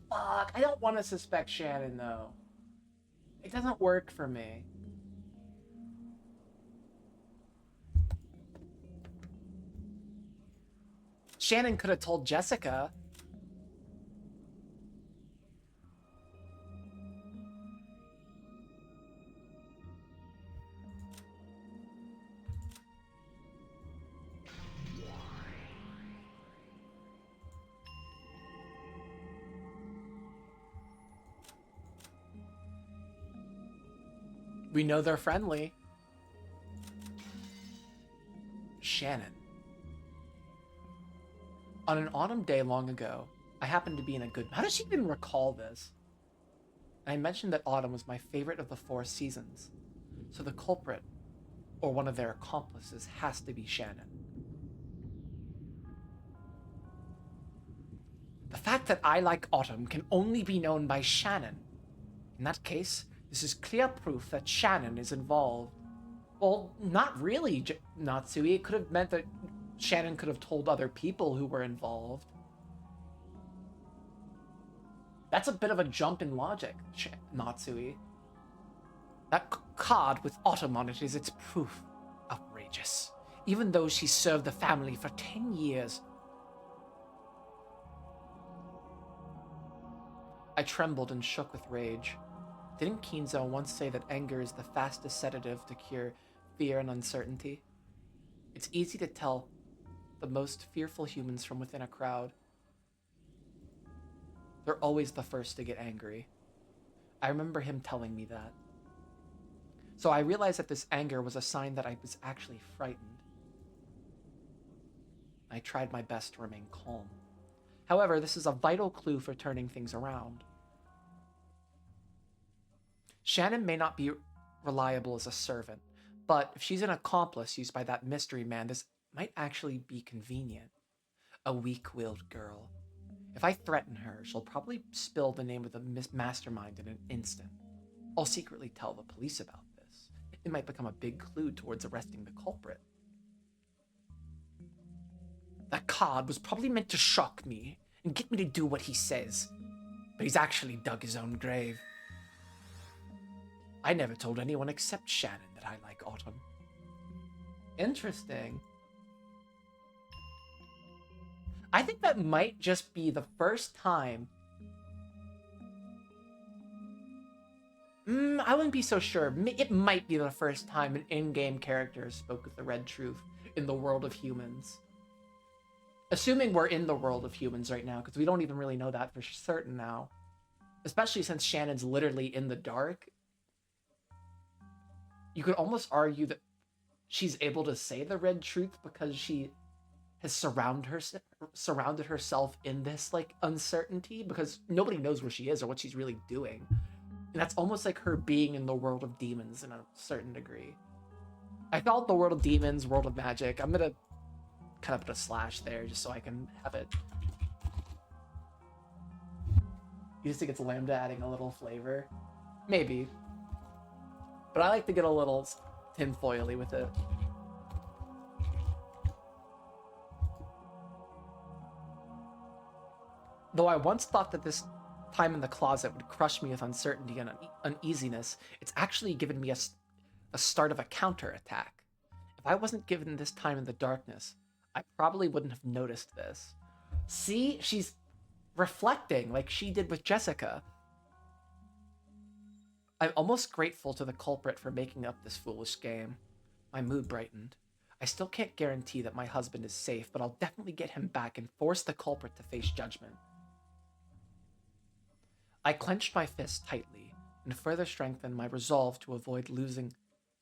Fuck, I don't want to suspect Shannon though. It doesn't work for me. Shannon could have told Jessica. We know they're friendly. Shannon. On an autumn day long ago, I happened to be in a good... How does she even recall this? I mentioned that autumn was my favorite of the 4 seasons. So the culprit, or one of their accomplices, has to be Shannon. The fact that I like autumn can only be known by Shannon. In that case, this is clear proof that Shannon is involved. Well, not really, Natsui. It could have meant that Shannon could have told other people who were involved. That's a bit of a jump in logic, Natsui. That card with autumn on it is its proof. Outrageous. Even though she served the family for 10 years. I trembled and shook with rage. Didn't Kinzo once say that anger is the fastest sedative to cure fear and uncertainty? It's easy to tell the most fearful humans from within a crowd. They're always the first to get angry. I remember him telling me that. So I realized that this anger was a sign that I was actually frightened. I tried my best to remain calm. However, this is a vital clue for turning things around. Shannon may not be reliable as a servant, but if she's an accomplice used by that mystery man, this might actually be convenient. A weak-willed girl. If I threaten her, she'll probably spill the name of the mastermind in an instant. I'll secretly tell the police about this. It might become a big clue towards arresting the culprit. That card was probably meant to shock me and get me to do what he says, but he's actually dug his own grave. I never told anyone except Shannon that I like autumn. Interesting. I think that might just be the first time. I wouldn't be so sure. It might be the first time an in-game character spoke with the red truth in the world of humans. Assuming we're in the world of humans right now, because we don't even really know that for certain now. Especially since Shannon's literally in the dark. You could almost argue that she's able to say the red truth because she has surrounded herself in this, like, uncertainty, because nobody knows where she is or what she's really doing. And that's almost like her being in the world of demons in a certain degree. I call it the world of demons, world of magic. I'm gonna kind of put a slash there just so I can have it. You just think it's Lambda adding a little flavor? Maybe. But I like to get a little tinfoily with it. Though I once thought that this time in the closet would crush me with uncertainty and uneasiness, it's actually given me a start of a counterattack. If I wasn't given this time in the darkness, I probably wouldn't have noticed this. See, she's reflecting like she did with Jessica. I'm almost grateful to the culprit for making up this foolish game. My mood brightened. I still can't guarantee that my husband is safe, but I'll definitely get him back and force the culprit to face judgment. I clenched my fist tightly and further strengthened my resolve to avoid losing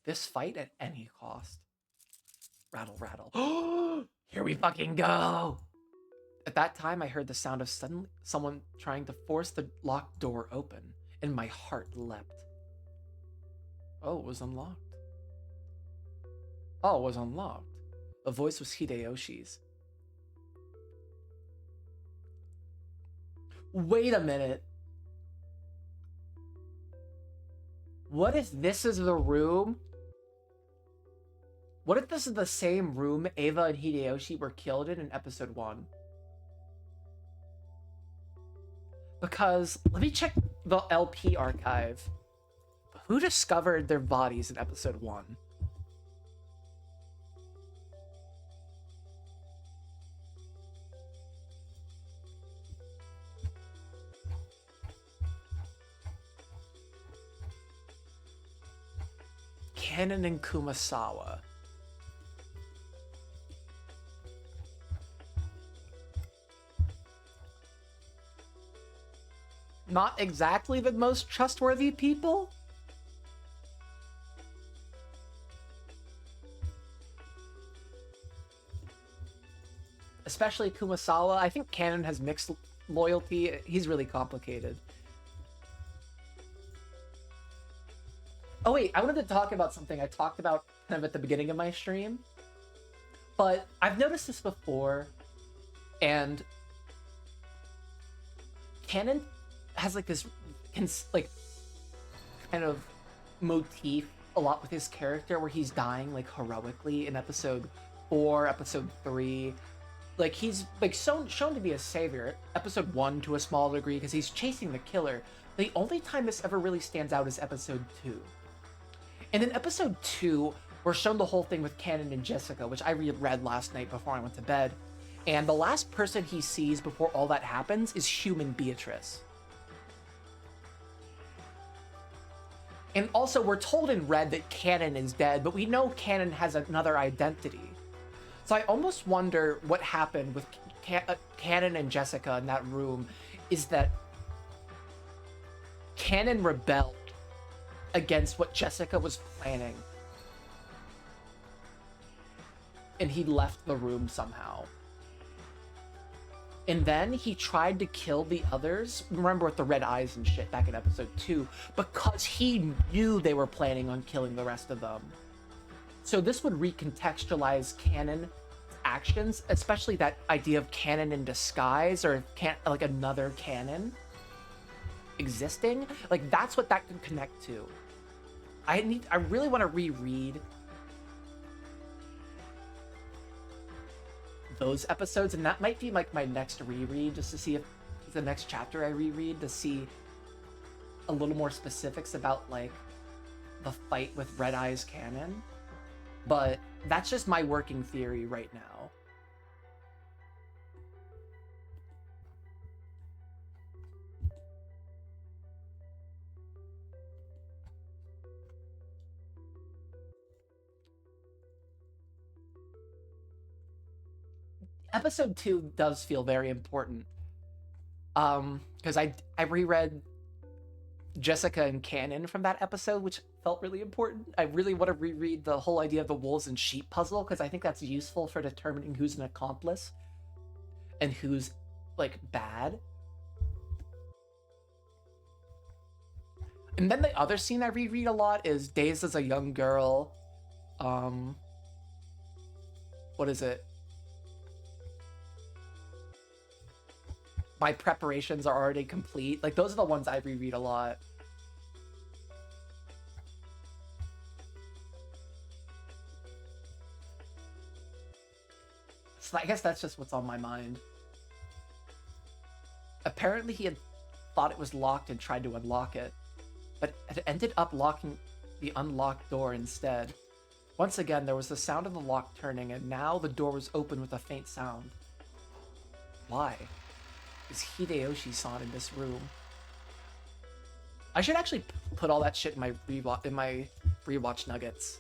this fight at any cost. Rattle, rattle. Here we fucking go! At that time, I heard the sound of someone trying to force the locked door open, and my heart leapt. Oh, it was unlocked. Oh, it was unlocked. The voice was Hideyoshi's. Wait a minute. What if this is the room? What if this is the same room Ava and Hideyoshi were killed in episode 1? Because, let me check the LP archive. Who discovered their bodies in episode 1? Kanon and Kumasawa. Not exactly the most trustworthy people? Especially Kumasawa. I think Kanon has mixed loyalty. He's really complicated. Oh wait, I wanted to talk about something I talked about kind of at the beginning of my stream. But I've noticed this before, and Kanon has like this like kind of motif a lot with his character where he's dying like heroically in episode 4, episode 3. Like he's like shown to be a savior. Episode 1 to a small degree because he's chasing the killer. The only time this ever really stands out is episode 2. And in episode 2, we're shown the whole thing with Kanon and Jessica, which I read last night before I went to bed. And the last person he sees before all that happens is human Beatrice. And also, we're told in Red that Kanon is dead, but we know Kanon has another identity. So I almost wonder what happened with Kanon and Jessica in that room is that Kanon rebelled against what Jessica was planning. And he left the room somehow. And then he tried to kill the others. Remember with the red eyes and shit back in episode 2, because he knew they were planning on killing the rest of them. So this would recontextualize Kanon's actions, especially that idea of Kanon in disguise, or like another Kanon existing. Like that's what that could connect to. I really want to reread those episodes, and that might be like my next reread, just to see if the next chapter I reread to see a little more specifics about like the fight with Red Eyes Kanon. But that's just my working theory right now. Episode 2 does feel very important. Because I reread Jessica and Kanon from that episode, which felt really important. I really want to reread the whole idea of the wolves and sheep puzzle, because I think that's useful for determining who's an accomplice and who's like bad. And then the other scene I reread a lot is Days as a Young Girl. What is it? My preparations are already complete. Like, those are the ones I reread a lot. So I guess that's just what's on my mind. Apparently he had thought it was locked and tried to unlock it, but it ended up locking the unlocked door instead. Once again, there was the sound of the lock turning, and now the door was open with a faint sound. Why is Hideyoshi-san in this room? I should actually put all that shit in my rewatch nuggets.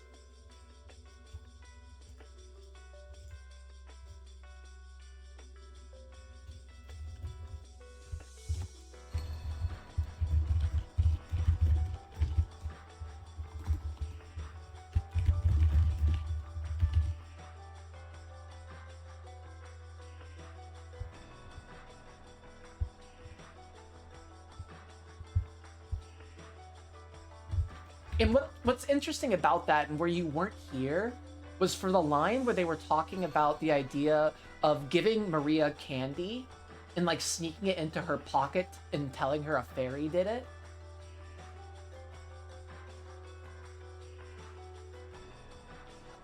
And what's interesting about that, and where you weren't here, was for the line where they were talking about the idea of giving Maria candy and like sneaking it into her pocket and telling her a fairy did it.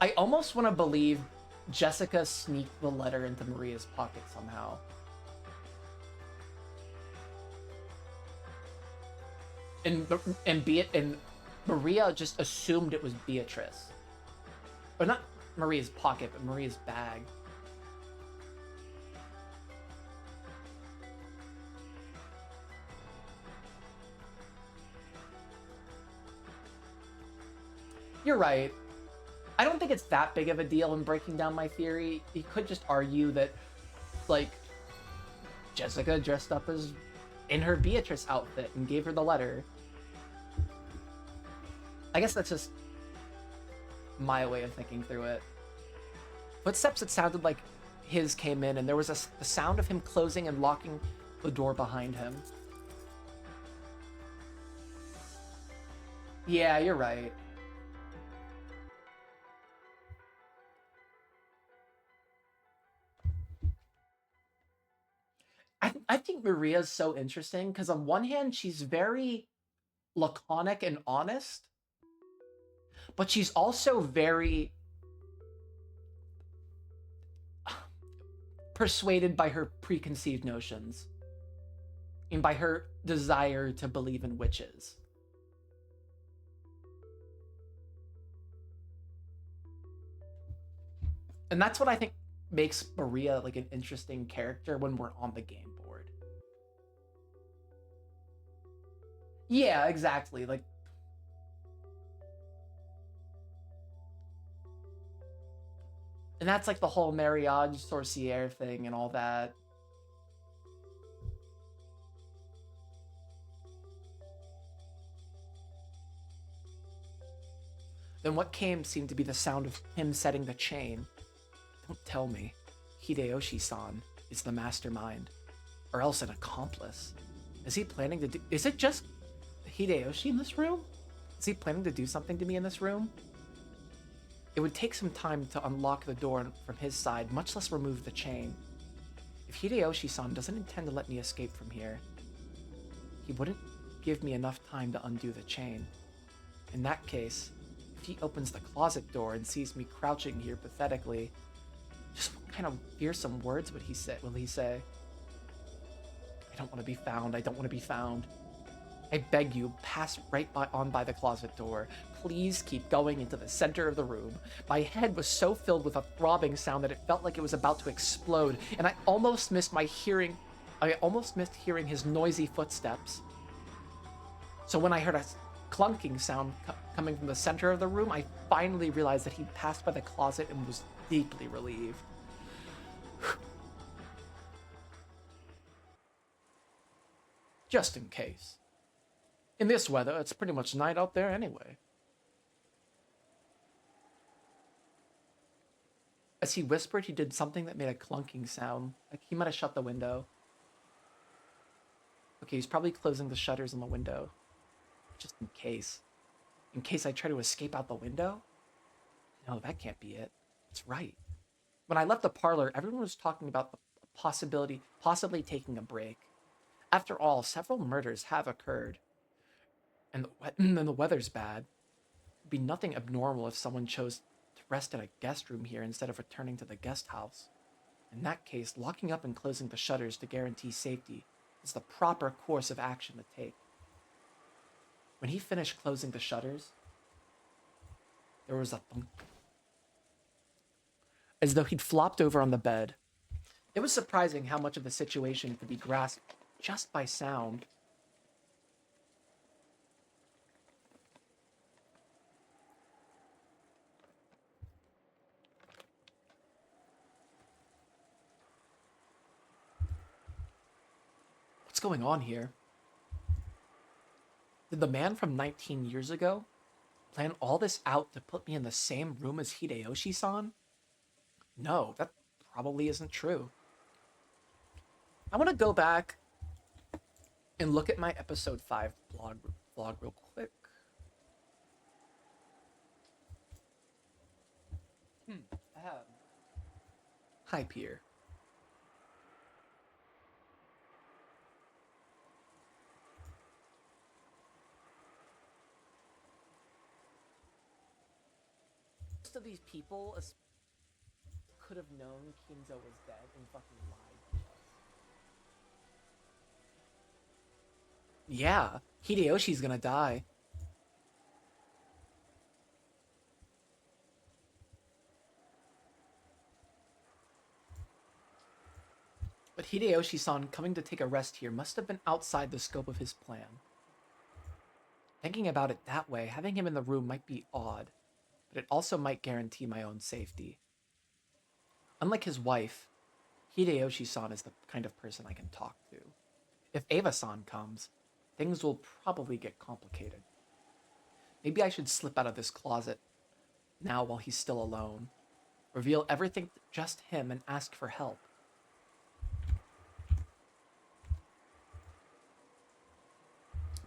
I almost want to believe Jessica sneaked the letter into Maria's pocket somehow. And Maria just assumed it was Beatrice. Or not Maria's pocket, but Maria's bag. You're right. I don't think it's that big of a deal in breaking down my theory. You could just argue that, like, Jessica dressed up as in her Beatrice outfit and gave her the letter. I guess that's just my way of thinking through it. Footsteps, it sounded like his came in, and there was the sound of him closing and locking the door behind him. Yeah, you're right. I think Maria's so interesting because on one hand, she's very laconic and honest, but she's also very persuaded by her preconceived notions and by her desire to believe in witches. And that's what I think makes Maria like an interesting character when we're on the game board. Yeah, exactly. Like, and that's like the whole mariage sorcière thing and all that. Then what came seemed to be the sound of him setting the chain. Don't tell me Hideyoshi-san is the mastermind, or else an accomplice. Is he planning to do... Is it just Hideyoshi in this room? Is he planning to do something to me in this room? It would take some time to unlock the door from his side, much less remove the chain. If Hideyoshi-san doesn't intend to let me escape from here, he wouldn't give me enough time to undo the chain. In that case, if he opens the closet door and sees me crouching here pathetically, just what kind of fearsome words will he say? I don't want to be found. I don't want to be found. I beg you, pass right by the closet door. Please keep going into the center of the room. My head was so filled with a throbbing sound that it felt like it was about to explode, and I almost missed hearing his noisy footsteps. So when I heard a clunking sound coming from the center of the room, I finally realized that he passed by the closet and was deeply relieved. Just in case. In this weather, it's pretty much night out there anyway. As he whispered, he did something that made a clunking sound, like he might have shut the window. Okay, he's probably closing the shutters on the window. Just in case. In case I try to escape out the window? No, that can't be it. It's right. When I left the parlor, everyone was talking about the possibly taking a break. After all, several murders have occurred. And the weather's bad. It'd be nothing abnormal if someone chose to rest in a guest room here instead of returning to the guest house. In that case, locking up and closing the shutters to guarantee safety is the proper course of action to take. When he finished closing the shutters, there was a thunk, as though he'd flopped over on the bed. It was surprising how much of the situation could be grasped just by sound. What's going on here? Did the man from 19 years ago plan all this out to put me in the same room as Hideyoshi-san? No, that probably isn't true. I want to go back and look at my episode 5 vlog real quick. Hi, Pier. most of these people could have known Kinzo was dead and fucking lied to us. Yeah, Hideyoshi's gonna die. But Hideyoshi-san coming to take a rest here must have been outside the scope of his plan. Thinking about it that way, having him in the room might be odd, but it also might guarantee my own safety. Unlike his wife, Hideyoshi-san is the kind of person I can talk to. If Eva-san comes, things will probably get complicated. Maybe I should slip out of this closet now while he's still alone, reveal everything to just him, and ask for help.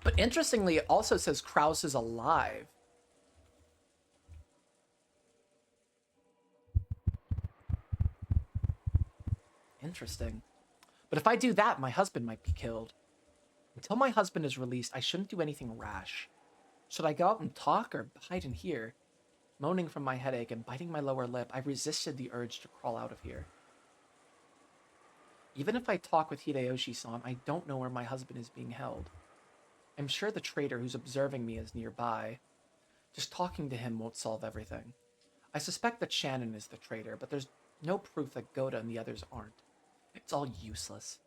But interestingly, it also says Kraus is alive. Interesting. But if I do that, my husband might be killed. Until my husband is released, I shouldn't do anything rash. Should I go out and talk or hide in here? Moaning from my headache and biting my lower lip, I resisted the urge to crawl out of here. Even if I talk with Hideyoshi-san, I don't know where my husband is being held. I'm sure the traitor who's observing me is nearby. Just talking to him won't solve everything. I suspect that Shannon is the traitor, but there's no proof that Goda and the others aren't. It's all useless.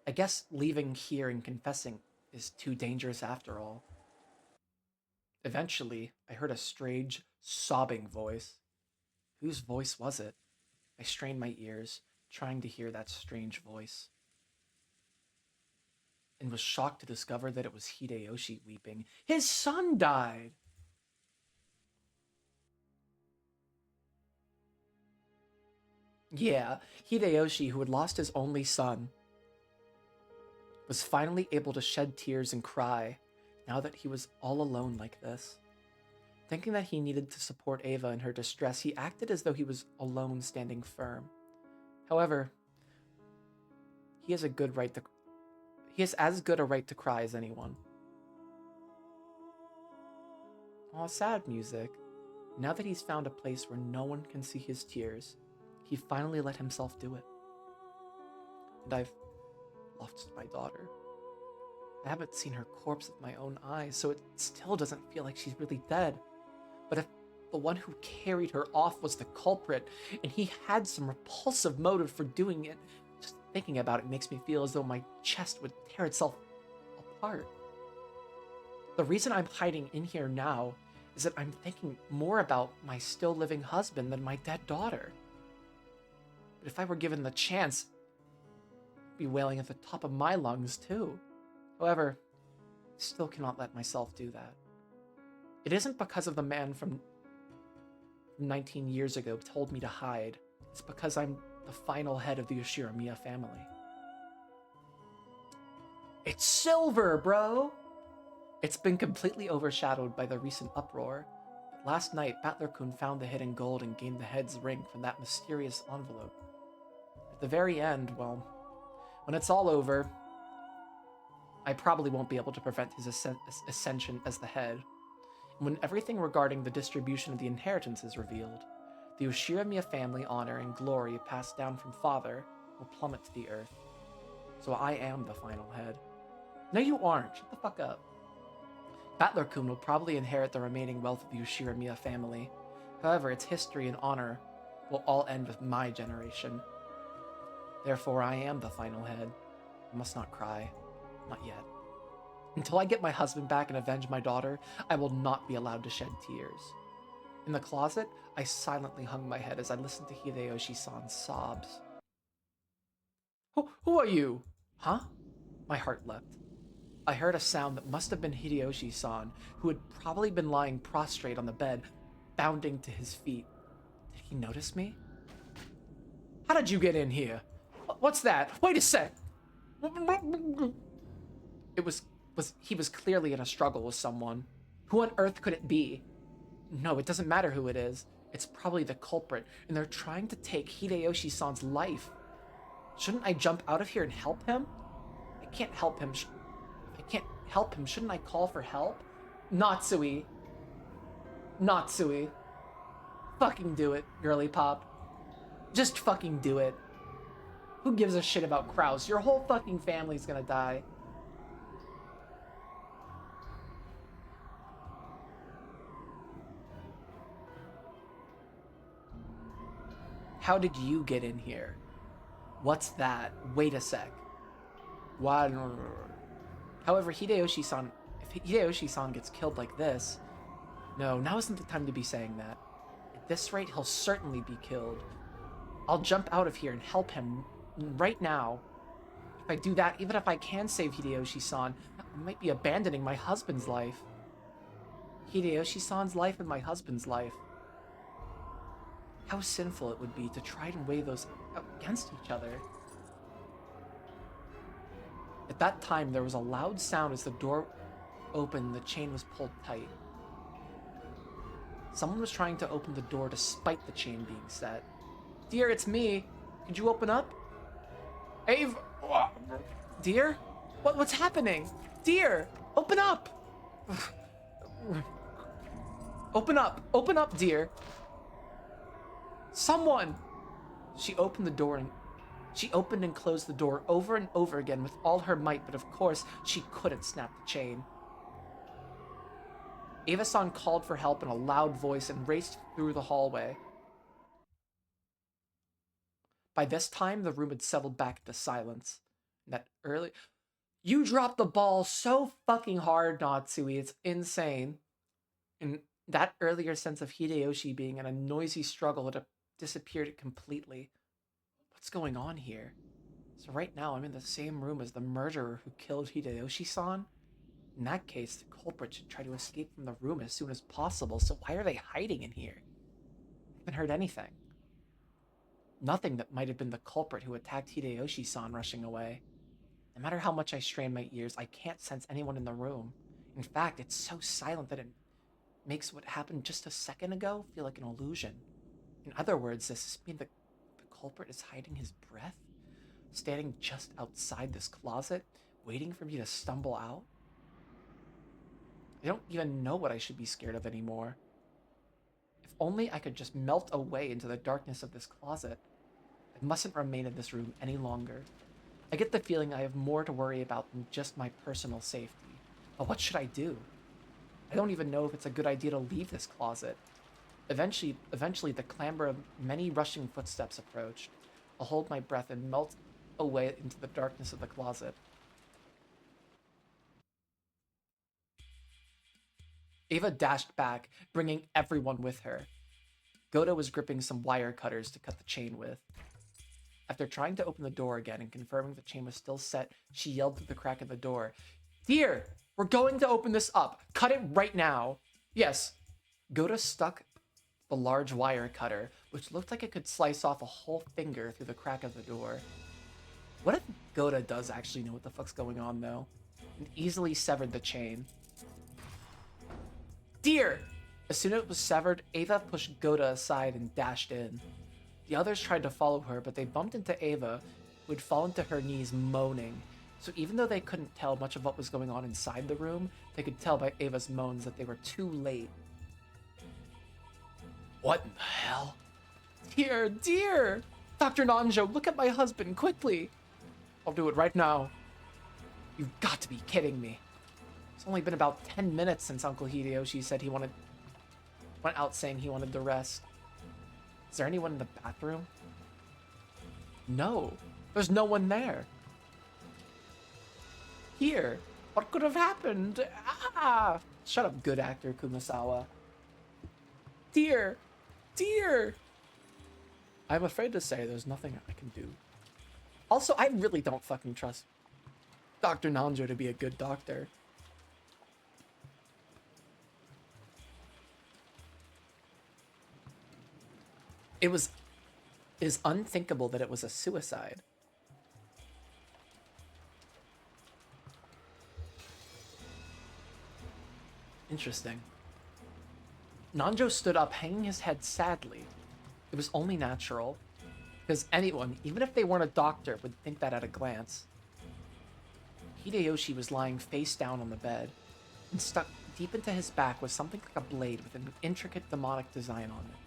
I guess leaving here and confessing is too dangerous after all. Eventually, I heard a strange, sobbing voice. Whose voice was it? I strained my ears, trying to hear that strange voice, and was shocked to discover that it was Hideyoshi weeping. His son died! Yeah, Hideyoshi, who had lost his only son, was finally able to shed tears and cry now that he was all alone like this. Thinking that he needed to support Eva in her distress, he acted as though he was alone, standing firm. However, he has as good a right to cry as anyone. Aw, sad music. Now that he's found a place where no one can see his tears, he finally let himself do it. And I've lost my daughter. I haven't seen her corpse with my own eyes, so it still doesn't feel like she's really dead. But if the one who carried her off was the culprit, and he had some repulsive motive for doing it, just thinking about it makes me feel as though my chest would tear itself apart. The reason I'm hiding in here now is that I'm thinking more about my still living husband than my dead daughter. But if I were given the chance, I'd be wailing at the top of my lungs too. However, I still cannot let myself do that. It isn't because of the man from 19 years ago told me to hide. It's because I'm the final head of the Yoshiramiya family. It's silver, bro! It's been completely overshadowed by the recent uproar. But last night, Battler-kun found the hidden gold and gained the head's ring from that mysterious envelope. At the very end, well, when it's all over, I probably won't be able to prevent his ascension as the head. And when everything regarding the distribution of the inheritance is revealed, the Yoshiramiya family honor and glory passed down from father will plummet to the earth. So I am the final head. No, you aren't. Shut the fuck up. Battler-kun will probably inherit the remaining wealth of the Yoshiramiya family. However, its history and honor will all end with my generation. Therefore, I am the final head. I must not cry. Not yet. Until I get my husband back and avenge my daughter, I will not be allowed to shed tears. In the closet, I silently hung my head as I listened to Hideyoshi-san's sobs. Who are you? Huh? My heart leapt. I heard a sound that must have been Hideyoshi-san, who had probably been lying prostrate on the bed, bounding to his feet. Did he notice me? How did you get in here? What's that? Wait a sec! He was clearly in a struggle with someone. Who on earth could it be? No, it doesn't matter who it is. It's probably the culprit, and they're trying to take Hideyoshi-san's life. Shouldn't I jump out of here and help him? I can't help him. If I can't help him, shouldn't I call for help? Natsui. Fucking do it, girly pop. Just fucking do it. Who gives a shit about Kraus? Your whole fucking family's gonna die. How did you get in here? What's that? Wait a sec. What? However, Hideyoshi-san... If Hideyoshi-san gets killed like this... No, now isn't the time to be saying that. At this rate, he'll certainly be killed. I'll jump out of here and help him right now. If I do that, even if I can save Hideyoshi-san, I might be abandoning my husband's life. Hideyoshi-san's life and my husband's life. How sinful it would be to try and weigh those out against each other. At that time, there was a loud sound as the door opened and the chain was pulled tight. Someone was trying to open the door despite the chain being set. Dear, it's me. Could you open up? Ave... Dear? What's happening? Dear, open up! Open up! Open up, dear! Someone! She opened and closed the door over and over again with all her might, but of course, she couldn't snap the chain. Eva-san called for help in a loud voice and raced through the hallway. By this time, the room had settled back into silence. You dropped the ball so fucking hard, Natsui. It's insane. And that earlier sense of Hideyoshi being in a noisy struggle had disappeared completely. What's going on here? So right now, I'm in the same room as the murderer who killed Hideyoshi-san? In that case, the culprit should try to escape from the room as soon as possible, so why are they hiding in here? I haven't heard anything. Nothing that might have been the culprit who attacked Hideyoshi-san rushing away. No matter how much I strain my ears, I can't sense anyone in the room. In fact, it's so silent that it makes what happened just a second ago feel like an illusion. In other words, does this mean the culprit is hiding his breath? Standing just outside this closet, waiting for me to stumble out? I don't even know what I should be scared of anymore. If only I could just melt away into the darkness of this closet. I mustn't remain in this room any longer. I get the feeling I have more to worry about than just my personal safety. But what should I do? I don't even know if it's a good idea to leave this closet. Eventually, the clamor of many rushing footsteps approached. I'll hold my breath and melt away into the darkness of the closet. Ava dashed back, bringing everyone with her. Goda was gripping some wire cutters to cut the chain with. After trying to open the door again and confirming the chain was still set, she yelled through the crack of the door, "Dear, we're going to open this up. Cut it right now." Yes. Goda stuck the large wire cutter, which looked like it could slice off a whole finger through the crack of the door. What if Goda does actually know what the fuck's going on, though? And easily severed the chain. Dear! As soon as it was severed, Ava pushed Goda aside and dashed in. The others tried to follow her, but they bumped into Ava, who had fallen to her knees moaning. So even though they couldn't tell much of what was going on inside the room, they could tell by Ava's moans that they were too late. What in the hell? Dear, dear! Dr. Nanjo, look at my husband, quickly! I'll do it right now. You've got to be kidding me. It's only been about 10 minutes since Uncle Hideyoshi said he went out saying he wanted to rest. Is there anyone in the bathroom? No, there's no one there. Here, what could have happened? Ah! Shut up, good actor Kumasawa. Dear, dear! I'm afraid to say there's nothing I can do. Also, I really don't fucking trust Dr. Nanjo to be a good doctor. It is unthinkable that it was a suicide. Interesting. Nanjo stood up, hanging his head sadly. It was only natural, because anyone, even if they weren't a doctor, would think that at a glance. Hideyoshi was lying face down on the bed, and stuck deep into his back was something like a blade with an intricate demonic design on it.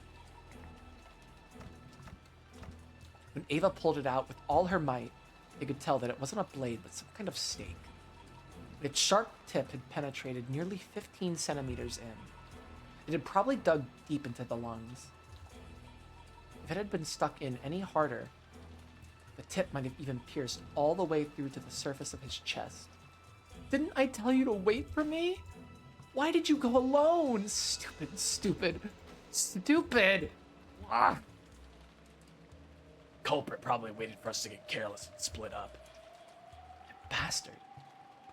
When Ava pulled it out with all her might, they could tell that it wasn't a blade, but some kind of stake. Its sharp tip had penetrated nearly 15 centimeters in. It had probably dug deep into the lungs. If it had been stuck in any harder, the tip might have even pierced all the way through to the surface of his chest. Didn't I tell you to wait for me? Why did you go alone? Stupid, stupid, stupid! Ah. Culprit probably waited for us to get careless and split up. Bastard.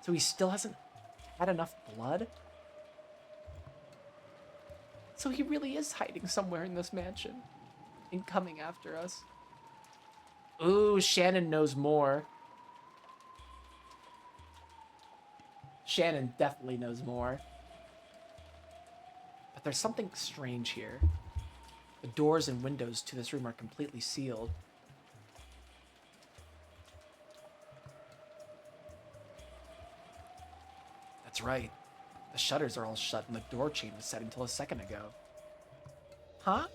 So he still hasn't had enough blood? So he really is hiding somewhere in this mansion and coming after us. Ooh, Shannon knows more. Shannon definitely knows more. But there's something strange here. The doors and windows to this room are completely sealed. That's right. The shutters are all shut and the door chain was set until a second ago. Huh?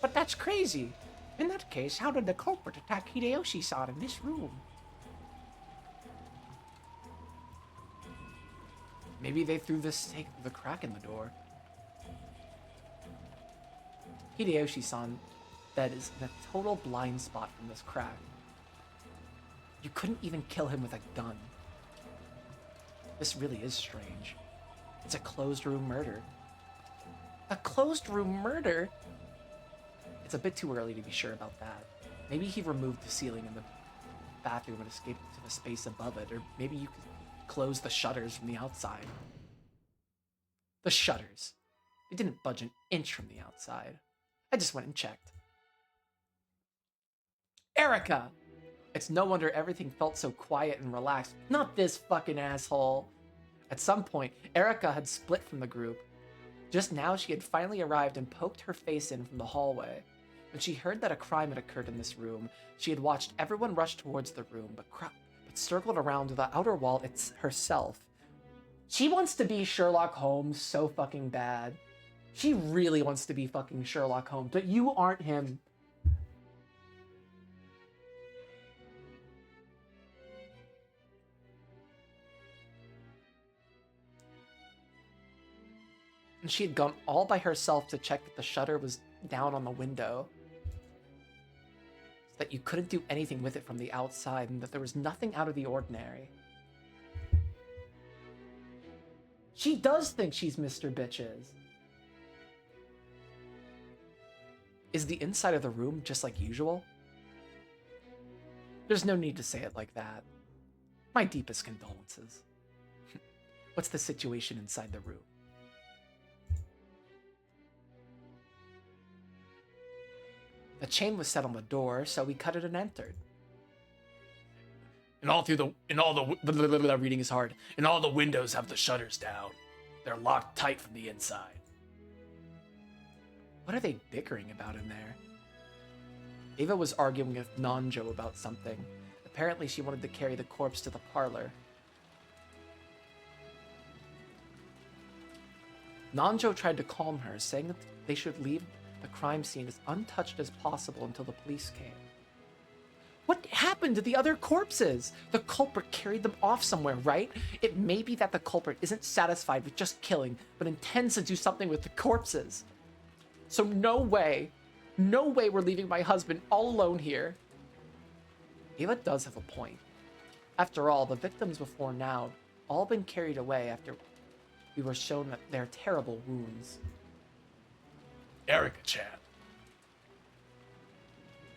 But that's crazy. In that case, how did the culprit attack Hideyoshi-san in this room? Maybe they threw the stake through the crack in the door. Hideyoshi-san, that is in a total blind spot from this crack. You couldn't even kill him with a gun. This really is strange. It's a closed room murder. A closed room murder? It's a bit too early to be sure about that. Maybe he removed the ceiling in the bathroom and escaped to the space above it, or maybe you could close the shutters from the outside. The shutters. They didn't budge an inch from the outside. I just went and checked. Erica! It's no wonder everything felt so quiet and relaxed. Not this fucking asshole. At some point, Erica had split from the group. Just now, she had finally arrived and poked her face in from the hallway. When she heard that a crime had occurred in this room, she had watched everyone rush towards the room, but circled around the outer wall herself. She wants to be Sherlock Holmes so fucking bad. She really wants to be fucking Sherlock Holmes, but you aren't him. And she had gone all by herself to check that the shutter was down on the window, so that you couldn't do anything with it from the outside, and that there was nothing out of the ordinary. She does think she's Mr. Bitches. Is the inside of the room just like usual? There's no need to say it like that. My deepest condolences. What's the situation inside the room? The chain was set on the door, so we cut it and entered. Reading is hard. And all the windows have the shutters down. They're locked tight from the inside. What are they bickering about in there? Ava was arguing with Nanjo about something. Apparently she wanted to carry the corpse to the parlor. Nanjo tried to calm her, saying that they should leave the crime scene as untouched as possible until the police came. What happened to the other corpses? The culprit carried them off somewhere, right? It may be that the culprit isn't satisfied with just killing, but intends to do something with the corpses. So no way we're leaving my husband all alone here. Ava does have a point. After all, the victims before now have all been carried away after we were shown that their terrible wounds. Erica-chan.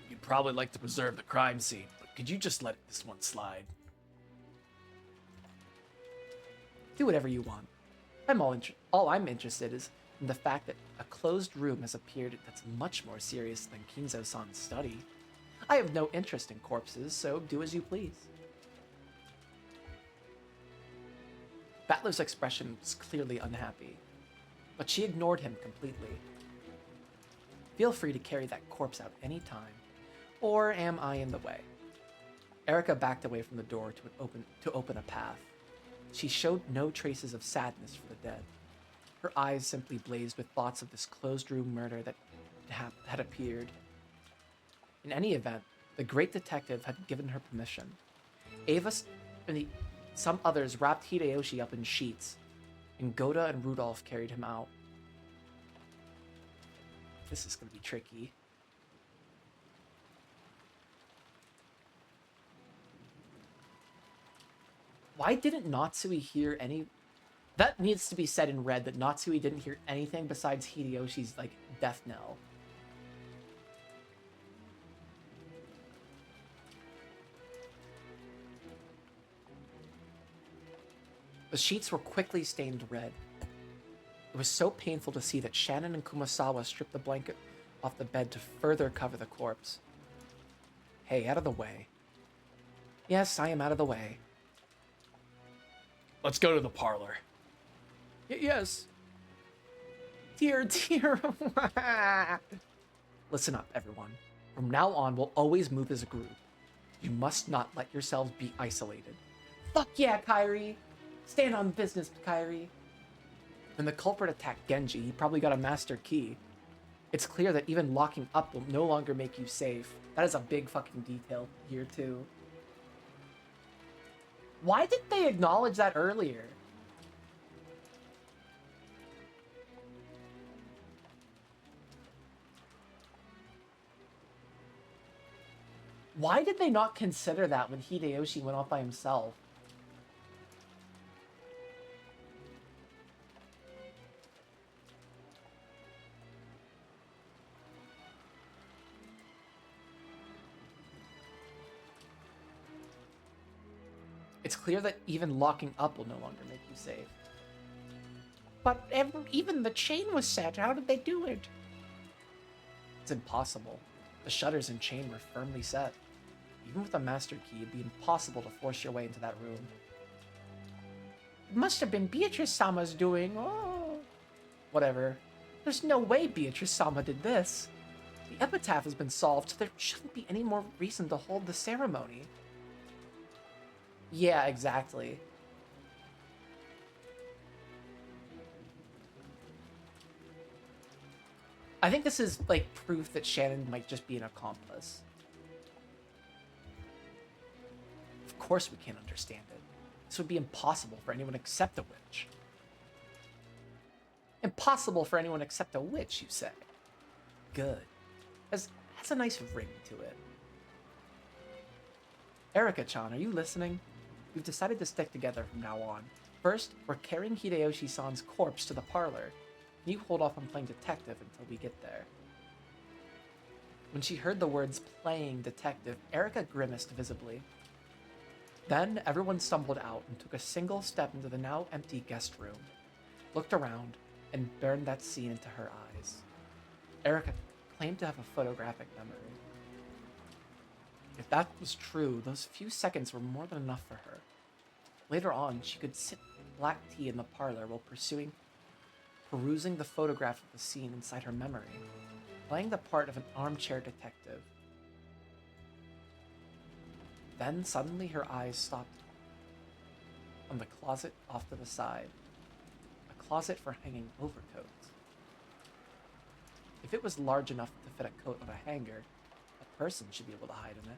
You'd probably like to preserve the crime scene, but could you just let this one slide? Do whatever you want. All I'm interested is in the fact that a closed room has appeared that's much more serious than Kinzo-san's study. I have no interest in corpses, so do as you please. Battler's expression was clearly unhappy, but she ignored him completely. Feel free to carry that corpse out any time, or am I in the way? Erica backed away from the door to open a path. She showed no traces of sadness for the dead. Her eyes simply blazed with thoughts of this closed room murder that had appeared. In any event, The great detective had given her permission. Ava and some others wrapped Hideyoshi up in sheets, and Goda and Rudolph carried him out. This is going to be tricky. Why didn't Natsui hear any... That needs to be said in red, that Natsui didn't hear anything besides Hideyoshi's, like, death knell. The sheets were quickly stained red. It was so painful to see that Shannon and Kumasawa stripped the blanket off the bed to further cover the corpse. Hey, out of the way. Yes, I am out of the way. Let's go to the parlor. Yes. Dear, dear. Listen up, everyone. From now on, we'll always move as a group. You must not let yourselves be isolated. Fuck yeah, Kairi! Stand on business, Kairi. When the culprit attacked Genji, he probably got a master key. It's clear that even locking up will no longer make you safe. That is a big fucking detail here, too. Why didn't they acknowledge that earlier? Why did they not consider that when Hideyoshi went off by himself? It's clear that even locking up will no longer make you safe. But even the chain was set. How did they do it? It's impossible. The shutters and chain were firmly set. Even with a master key, it'd be impossible to force your way into that room. It must have been Beatrice-sama's doing. Oh. Whatever. There's no way Beatrice-sama did this. The epitaph has been solved, so there shouldn't be any more reason to hold the ceremony. Yeah, exactly. I think this is, like, proof that Shannon might just be an accomplice. Of course we can't understand it. This would be impossible for anyone except a witch. Impossible for anyone except a witch, you say? Good. Has a nice ring to it. Erika-chan, are you listening? We've decided to stick together from now on. First, we're carrying Hideyoshi-san's corpse to the parlor. You hold off on playing detective until we get there. When she heard the words playing detective, Erika grimaced visibly. Then everyone stumbled out and took a single step into the now empty guest room, looked around, and burned that scene into her eyes. Erika claimed to have a photographic memory. If that was true, those few seconds were more than enough for her. Later on, she could sip black tea in the parlor while perusing the photograph of the scene inside her memory, playing the part of an armchair detective. Then suddenly her eyes stopped on the closet off to the side, a closet for hanging overcoats. If it was large enough to fit a coat on a hanger, a person should be able to hide in it.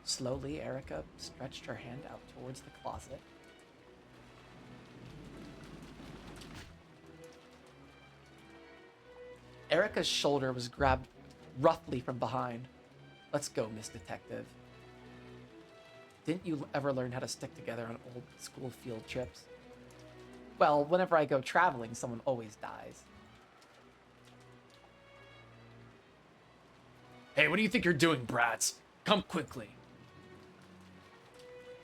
Slowly, Erika stretched her hand out towards the closet. Erika's shoulder was grabbed roughly from behind. Let's go, Miss Detective. Didn't you ever learn how to stick together on old school field trips? Well, whenever I go traveling, someone always dies. Hey, what do you think you're doing, brats? Come quickly.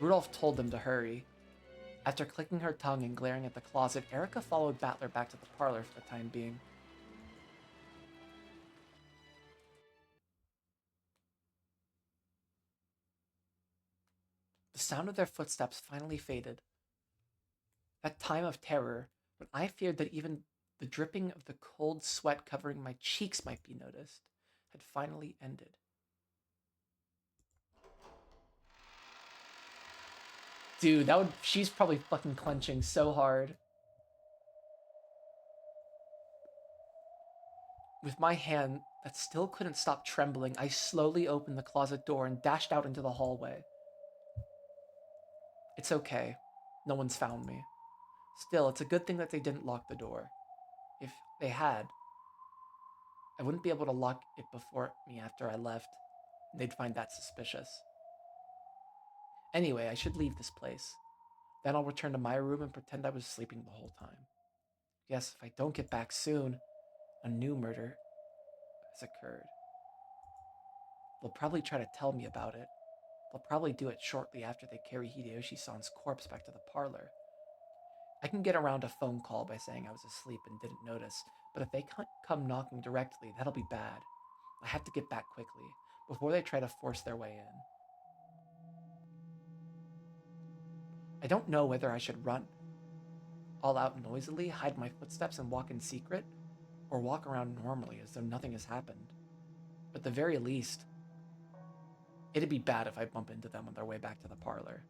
Rudolph told them to hurry. After clicking her tongue and glaring at the closet, Erika followed Battler back to the parlor for the time being. The sound of their footsteps finally faded. That time of terror, when I feared that even the dripping of the cold sweat covering my cheeks might be noticed, had finally ended. Dude, she's probably fucking clenching so hard. With my hand, that still couldn't stop trembling, I slowly opened the closet door and dashed out into the hallway. It's okay. No one's found me. Still, it's a good thing that they didn't lock the door. If they had, I wouldn't be able to lock it before me after I left. They'd find that suspicious. Anyway, I should leave this place. Then I'll return to my room and pretend I was sleeping the whole time. Yes, if I don't get back soon, a new murder has occurred. They'll probably try to tell me about it. They'll probably do it shortly after they carry Hideyoshi-san's corpse back to the parlor. I can get around a phone call by saying I was asleep and didn't notice, but if they come knocking directly, that'll be bad. I have to get back quickly, before they try to force their way in. I don't know whether I should run all out noisily, hide my footsteps, and walk in secret, or walk around normally as though nothing has happened. But at the very least, it'd be bad if I bump into them on their way back to the parlor.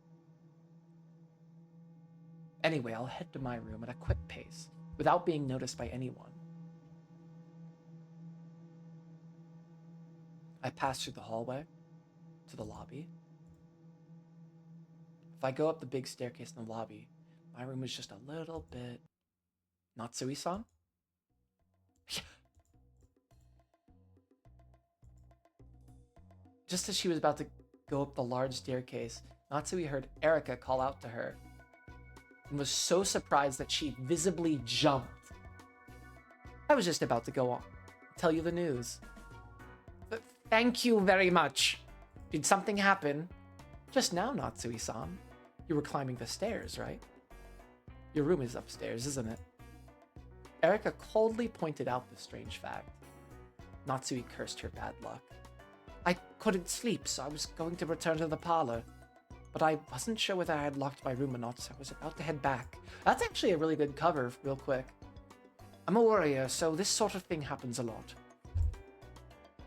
Anyway, I'll head to my room at a quick pace, without being noticed by anyone. I pass through the hallway, to the lobby. If I go up the big staircase in the lobby, my room is just a little bit... Natsui-san? Just as she was about to go up the large staircase, Natsui heard Erika call out to her, and was so surprised that she visibly jumped. I was just about to go on, tell you the news. Thank you very much. Did something happen? Just now, Natsui-san. You were climbing the stairs, right? Your room is upstairs, isn't it? Erika coldly pointed out this strange fact. Natsui cursed her bad luck. I couldn't sleep, so I was going to return to the parlor. But I wasn't sure whether I had locked my room or not, so I was about to head back. That's actually a really good cover, real quick. I'm a warrior, so this sort of thing happens a lot.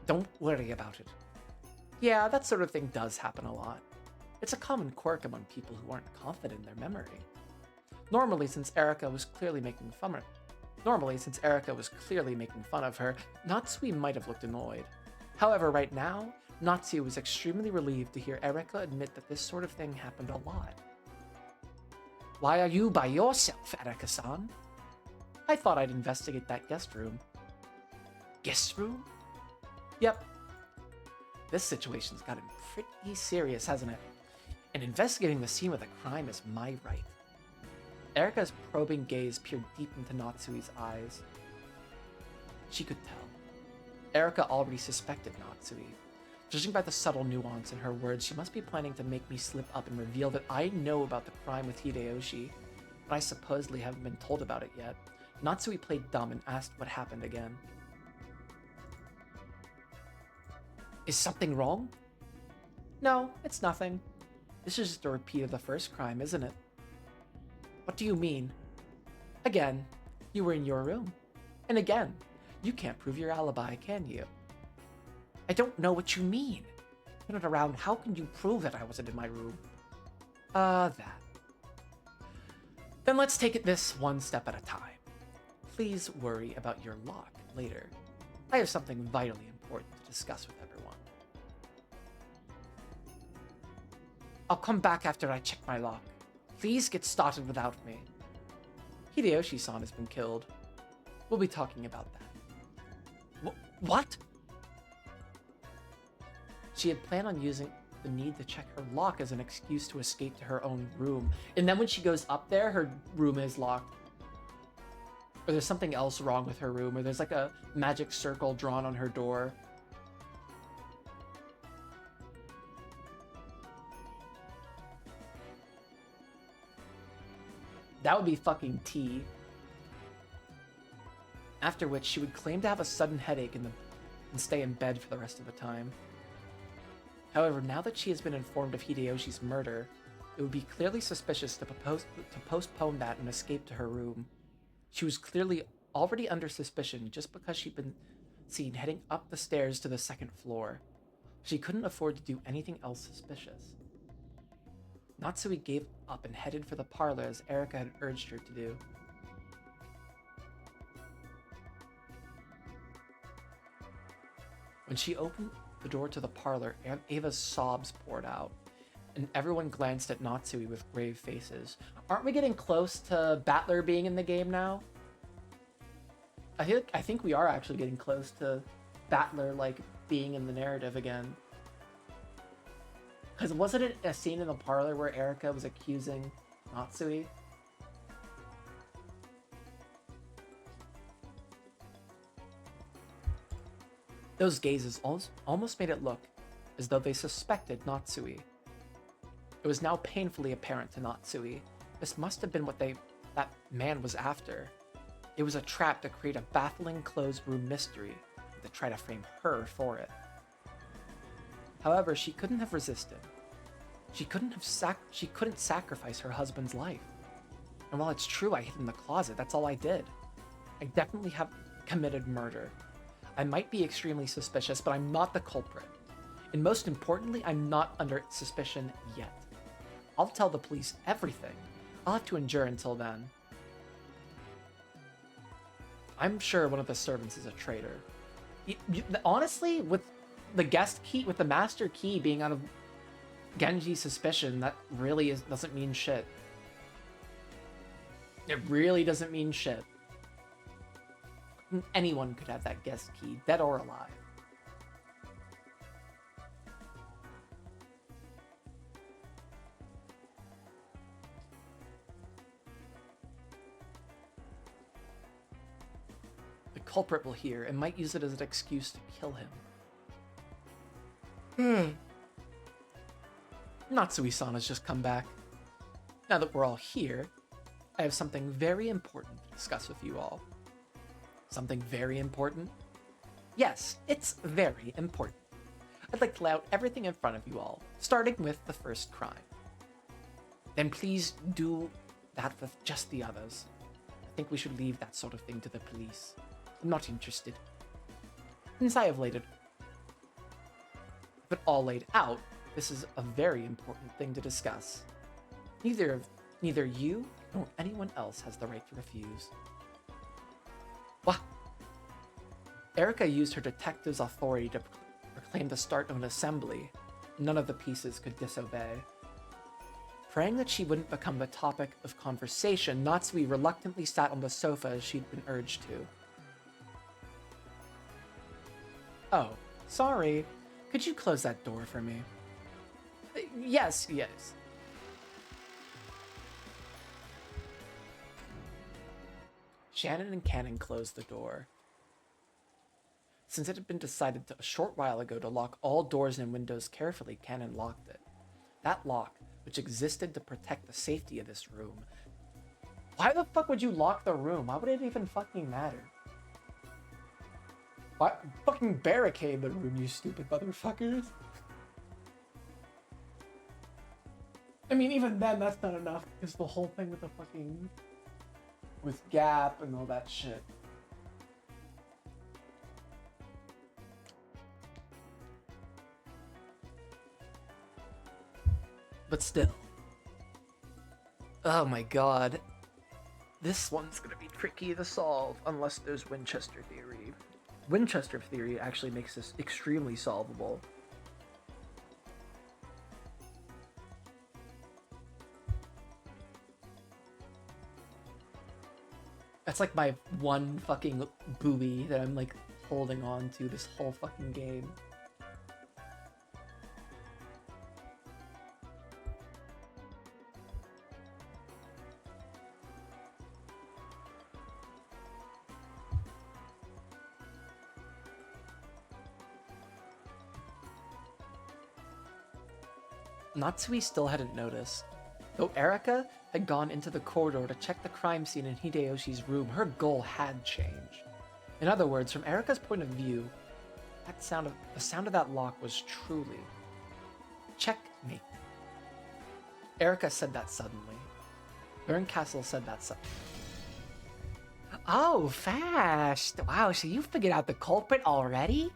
Don't worry about it. Yeah, that sort of thing does happen a lot. It's a common quirk among people who aren't confident in their memory. Normally, since Erika was clearly making fun of her, Natsui might have looked annoyed. However, right now, Natsui was extremely relieved to hear Erika admit that this sort of thing happened a lot. Why are you by yourself, Erika-san? I thought I'd investigate that guest room. Guest room? Yep. This situation's gotten pretty serious, hasn't it? And investigating the scene of the crime is my right. Erika's probing gaze peered deep into Natsui's eyes. She could tell. Erika already suspected Natsui. Judging by the subtle nuance in her words, she must be planning to make me slip up and reveal that I know about the crime with Hideyoshi, but I supposedly haven't been told about it yet. Natsui played dumb and asked what happened again. Is something wrong? No, it's nothing. This is just a repeat of the first crime, isn't it? What do you mean? Again, you were in your room. And again, you can't prove your alibi, can you? I don't know what you mean. Turn it around, how can you prove that I wasn't in my room? That. Then let's take it this one step at a time. Please worry about your lock later. I have something vitally important to discuss with everyone. I'll come back after I check my lock. Please get started without me. Hideyoshi-san has been killed. We'll be talking about that. What? She had planned on using the need to check her lock as an excuse to escape to her own room. And then when she goes up there, her room is locked. Or there's something else wrong with her room, or there's like a magic circle drawn on her door. That would be fucking tea. After which, she would claim to have a sudden headache and stay in bed for the rest of the time. However, now that she has been informed of Hideyoshi's murder, it would be clearly suspicious to postpone that and escape to her room. She was clearly already under suspicion just because she'd been seen heading up the stairs to the second floor. She couldn't afford to do anything else suspicious. Natsui gave up and headed for the parlor as Erika had urged her to do. When she opened the door to the parlor, Ava's sobs poured out, and everyone glanced at Natsui with grave faces. Aren't we getting close to Battler being in the game now? I think we are actually getting close to Battler, like, being in the narrative again. Because wasn't it a scene in the parlor where Erika was accusing Natsui? Those gazes almost made it look as though they suspected Natsui. It was now painfully apparent to Natsui. This must have been what that man was after. It was a trap to create a baffling closed room mystery and to try to frame her for it. However, she couldn't have resisted. She couldn't sacrifice her husband's life. And while it's true I hid in the closet, that's all I did. I definitely have committed murder. I might be extremely suspicious, but I'm not the culprit. And most importantly, I'm not under suspicion yet. I'll tell the police everything. I'll have to endure until then. I'm sure one of the servants is a traitor. Honestly, with the guest key, with the master key being out of Genji's suspicion, that really doesn't mean shit. It really doesn't mean shit. Anyone could have that guest key, dead or alive. The culprit will hear and might use it as an excuse to kill him. Natsui-san has just come back. Now that we're all here, I have something very important to discuss with you all. Something very important? Yes, it's very important. I'd like to lay out everything in front of you all, starting with the first crime. Then please do that with just the others. I think we should leave that sort of thing to the police. I'm not interested. Since I have laid it all laid out, this is a very important thing to discuss. Neither you nor anyone else has the right to refuse. What? Erika used her detective's authority to proclaim the start of an assembly. None of the pieces could disobey. Praying that she wouldn't become the topic of conversation, Natsui reluctantly sat on the sofa as she'd been urged to. Oh, sorry. Could you close that door for me? Yes. Shannon and Cannon closed the door. Since it had been decided a short while ago to lock all doors and windows carefully, Cannon locked it. That lock, which existed to protect the safety of this room. Why the fuck would you lock the room? Why would it even fucking matter? Why fucking barricade the room, you stupid motherfuckers? I mean, even then, that's not enough, because the whole thing with the fucking... with Gap and all that shit. But still. Oh my god. This one's gonna be tricky to solve, unless there's Winchester theory. Winchester theory actually makes this extremely solvable. That's like my one fucking buoy that I'm like holding on to this whole fucking game. Natsui still hadn't noticed. Though Erika had gone into the corridor to check the crime scene in Hideyoshi's room, her goal had changed. In other words, from Erika's point of view, the sound of that lock was truly checkmate. Erika said that suddenly. Berncastle said that suddenly. Oh, fast! Wow, so you figured out the culprit already?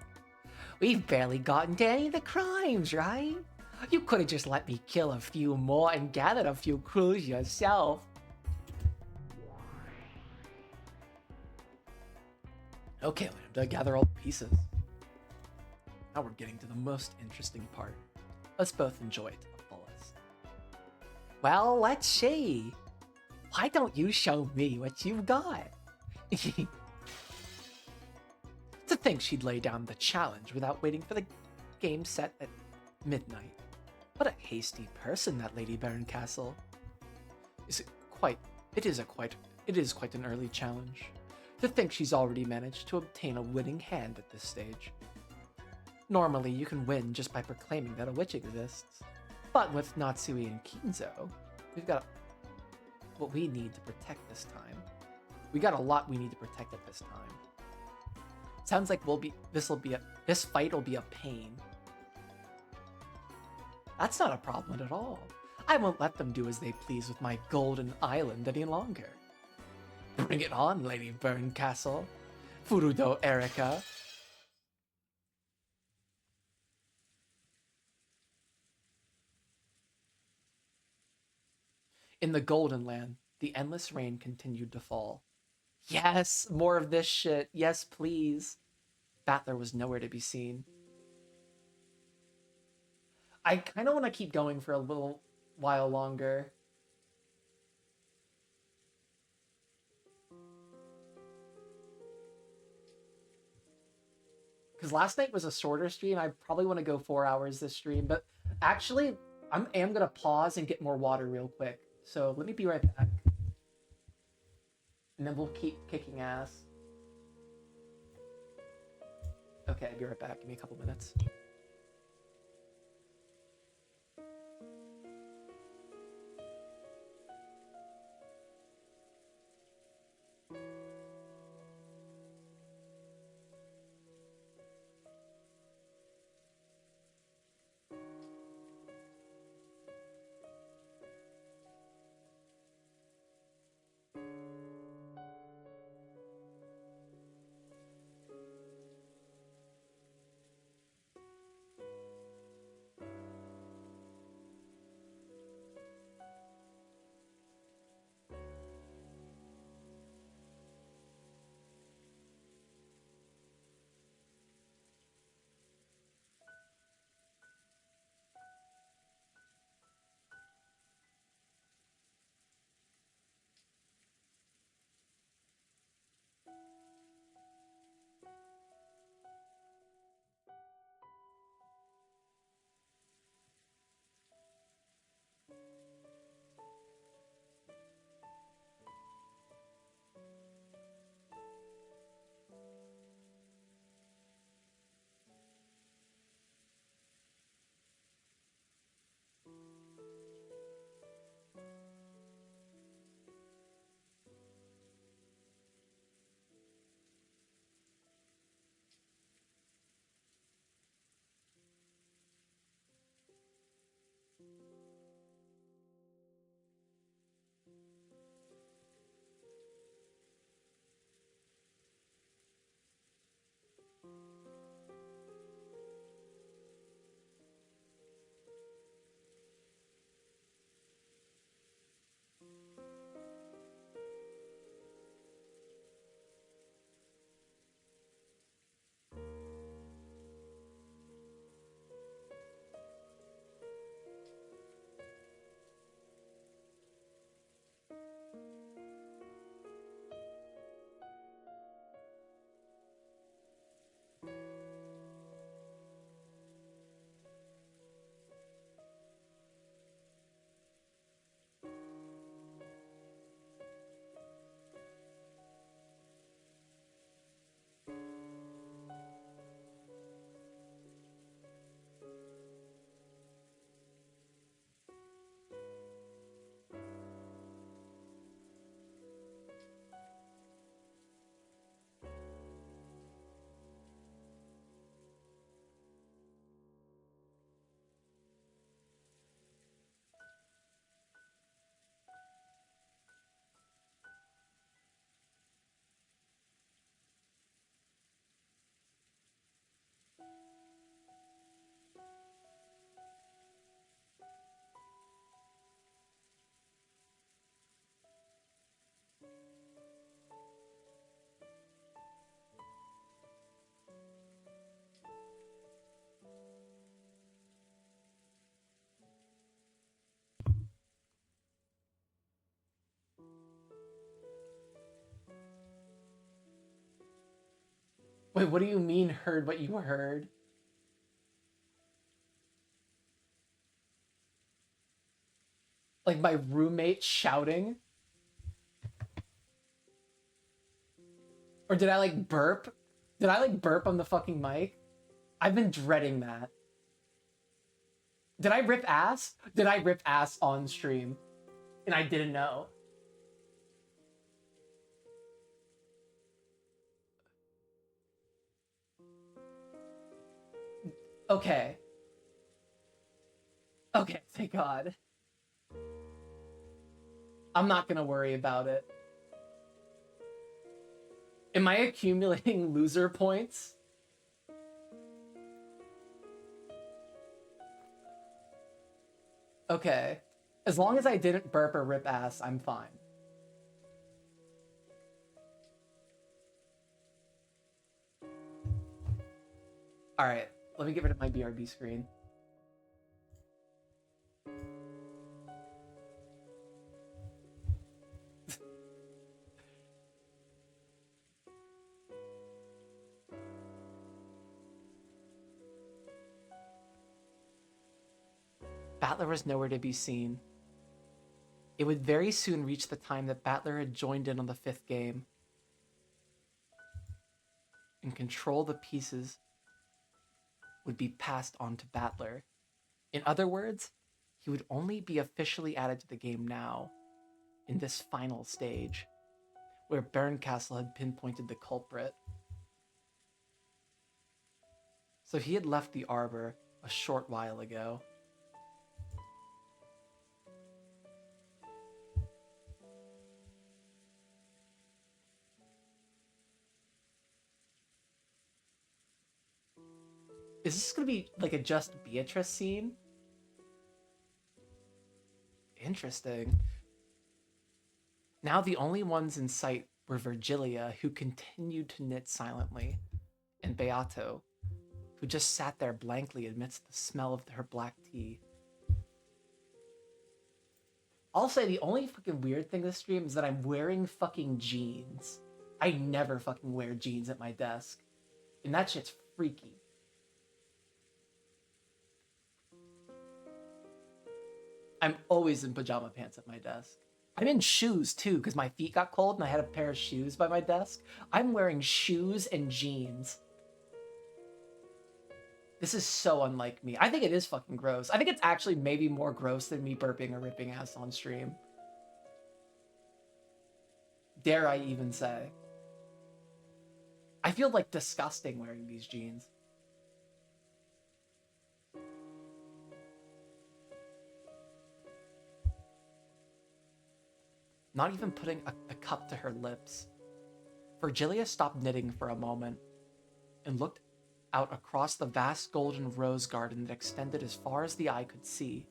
We've barely gotten to any of the crimes, right? You could have just let me kill a few more and gathered a few clues yourself. Okay, Lambda, gather all the pieces. Now we're getting to the most interesting part. Let's both enjoy it to the fullest. Well, let's see. Why don't you show me what you've got? To think she'd lay down the challenge without waiting for the game set at midnight. What a hasty person, that Lady Castle. It is quite an early challenge. To think she's already managed to obtain a winning hand at this stage. Normally, you can win just by proclaiming that a witch exists. But with Natsui and Kinzo, we've got what we need to protect this time. We got a lot we need to protect at this time. Sounds like this fight will be a pain. That's not a problem at all. I won't let them do as they please with my golden island any longer. Bring it on, Lady Castle. Furudo Erika. In the Golden Land, the endless rain continued to fall. Yes, more of this shit. Yes, please. Battler was nowhere to be seen. I kind of want to keep going for a little while longer. Because last night was a shorter stream. I probably want to go 4 hours this stream. But actually, I am going to pause and get more water real quick. So let me be right back. And then we'll keep kicking ass. Okay, I'll be right back. Give me a couple minutes. Wait, what do you mean heard what you heard? Like my roommate shouting? Or did I like burp? Did I like burp on the fucking mic? I've been dreading that. Did I rip ass? Did I rip ass on stream? And I didn't know. Okay. Okay, thank God. I'm not gonna worry about it. Am I accumulating loser points? Okay. As long as I didn't burp or rip ass, I'm fine. Alright, let me get rid of my BRB screen. Battler was nowhere to be seen. It would very soon reach the time that Battler had joined in on the 5th game. And control the pieces would be passed on to Battler. In other words, he would only be officially added to the game now, in this final stage, where Barncastle had pinpointed the culprit. So he had left the Arbor a short while ago. Is this gonna be like a just Beatrice scene? Interesting. Now the only ones in sight were Virgilia, who continued to knit silently, and Beato, who just sat there blankly amidst the smell of her black tea. I'll say the only fucking weird thing this stream is that I'm wearing fucking jeans. I never fucking wear jeans at my desk. And that shit's freaky. I'm always in pajama pants at my desk. I'm in shoes too, because my feet got cold and I had a pair of shoes by my desk. I'm wearing shoes and jeans. This is so unlike me. I think it is fucking gross. I think it's actually maybe more gross than me burping or ripping ass on stream. Dare I even say. I feel like disgusting wearing these jeans. Not even putting the cup to her lips. Virgilia stopped knitting for a moment and looked out across the vast golden rose garden that extended as far as the eye could see.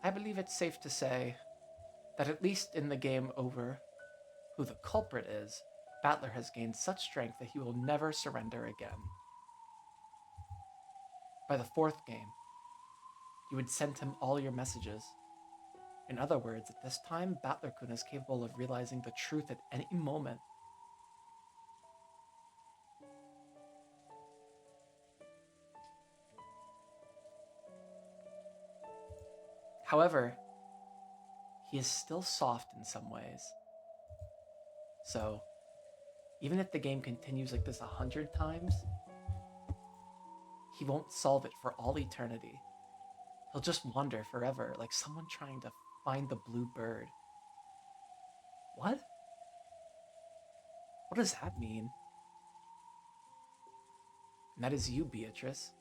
I believe it's safe to say that at least in the game over who the culprit is, Battler has gained such strength that he will never surrender again. By the 4th game, you would send him all your messages. In other words, at this time, Battler-kun is capable of realizing the truth at any moment. However, he is still soft in some ways. So, even if the game continues like this 100 times, he won't solve it for all eternity. He'll just wander forever, like someone trying to find the blue bird. What? What does that mean? And that is you, Beatrice.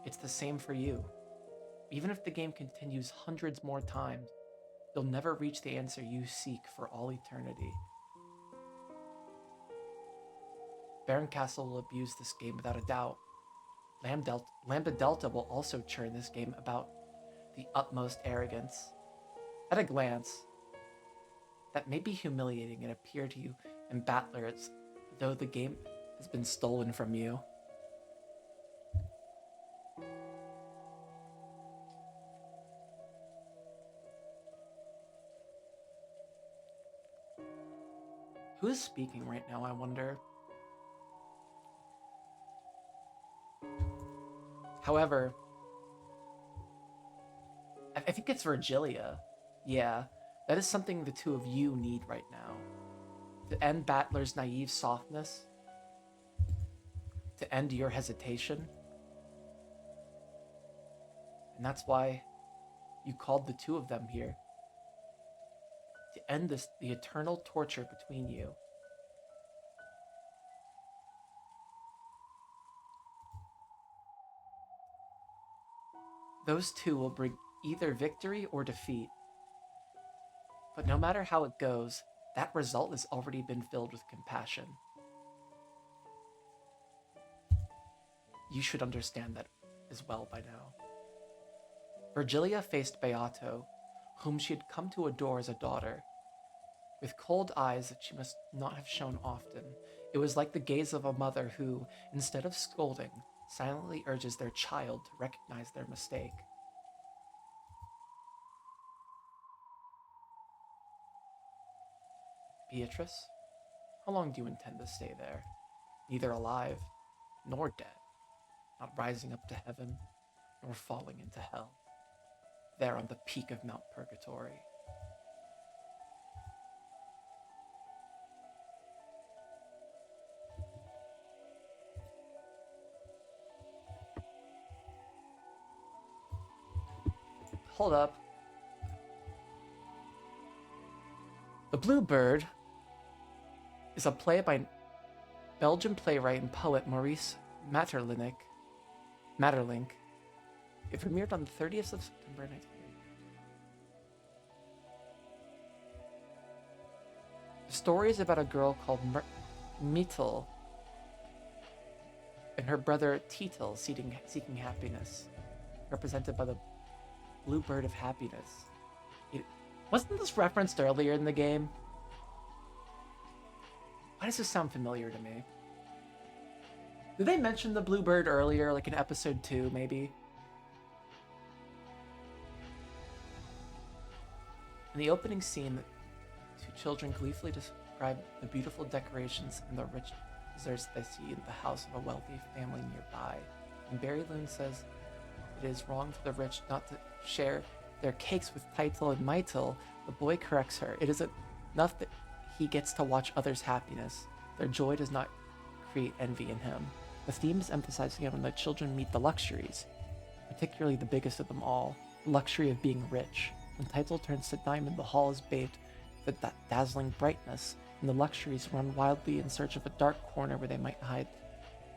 It's the same for you. Even if the game continues hundreds more times, you'll never reach the answer you seek for all eternity. Barncastle will abuse this game without a doubt. Lambda Delta will also churn this game about the utmost arrogance. At a glance, that may be humiliating and appear to you and Battler as though the game has been stolen from you. Who is speaking right now, I wonder? However, I think it's Virgilia. Yeah, that is something the two of you need right now. To end Battler's naive softness, to end your hesitation. And that's why you called the two of them here. To end the eternal torture between you. Those two will bring either victory or defeat. But no matter how it goes, that result has already been filled with compassion. You should understand that as well by now. Virgilia faced Beato, whom she had come to adore as a daughter. With cold eyes that she must not have shown often, it was like the gaze of a mother who, instead of scolding, silently urges their child to recognize their mistake. Beatrice, how long do you intend to stay there? Neither alive nor dead, not rising up to heaven nor falling into hell, there on the peak of Mount Purgatory. Hold up. The Blue Bird is a play by Belgian playwright and poet Maurice Maeterlinck. It premiered on the 30th of September 1980. The story is about a girl called Myrtle and her brother Titel seeking happiness, represented by the Blue Bird of Happiness. Wasn't this referenced earlier in the game? Why does this sound familiar to me? Did they mention the Blue Bird earlier, like in episode 2, maybe? In the opening scene, the two children gleefully describe the beautiful decorations and the rich desserts they see in the house of a wealthy family nearby. And Barry Loon says it is wrong for the rich not to share their cakes with Titel and Mytel. The boy corrects her. It is enough that he gets to watch others' happiness. Their joy does not create envy in him. The theme is emphasizing when the children meet the luxuries, particularly the biggest of them all, the luxury of being rich. When Titel turns to diamond, the hall is bathed with that dazzling brightness, and the luxuries run wildly in search of a dark corner where they may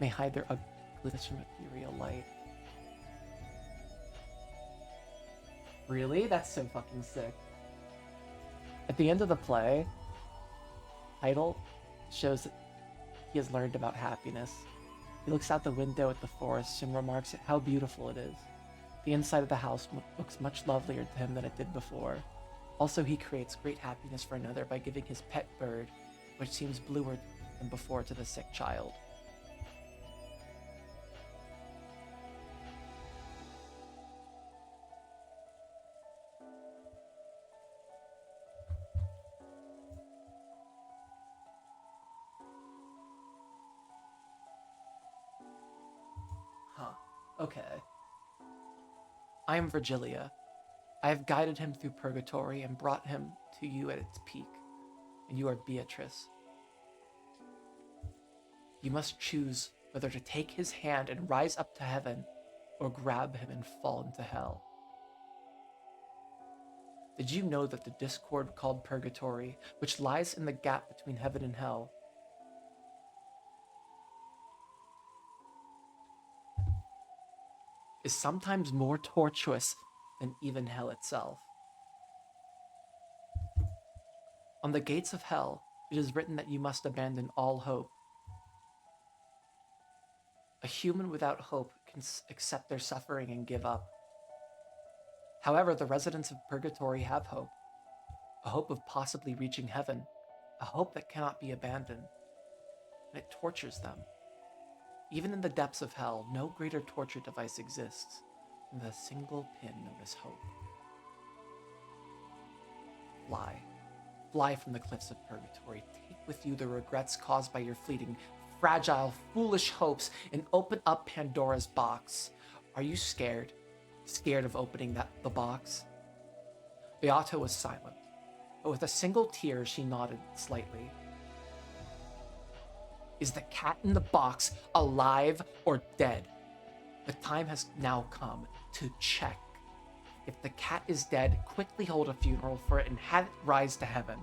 hide their ugliness from ethereal light. Really? That's so fucking sick. At the end of the play, Titel shows that he has learned about happiness. He looks out the window at the forest and remarks at how beautiful it is. The inside of the house looks much lovelier to him than it did before. Also, he creates great happiness for another by giving his pet bird, which seems bluer than before, to the sick child. Huh. Okay. I am Virgilia. I have guided him through purgatory and brought him to you at its peak, and you are Beatrice. You must choose whether to take his hand and rise up to heaven, or grab him and fall into hell. Did you know that the discord called purgatory, which lies in the gap between heaven and hell, is sometimes more tortuous than even hell itself? On the gates of hell, it is written that you must abandon all hope. A human without hope can accept their suffering and give up. However, the residents of purgatory have hope, a hope of possibly reaching heaven, a hope that cannot be abandoned. and it tortures them. Even in the depths of hell, no greater torture device exists than the single pin known as hope. Fly. Fly from the cliffs of purgatory. Take with you the regrets caused by your fleeting, fragile, foolish hopes, and open up Pandora's box. Are you scared? Scared of opening the box? Beato was silent, but with a single tear she nodded slightly. Is the cat in the box alive or dead? The time has now come to check. If the cat is dead, quickly hold a funeral for it and have it rise to heaven.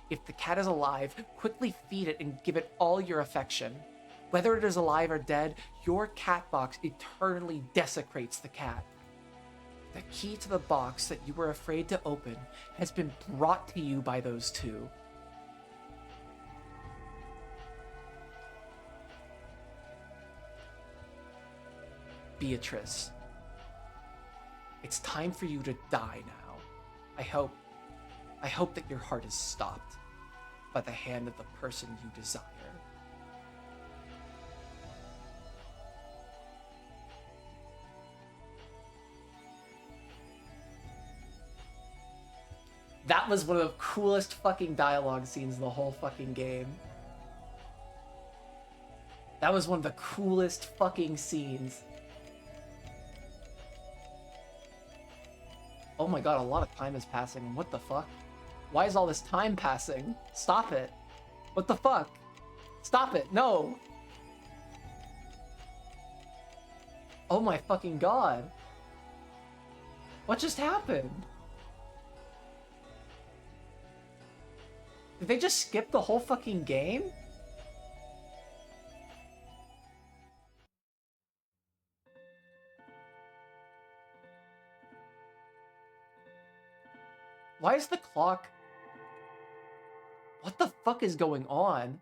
If the cat is alive, quickly feed it and give it all your affection. Whether it is alive or dead, your cat box eternally desecrates the cat. The key to the box that you were afraid to open has been brought to you by those two. Beatrice, it's time for you to die now. I hope that your heart is stopped by the hand of the person you desire. That was one of the coolest fucking dialogue scenes in the whole fucking game. That was one of the coolest fucking scenes. Oh my god, a lot of time is passing. What the fuck? Why is all this time passing? Stop it. What the fuck? Stop it. No. Oh my fucking god. What just happened? Did they just skip the whole fucking game? Why is the clock... What the fuck is going on?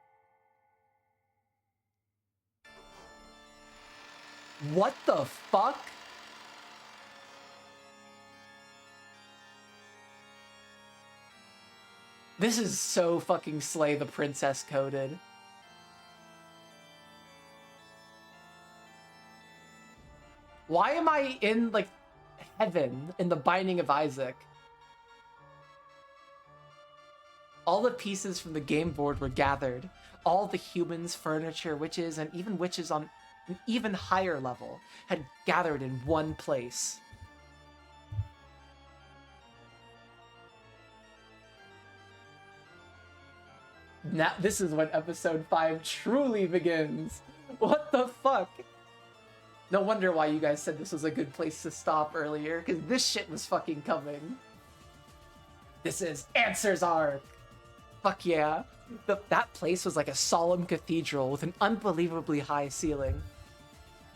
What the fuck? This is so fucking Slay the Princess coded. Why am I in, like, heaven in the Binding of Isaac? All the pieces from the game board were gathered. All the humans, furniture, witches, and even witches on an even higher level had gathered in one place. Now, this is when episode 5 truly begins. What the fuck? No wonder why you guys said this was a good place to stop earlier, because this shit was fucking coming. This is Answers Arc. Fuck yeah. That place was like a solemn cathedral with an unbelievably high ceiling.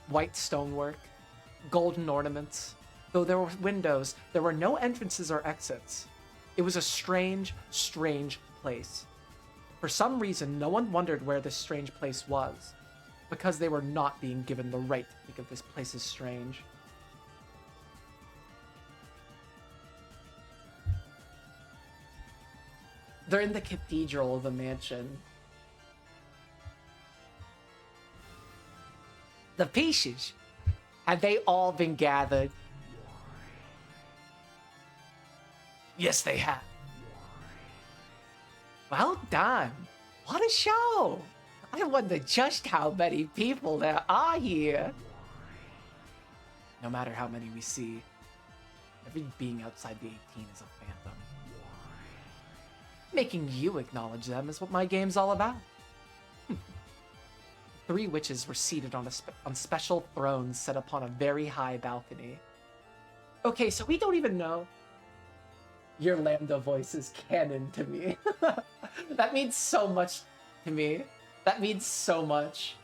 White stonework, golden ornaments. Though there were windows, there were no entrances or exits. It was a strange, strange place. For some reason, no one wondered where this strange place was, because they were not being given the right to think of this place as strange. They're in the cathedral of the mansion. The pieces, have they all been gathered? Yes, they have. Well done. What a show. I wonder just how many people there are here. No matter how many we see, every being outside the 18 is a phantom. Making you acknowledge them is what my game's all about. 3 witches were seated on special thrones set upon a very high balcony. Okay, so we don't even know. Your Lambda voice is canon to me. That means so much to me. That means so much.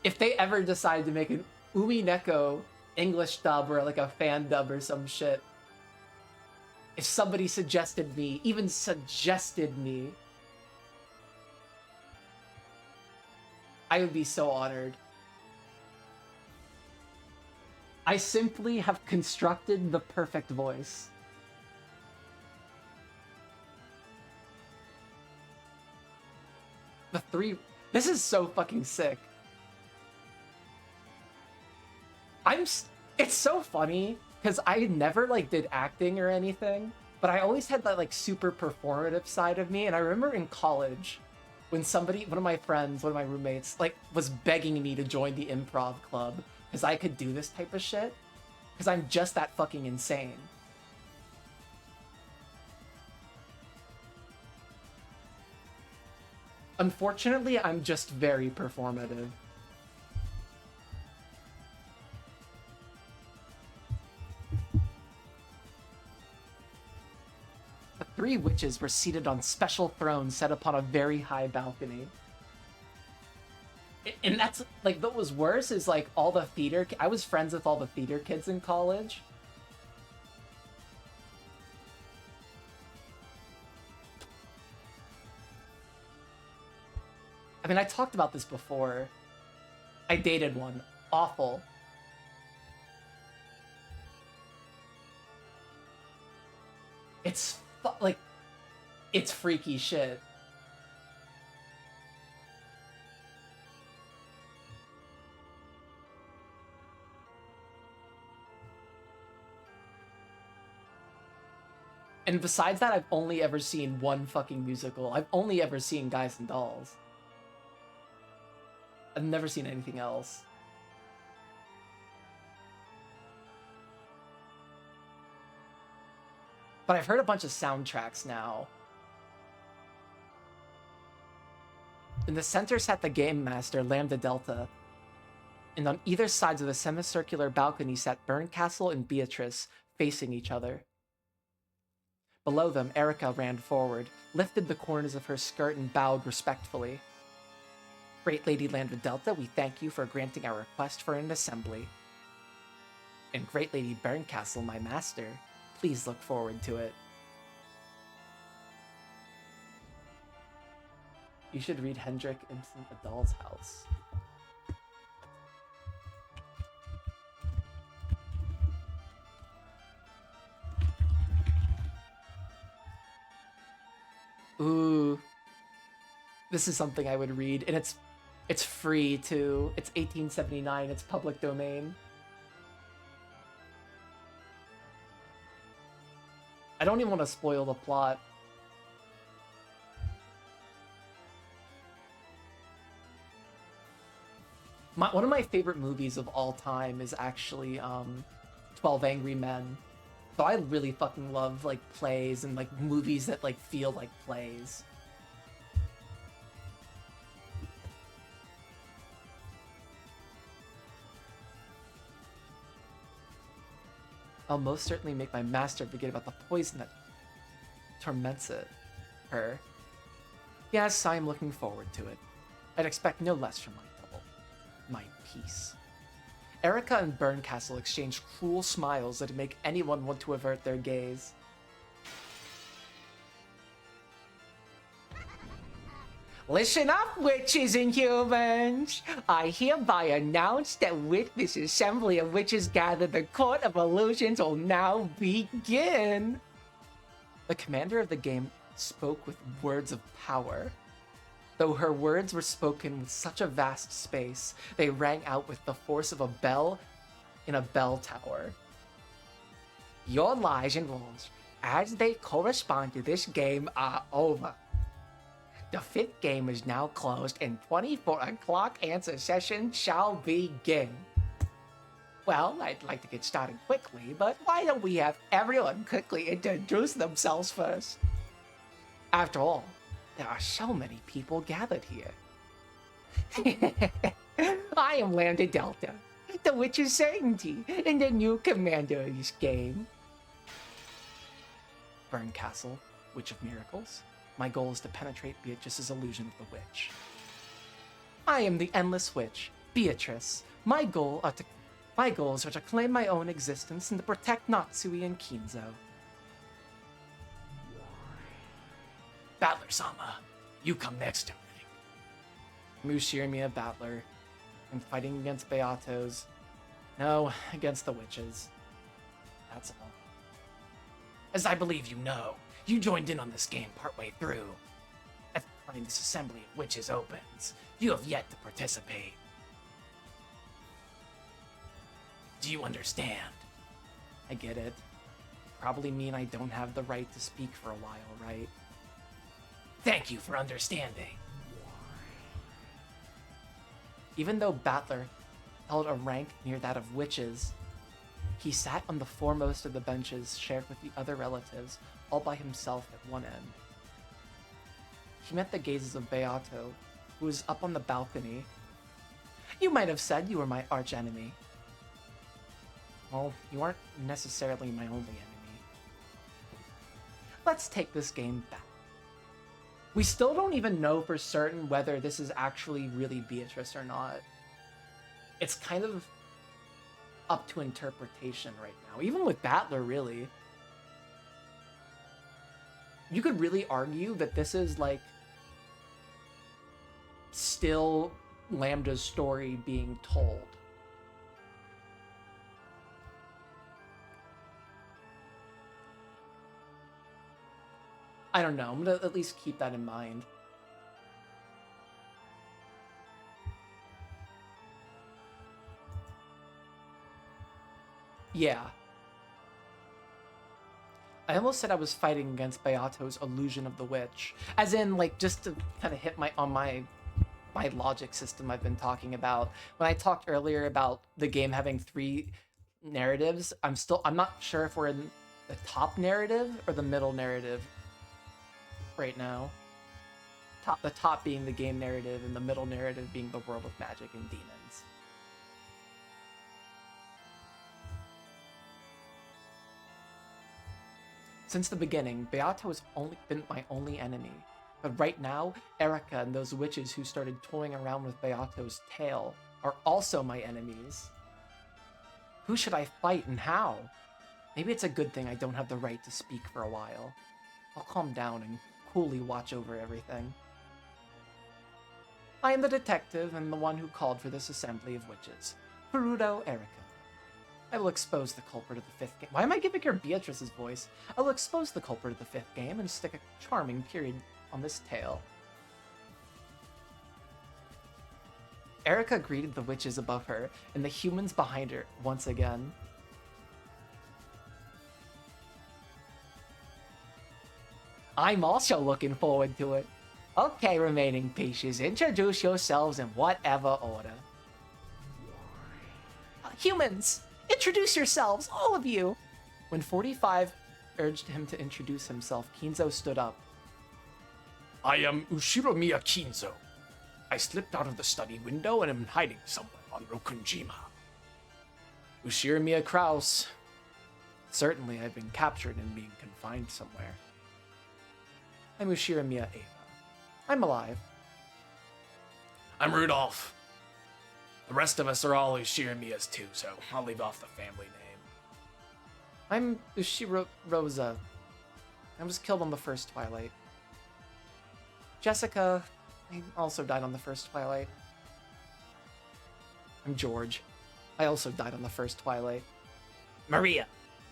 If they ever decide to make an Umineko English dub or like a fan dub or some shit, if somebody suggested me, even suggested me, I would be so honored. I simply have constructed the perfect voice. The three... This is so fucking sick. It's so funny, because I never, like, did acting or anything, but I always had that, like, super performative side of me, and I remember in college, when one of my friends, one of my roommates, like, was begging me to join the improv club, because I could do this type of shit, because I'm just that fucking insane. Unfortunately, I'm just very performative. The three witches were seated on special thrones set upon a very high balcony. And that's, like, what was worse is, like, all the theater... I was friends with all the theater kids in college. I mean, I talked about this before. I dated one. Awful. It's, like, it's freaky shit. And besides that, I've only ever seen one fucking musical. I've only ever seen Guys and Dolls. I've never seen anything else. But I've heard a bunch of soundtracks now. In the center sat the game master, Lambda Delta. And on either sides of the semicircular balcony sat Berncastle and Beatrice, facing each other. Below them, Erica ran forward, lifted the corners of her skirt and bowed respectfully. Great Lady Lambda Delta, we thank you for granting our request for an assembly. And Great Lady Berncastle, my master, please look forward to it. You should read Hendrik Ibsen, A Doll's House. Ooh. This is something I would read, and it's free too. It's 1879, it's public domain. I don't even want to spoil the plot. One of my favorite movies of all time is actually 12 Angry Men. So I really fucking love, like, plays and, like, movies that, like, feel like plays. I'll most certainly make my master forget about the poison that torments her. Yes, I am looking forward to it. I'd expect no less from my double. My peace. Erica and Berncastle exchanged cruel smiles that make anyone want to avert their gaze. Listen up, witches and humans! I hereby announce that with this assembly of witches gathered, the Court of Illusions will now begin! The commander of the game spoke with words of power. Though her words were spoken with such a vast space, they rang out with the force of a bell in a bell tower. Your lies and rules, as they correspond to this game, are over. The fifth game is now closed, and 24 o'clock answer session shall begin. Well, I'd like to get started quickly, but why don't we have everyone quickly introduce themselves first? After all, there are so many people gathered here. I am Lambda Delta, the Witch of Certainty, and the new commander of this game. Berncastle, Witch of Miracles. My goal is to penetrate Beatrice's illusion of the witch. I am the Endless Witch, Beatrice. My goals are to claim my own existence and to protect Natsui and Kinzo. Battler-sama, you come next to me. Mushirmia Battler. I'm fighting against Beatos. No, against the witches. That's all. As I believe you know, you joined in on this game partway through. As per when this assembly of witches opens. You have yet to participate. Do you understand? I get it. Probably mean I don't have the right to speak for a while, right? Thank you for understanding. Even though Battler held a rank near that of witches, he sat on the foremost of the benches shared with the other relatives, all by himself at one end. He met the gazes of Beato, who was up on the balcony. You might have said you were my archenemy. Well, you aren't necessarily my only enemy. Let's take this game back. We still don't even know for certain whether this is actually really Beatrice or not. It's kind of up to interpretation right now. Even with Battler, really. You could really argue that this is, like, still Lambda's story being told. I don't know. I'm gonna at least keep that in mind. Yeah. I almost said I was fighting against Beato's illusion of the witch. As in, like, just to kind of hit my logic system I've been talking about. When I talked earlier about the game having 3 narratives, I'm not sure if we're in the top narrative or the middle narrative right now. The top being the game narrative and the middle narrative being the world of magic and demons. Since the beginning, Beato has only been my only enemy. But right now, Erica and those witches who started toying around with Beato's tail are also my enemies. Who should I fight and how? Maybe it's a good thing I don't have the right to speak for a while. I'll calm down and coolly watch over everything. I am the detective and the one who called for this assembly of witches. Perudo Erica. I will expose the culprit of the 5th game. Why am I giving her Beatrice's voice? I will expose the culprit of the 5th game and stick a charming period on this tale. Erica greeted the witches above her and the humans behind her once again. I'm also looking forward to it. Okay, remaining pieces, introduce yourselves in whatever order. Humans! Introduce yourselves, all of you! When 45 urged him to introduce himself, Kinzo stood up. I am Ushiromiya Kinzo. I slipped out of the study window and am hiding somewhere on Rokunjima. Ushiromiya Kraus. Certainly I've been captured and being confined somewhere. I'm Ushiromiya Ava. I'm alive. I'm Rudolph. The rest of us are all Ushiromiyas too, so I'll leave off the family name. I'm Ushiro Rosa. I was killed on the first Twilight. Jessica, I also died on the first Twilight. I'm George. I also died on the first Twilight. Maria,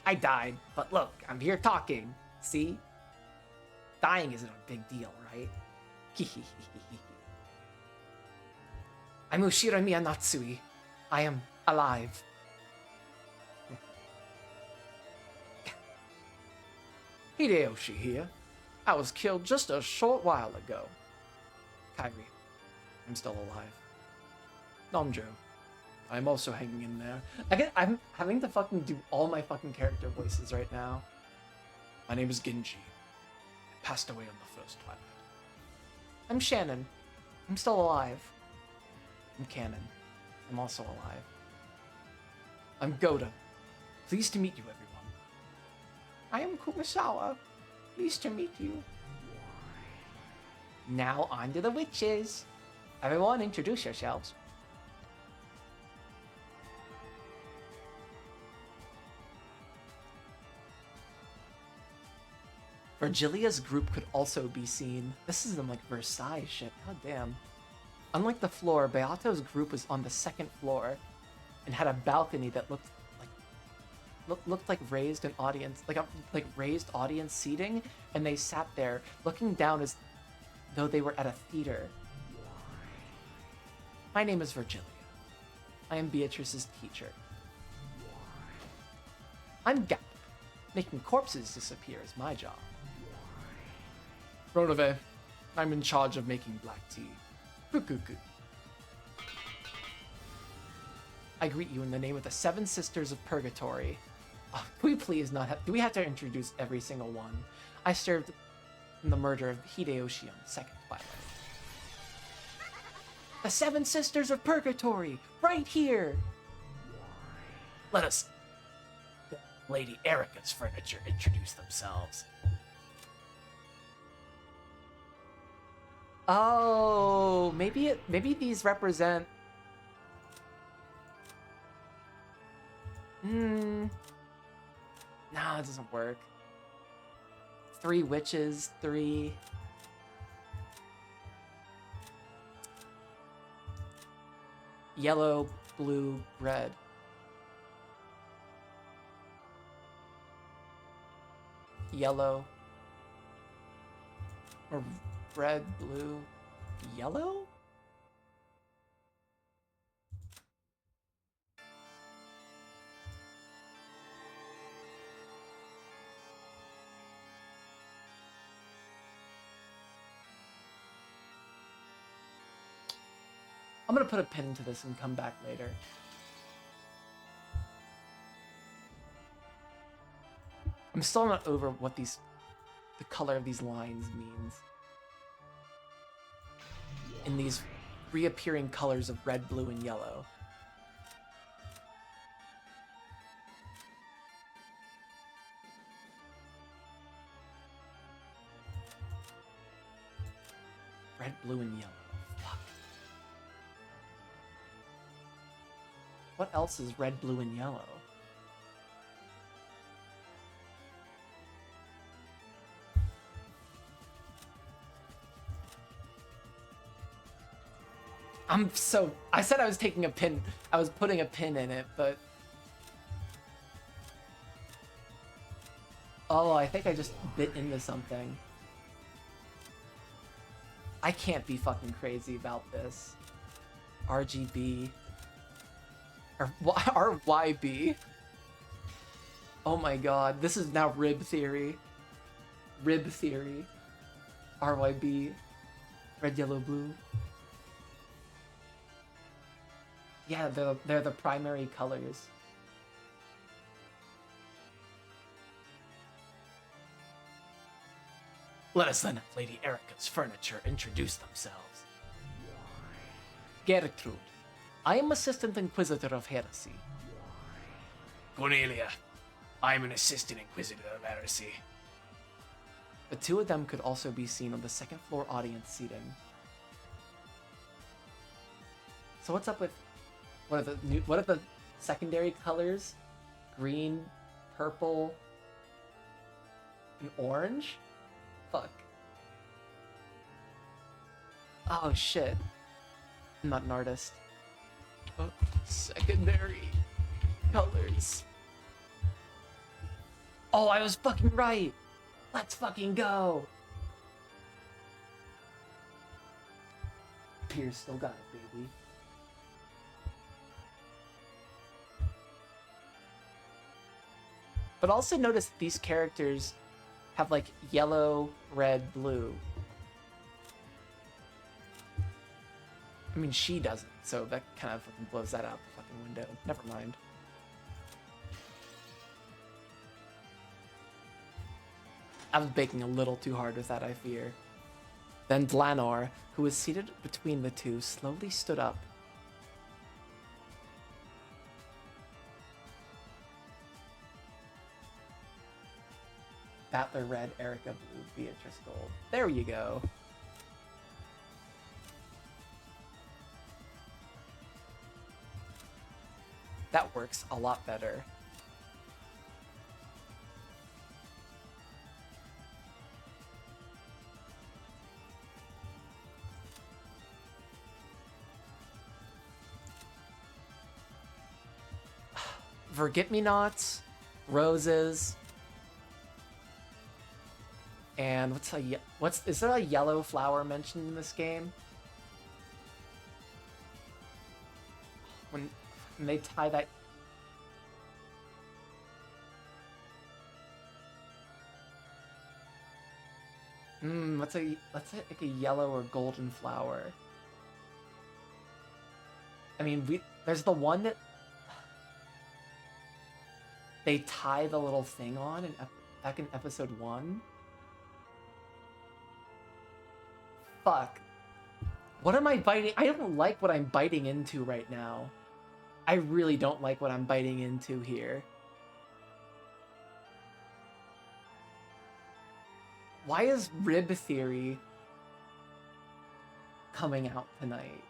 I died, but look, I'm here talking. See? Dying isn't a big deal, right? I'm Ushiromiya Natsui. I am alive. Hideyoshi here. I was killed just a short while ago. Kairi. I'm still alive. Nomjo. I'm also hanging in there. I'm having to fucking do all my fucking character voices right now. My name is Genji. I passed away on the first Twilight. I'm Shannon. I'm still alive. I'm Canon. I'm also alive. I'm Goda. Pleased to meet you, everyone. I am Kumasawa. Pleased to meet you. Now on to the witches. Everyone introduce yourselves. Virgilia's group could also be seen. This is in like Versailles shit. God damn. Unlike the floor, Beato's group was on the 2nd floor and had a balcony that looked like raised an audience, like raised audience seating, and they sat there looking down as though they were at a theater. My name is Virgilia. I am Beatrice's teacher. I'm Gap. Making corpses disappear is my job. Ronove, I'm in charge of making black tea. Kukuku. I greet you in the name of the Seven Sisters of Purgatory. Oh, can we please not have... Do we have to introduce every single one? I served in the murder of Hideyoshi on the second twilight. The Seven Sisters of Purgatory! Right here! Let us... Lady Erica's furniture introduce themselves. Oh, maybe these represent... No, it doesn't work. 3 witches, 3... Yellow, blue, red. Yellow. Or red, blue, yellow? I'm gonna put a pin into this and come back later. I'm still not over what the color of these lines means. In these reappearing colors of red, blue, and yellow. Red, blue, and yellow. Fuck. What else is red, blue, and yellow? I said I was taking a pin. I was putting a pin in it, but... Oh, I think I just bit into something. I can't be fucking crazy about this. RGB. Or RYB. Oh my god, this is now rib theory. Rib theory. RYB. Red, yellow, blue. Yeah, they're the primary colors. Let us then have Lady Erica's furniture introduce themselves. Gertrude. I am Assistant Inquisitor of Heresy. Cornelia. I am an Assistant Inquisitor of Heresy. The two of them could also be seen on the second floor audience seating. So what's up with... What are the secondary colors? Green, purple, and orange? Fuck. Oh shit. I'm not an artist. Oh, secondary colors. Oh, I was fucking right! Let's fucking go! Pier still got it, baby. But also notice that these characters have like yellow, red, blue. I mean, she doesn't, so that kind of fucking blows that out the fucking window. Never mind. I was baking a little too hard with that, I fear. Then Dlanor, who was seated between the two, slowly stood up. Battler red, Erica blue, Beatrice gold. There you go. That works a lot better. Forget-me-nots, roses. And is there a yellow flower mentioned in this game? When they tie that. Let's say like a yellow or golden flower. I mean, there's the one that they tie the little thing on back in episode 1. Fuck. What am I biting? I don't like what I'm biting into right now. I really don't like what I'm biting into here. Why is Rib Theory coming out tonight?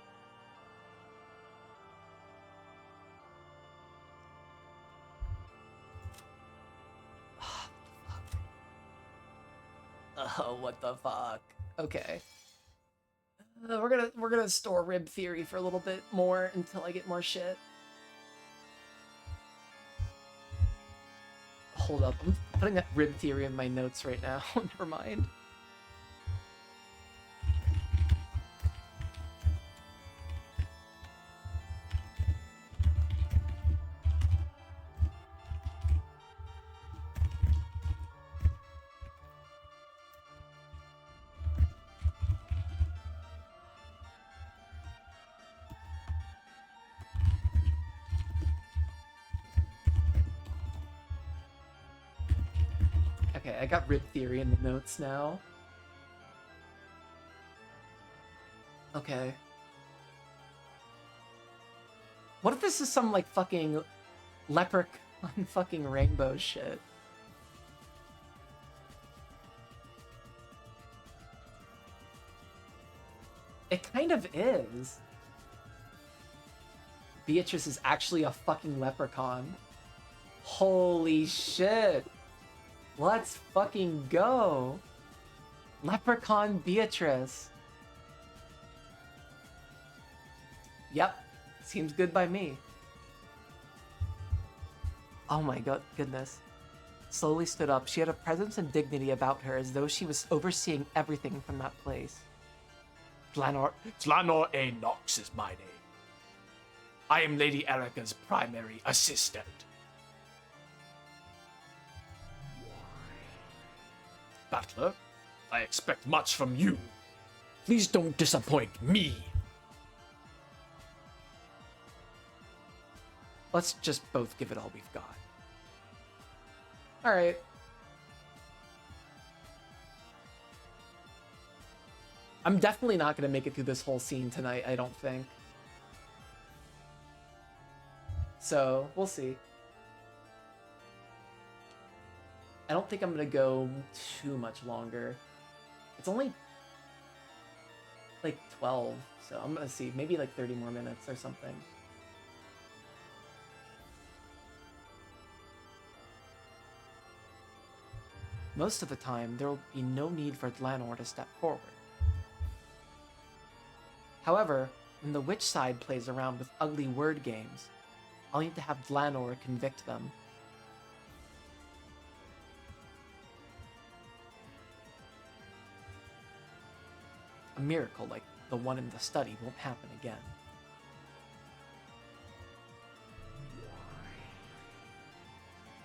Oh, what the fuck? Okay. We're gonna store Rib Theory for a little bit more until I get more shit. Hold up, I'm putting that Rib Theory in my notes right now. Never mind. Okay, I got Rib Theory in the notes now. Okay. What if this is some, like, fucking leprechaun fucking rainbow shit? It kind of is. Beatrice is actually a fucking leprechaun. Holy shit. Let's fucking go. Leprechaun Beatrice. Yep. Seems good by me. Oh my goodness. Slowly stood up. She had a presence and dignity about her as though she was overseeing everything from that place. Dlanor A. Knox is my name. I am Lady Erica's primary assistant. Battler, I expect much from you. Please don't disappoint me. Let's just both give it all we've got. Alright. I'm definitely not going to make it through this whole scene tonight, I don't think. So, we'll see. I don't think I'm going to go too much longer. It's only like 12, so I'm going to see. Maybe like 30 more minutes or something. Most of the time, there will be no need for Dlanor to step forward. However, when the witch side plays around with ugly word games, I'll need to have Dlanor convict them. A miracle like the one in the study won't happen again.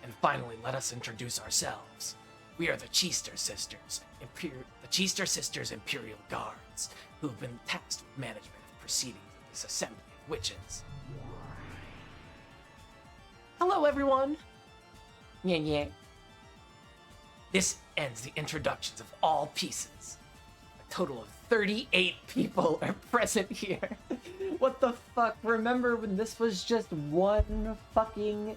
And finally, let us introduce ourselves. We are the Cheester Sisters, the Cheester Sisters Imperial Guards, who have been tasked with management of proceedings of this assembly of witches. Hello, everyone! Yeah. This ends the introductions of all pieces. A total of 38 people are present here. What the fuck? Remember when this was just one fucking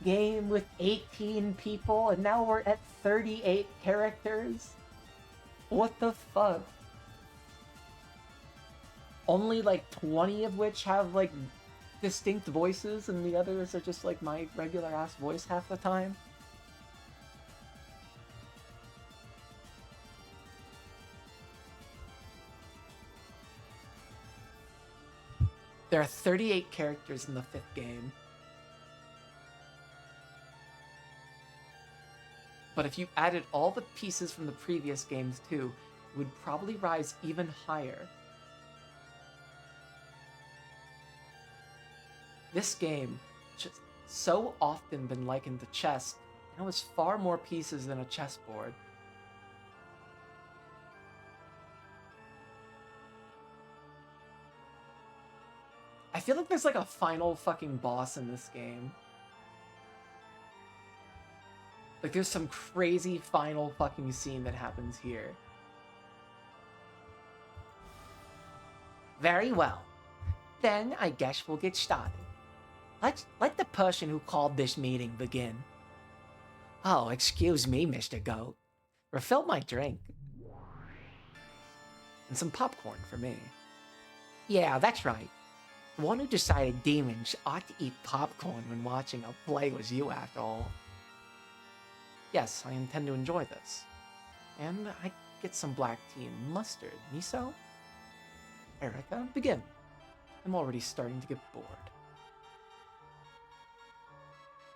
game with 18 people and now we're at 38 characters? What the fuck? Only like 20 of which have like distinct voices and the others are just like my regular ass voice half the time? There are 38 characters in the 5th game. But if you added all the pieces from the previous games too, it would probably rise even higher. This game just so often been likened to chess, and it was far more pieces than a chessboard. I feel like there's like a final fucking boss in this game. Like there's some crazy final fucking scene that happens here. Very well. Then I guess we'll get started. Let the person who called this meeting begin. Oh, excuse me, Mr. Goat. Refill my drink. And some popcorn for me. Yeah, that's right. The one who decided demons ought to eat popcorn when watching a play was you, after all. Yes, I intend to enjoy this. And I get some black tea and mustard. Miso? Erica, begin. I'm already starting to get bored.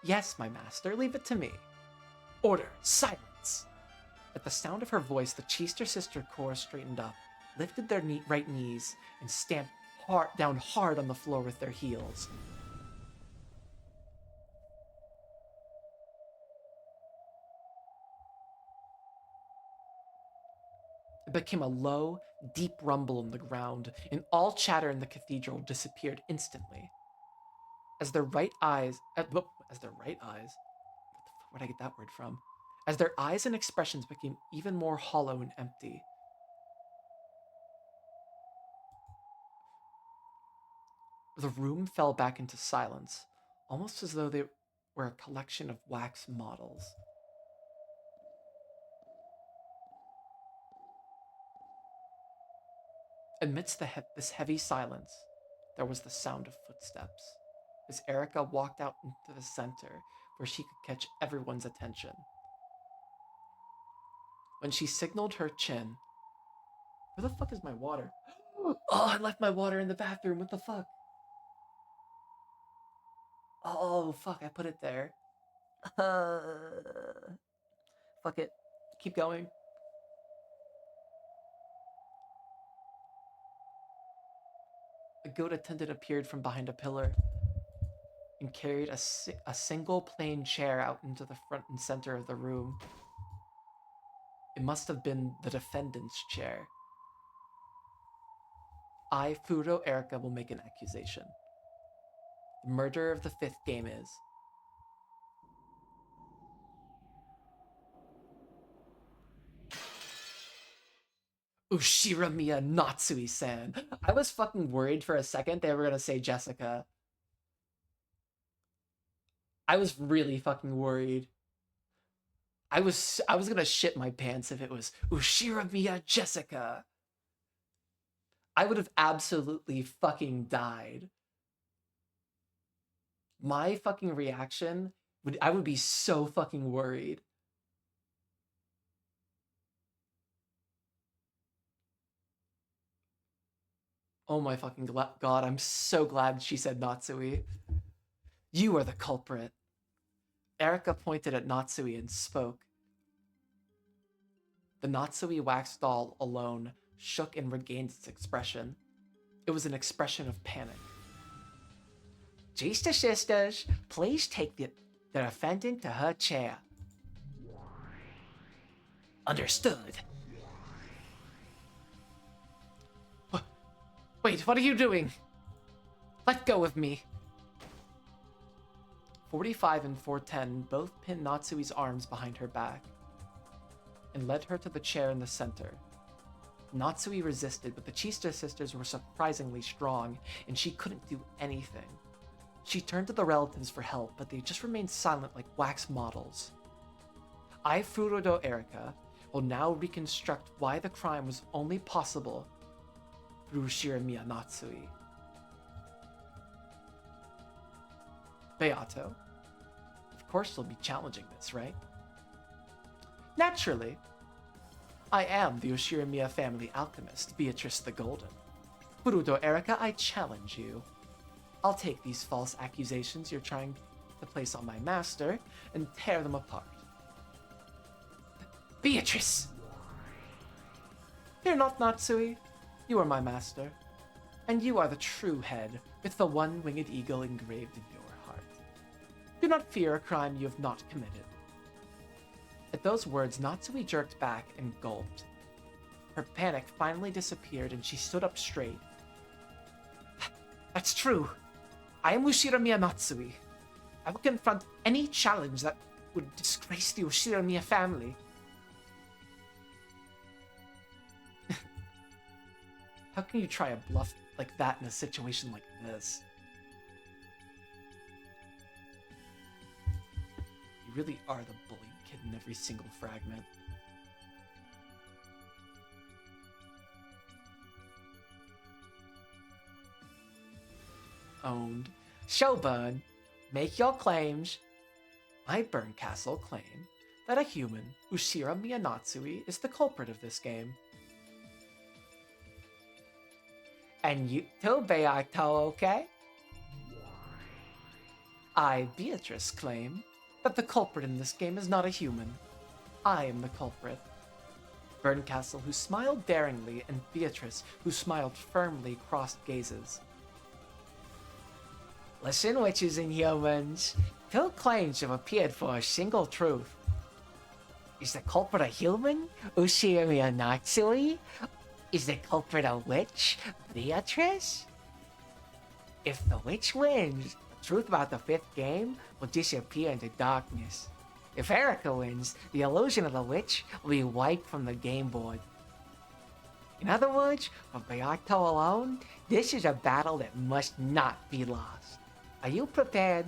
Yes, my master, leave it to me. Order, silence! At the sound of her voice, the Cheester sister chorus straightened up, lifted their right knees, and stamped down hard on the floor with their heels. It became a low, deep rumble in the ground, and all chatter in the cathedral disappeared instantly. As their right eyes, where'd I get that word from? As their eyes and expressions became even more hollow and empty. The room fell back into silence, almost as though they were a collection of wax models. Amidst this heavy silence, there was the sound of footsteps, as Erica walked out into the center where she could catch everyone's attention. When she signaled her chin, where the fuck is my water? Oh, I left my water in the bathroom, what the fuck? Oh, fuck, I put it there. Fuck it. Keep going. A goat attendant appeared from behind a pillar and carried a single plain chair out into the front and center of the room. It must have been the defendant's chair. I, Furo Erica, will make an accusation. The murderer of the fifth game is... Ushiramiya Natsui-san. I was fucking worried for a second they were gonna say Jessica. I was really fucking worried. I was gonna shit my pants if it was Ushiramiya Jessica. I would have absolutely fucking died. My fucking reaction I would be so fucking worried. Oh my fucking god, I'm so glad she said Natsui. You are the culprit. Erica pointed at Natsui and spoke. The Natsui wax doll alone shook and regained its expression. It was an expression of panic. Cheester sisters, please take the defendant to her chair. Understood. Wait, what are you doing? Let go of me. 45 and 410 both pinned Natsui's arms behind her back and led her to the chair in the center. Natsui resisted, but the Cheester sisters were surprisingly strong, and she couldn't do anything. She turned to the relatives for help, but they just remained silent like wax models. I, Furudo Erica, will now reconstruct why the crime was only possible through Shiramiya Natsui. Beato, of course you'll be challenging this, right? Naturally. I am the Ushiramiya family alchemist, Beatrice the Golden. Furudo Erica, I challenge you. I'll take these false accusations you're trying to place on my master and tear them apart. Beatrice! Fear not, Natsui. You are my master, and you are the true head with the one-winged eagle engraved in your heart. Do not fear a crime you have not committed. At those words, Natsui jerked back and gulped. Her panic finally disappeared and she stood up straight. That's true. I am Ushiramiya Natsui. I will confront any challenge that would disgrace the Ushiramiya family. How can you try a bluff like that in a situation like this? You really are the bullied kid in every single fragment. Owned. Showburn, make your claims. I, Burncastle, claim that a human, Ushira Miyanatsui, is the culprit of this game. And you too, Beato, okay? I, Beatrice, claim that the culprit in this game is not a human. I am the culprit. Burncastle, who smiled daringly, and Beatrice, who smiled firmly, crossed gazes. Listen, witches and humans. Two claims have appeared for a single truth. Is the culprit a human, Ushiri Natsui? Is the culprit a witch, Beatrice? If the witch wins, the truth about the fifth game will disappear into darkness. If Erica wins, the illusion of the witch will be wiped from the game board. In other words, for Beato alone, this is a battle that must not be lost. Are you prepared?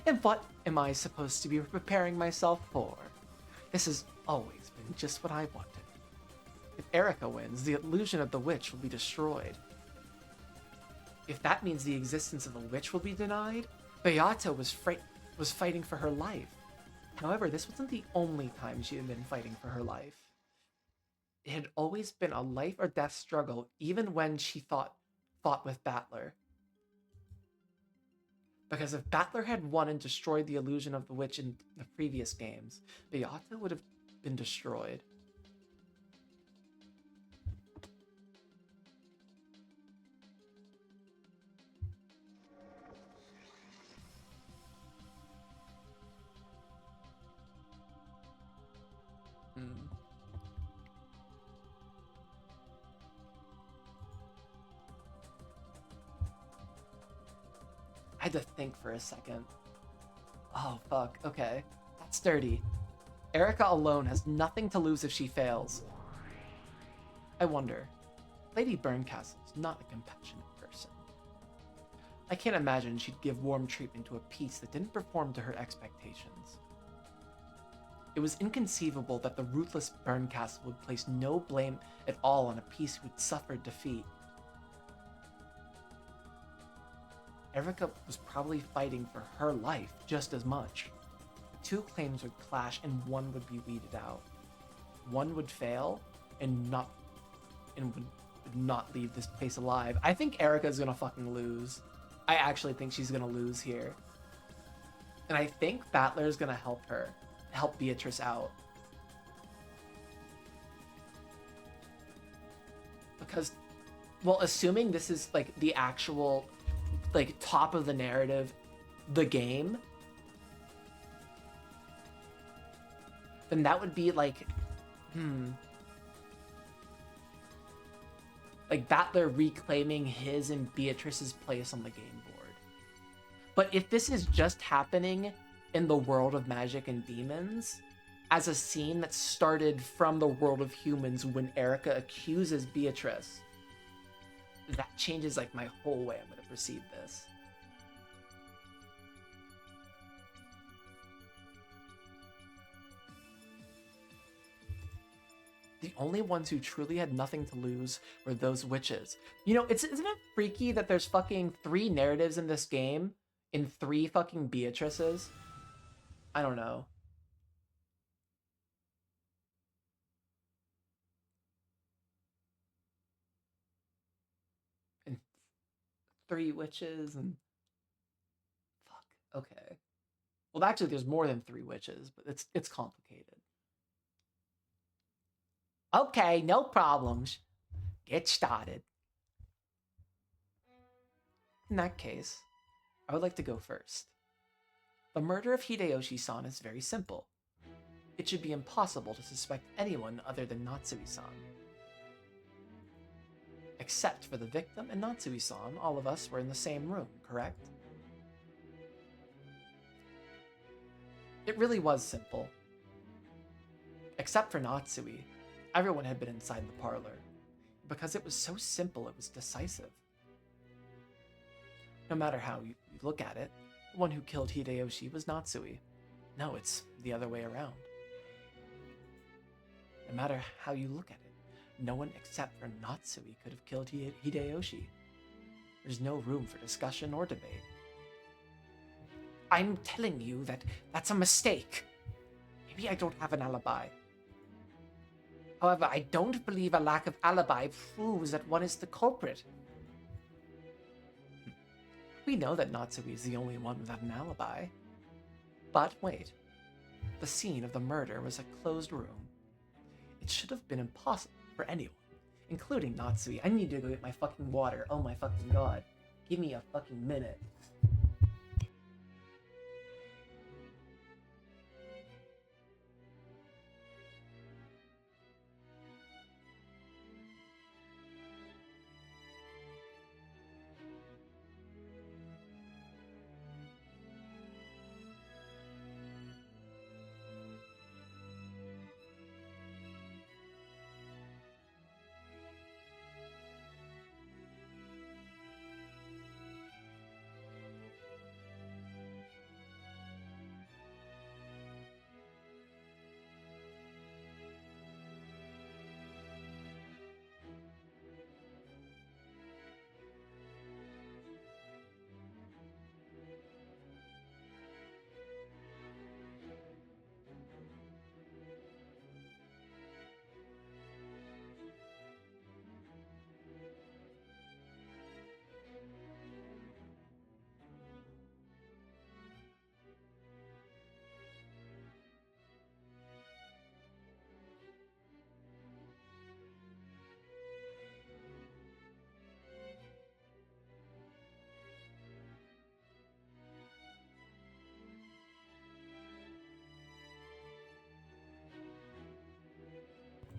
And what am I supposed to be preparing myself for? This has always been just what I wanted. If Erica wins, the illusion of the witch will be destroyed. If that means the existence of the witch will be denied, Beato was fighting for her life. However, this wasn't the only time she had been fighting for her life. It had always been a life or death struggle, even when she fought with Battler. Because if Battler had won and destroyed the illusion of the witch in the previous games, Beato would have been destroyed. I had to think for a second. Oh, fuck. Okay. That's dirty. Erica alone has nothing to lose if she fails. I wonder. Lady Burncastle is not a compassionate person. I can't imagine she'd give warm treatment to a piece that didn't perform to her expectations. It was inconceivable that the ruthless Burncastle would place no blame at all on a piece who had suffered defeat. Erica was probably fighting for her life just as much. The two claims would clash and one would be weeded out. One would fail and would not leave this place alive. I think Erica's gonna fucking lose. I actually think she's gonna lose here. And I think Battler's gonna help Beatrice out. Because, well, assuming this is like the actual like top of the narrative, the game, then that would be like like Battler reclaiming his and Beatrice's place on the game board. But if this is just happening in the world of magic and demons, as a scene that started from the world of humans when Erica accuses Beatrice, that changes like my whole way I'm gonna perceive this. The only ones who truly had nothing to lose were those witches. You know, isn't it freaky that there's fucking 3 narratives in this game in 3 fucking Beatrices? I don't know. And 3 witches and fuck. Okay. Well, actually, there's more than 3 witches, but it's complicated. Okay, no problems. Get started. In that case, I would like to go first. The murder of Hideyoshi-san is very simple. It should be impossible to suspect anyone other than Natsui-san. Except for the victim and Natsui-san, all of us were in the same room, correct? It really was simple. Except for Natsui, everyone had been inside the parlor. Because it was so simple, it was decisive. No matter how you look at it, the one who killed Hideyoshi was Natsui. No, it's the other way around. No matter how you look at it, no one except for Natsui could have killed Hideyoshi. There's no room for discussion or debate. I'm telling you that that's a mistake. Maybe I don't have an alibi. However, I don't believe a lack of alibi proves that one is the culprit. We know that Natsui is the only one without an alibi. But wait. The scene of the murder was a closed room. It should have been impossible for anyone, including Natsui. I need to go get my fucking water. Oh my fucking god. Give me a fucking minute.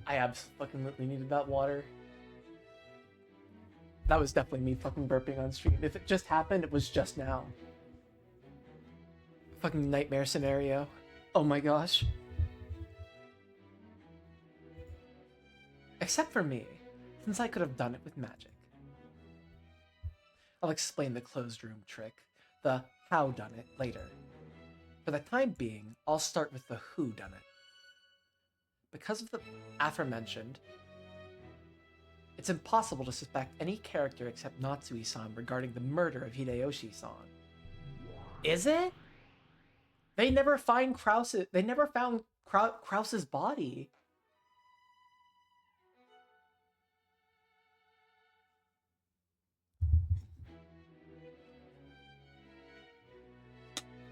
I absolutely needed that water. That was definitely me fucking burping on stream. If it just happened, it was just now. Fucking nightmare scenario. Oh my gosh. Except for me, since I could have done it with magic. I'll explain the closed room trick, the how done it, later. For the time being, I'll start with the who done it. Because of the aforementioned, it's impossible to suspect any character except Natsui-san regarding the murder of Hideyoshi-san. Is it? They never found Krause's body.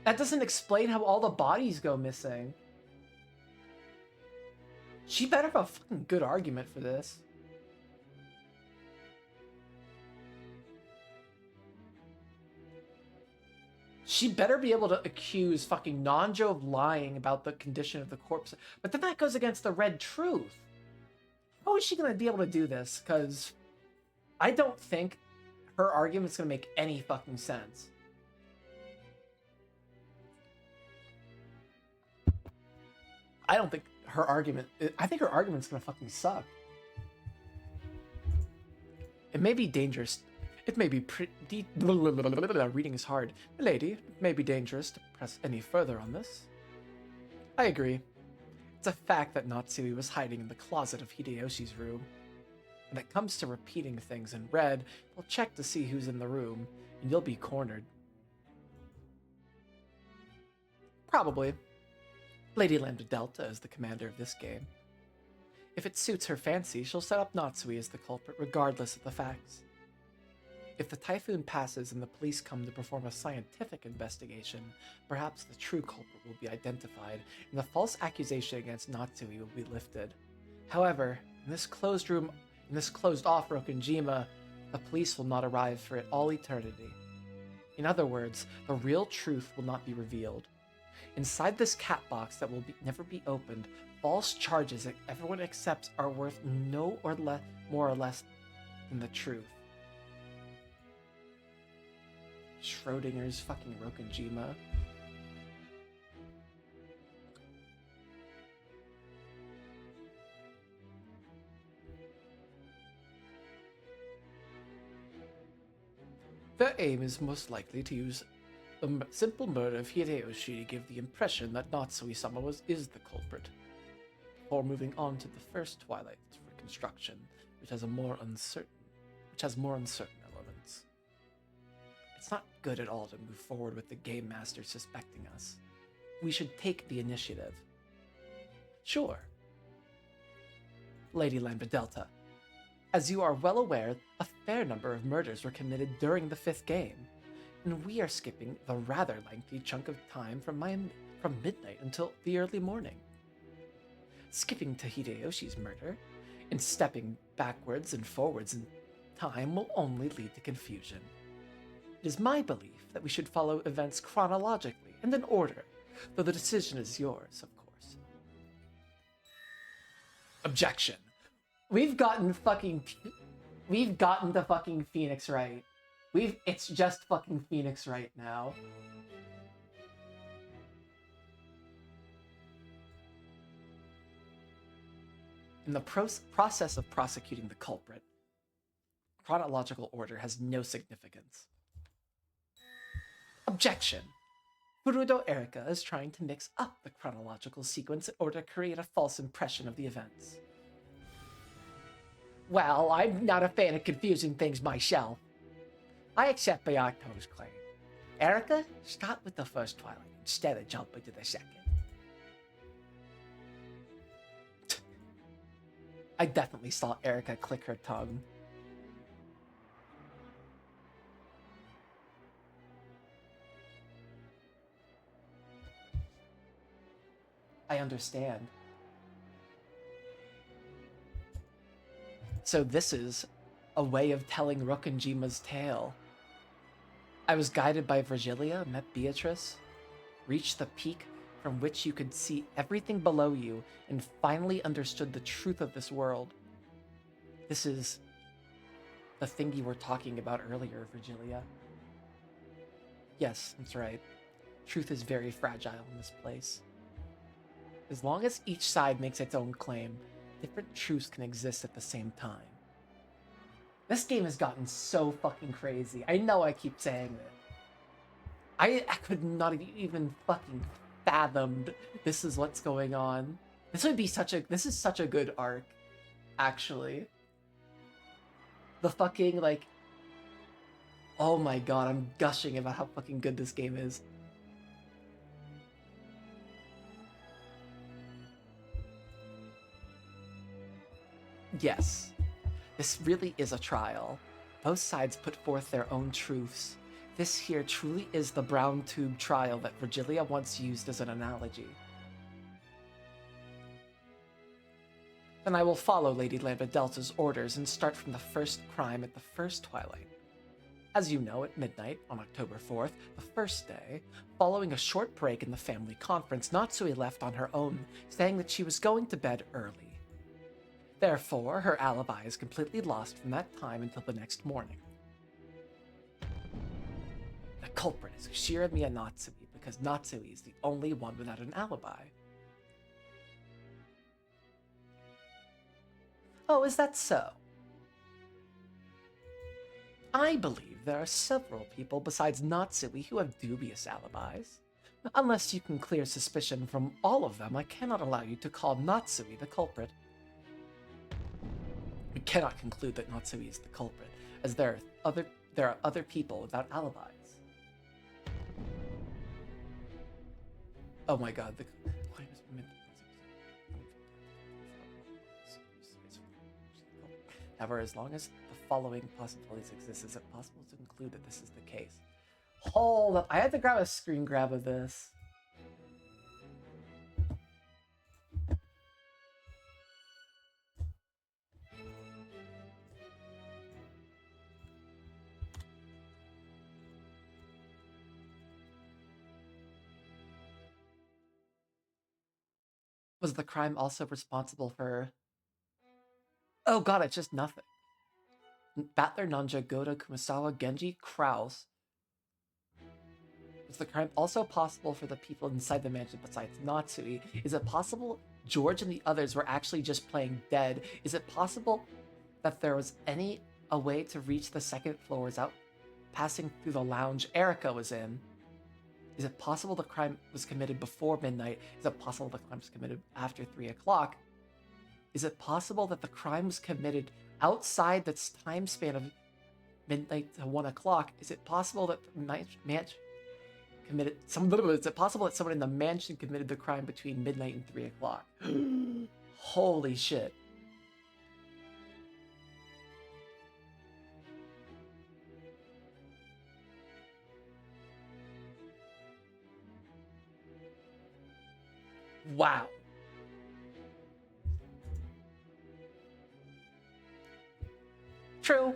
That doesn't explain how all the bodies go missing. She better have a fucking good argument for this. She better be able to accuse fucking Nanjo of lying about the condition of the corpse. But then that goes against the red truth. How is she gonna be able to do this? Because I don't think her argument's gonna make any fucking sense. I don't think her argument... I think her argument's gonna fucking suck. It may be dangerous... It may be pretty... Reading is hard. Lady, it may be dangerous to press any further on this. I agree. It's a fact that Natsui was hiding in the closet of Hideyoshi's room. When it comes to repeating things in red, we'll check to see who's in the room, and you'll be cornered. Probably. Lady Lambda Delta is the commander of this game. If it suits her fancy, she'll set up Natsui as the culprit regardless of the facts. If the typhoon passes and the police come to perform a scientific investigation, perhaps the true culprit will be identified and the false accusation against Natsui will be lifted. However, in this closed off Rokunjima, the police will not arrive for all eternity. In other words, the real truth will not be revealed. Inside this cat box that will never be opened, false charges that everyone accepts are worth no or more or less than the truth. Schrodinger's fucking Rokunjima. Their aim is most likely to use the simple murder of Hideyoshi to give the impression that Natsui-sama is the culprit, before moving on to the first Twilight reconstruction, which has more uncertain elements. It's not good at all to move forward with the Game Master suspecting us. We should take the initiative. Sure. Lady Lambda-Delta, as you are well aware, a fair number of murders were committed during the 5th game, and we are skipping the rather lengthy chunk of time from midnight until the early morning. Skipping to Hideyoshi's murder, and stepping backwards and forwards in time will only lead to confusion. It is my belief that we should follow events chronologically and in order, though the decision is yours, of course. Objection. We've gotten the fucking Phoenix right. It's just fucking Phoenix right now. In the process of prosecuting the culprit, chronological order has no significance. Objection. Furudo Erika is trying to mix up the chronological sequence in order to create a false impression of the events. Well, I'm not a fan of confusing things myself. I accept Bayato's claim. Erika, start with the first Twilight instead of jumping to the second. I definitely saw Erika click her tongue. I understand. So this is a way of telling Rokunjima's tale. I was guided by Virgilia, met Beatrice, reached the peak from which you could see everything below you, and finally understood the truth of this world. This is the thing you were talking about earlier, Virgilia. Yes, that's right. Truth is very fragile in this place. As long as each side makes its own claim, different truths can exist at the same time. This game has gotten so fucking crazy. I know I keep saying it. I could not have even fucking fathomed this is what's going on. This is such a good arc, actually. The fucking, like, oh my god, I'm gushing about how fucking good this game is. Yes, this really is a trial. Both sides put forth their own truths. This here truly is the brown tube trial that Virgilia once used as an analogy. Then I will follow Lady Lambda-Delta's orders and start from the first crime at the first Twilight. As you know, at midnight on October 4th, the first day, following a short break in the family conference, Natsui left on her own, saying that she was going to bed early. Therefore, her alibi is completely lost from that time until the next morning. The culprit is Shiromiya Natsui because Natsui is the only one without an alibi. Oh, is that so? I believe there are several people besides Natsui who have dubious alibis. Unless you can clear suspicion from all of them, I cannot allow you to call Natsui the culprit. We cannot conclude that Natsui is the culprit, as there are other people without alibis. Oh my god, However, as long as the following possibilities exist, is it possible to conclude that this is the case? Hold up, I had to grab a screen grab of this. Was the crime also responsible for... Oh god, it's just nothing. Battler, Nanja, Goda, Kumasawa, Genji, Kraus. Is the crime also possible for the people inside the mansion besides Natsui? Is it possible George and the others were actually just playing dead? Is it possible that there was a way to reach the second floor without passing through the lounge Erica was in? Is it possible the crime was committed before midnight? Is it possible the crime was committed after 3 o'clock? Is it possible that the crime was committed outside the time span of midnight to 1 o'clock? Is it possible that the mansion committed is it possible that someone in the mansion committed the crime between midnight and 3 o'clock? Holy shit. Wow. True.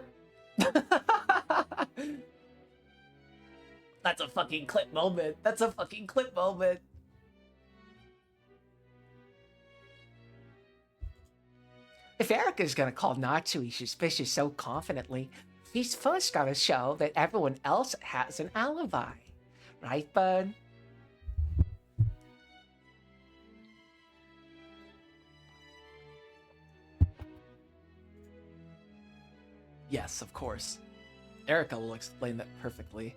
That's a fucking clip moment. That's a fucking clip moment. If Erica's gonna call Natsui suspicious so confidently, she's first gotta show that everyone else has an alibi. Right, bud? Yes, of course. Erica will explain that perfectly.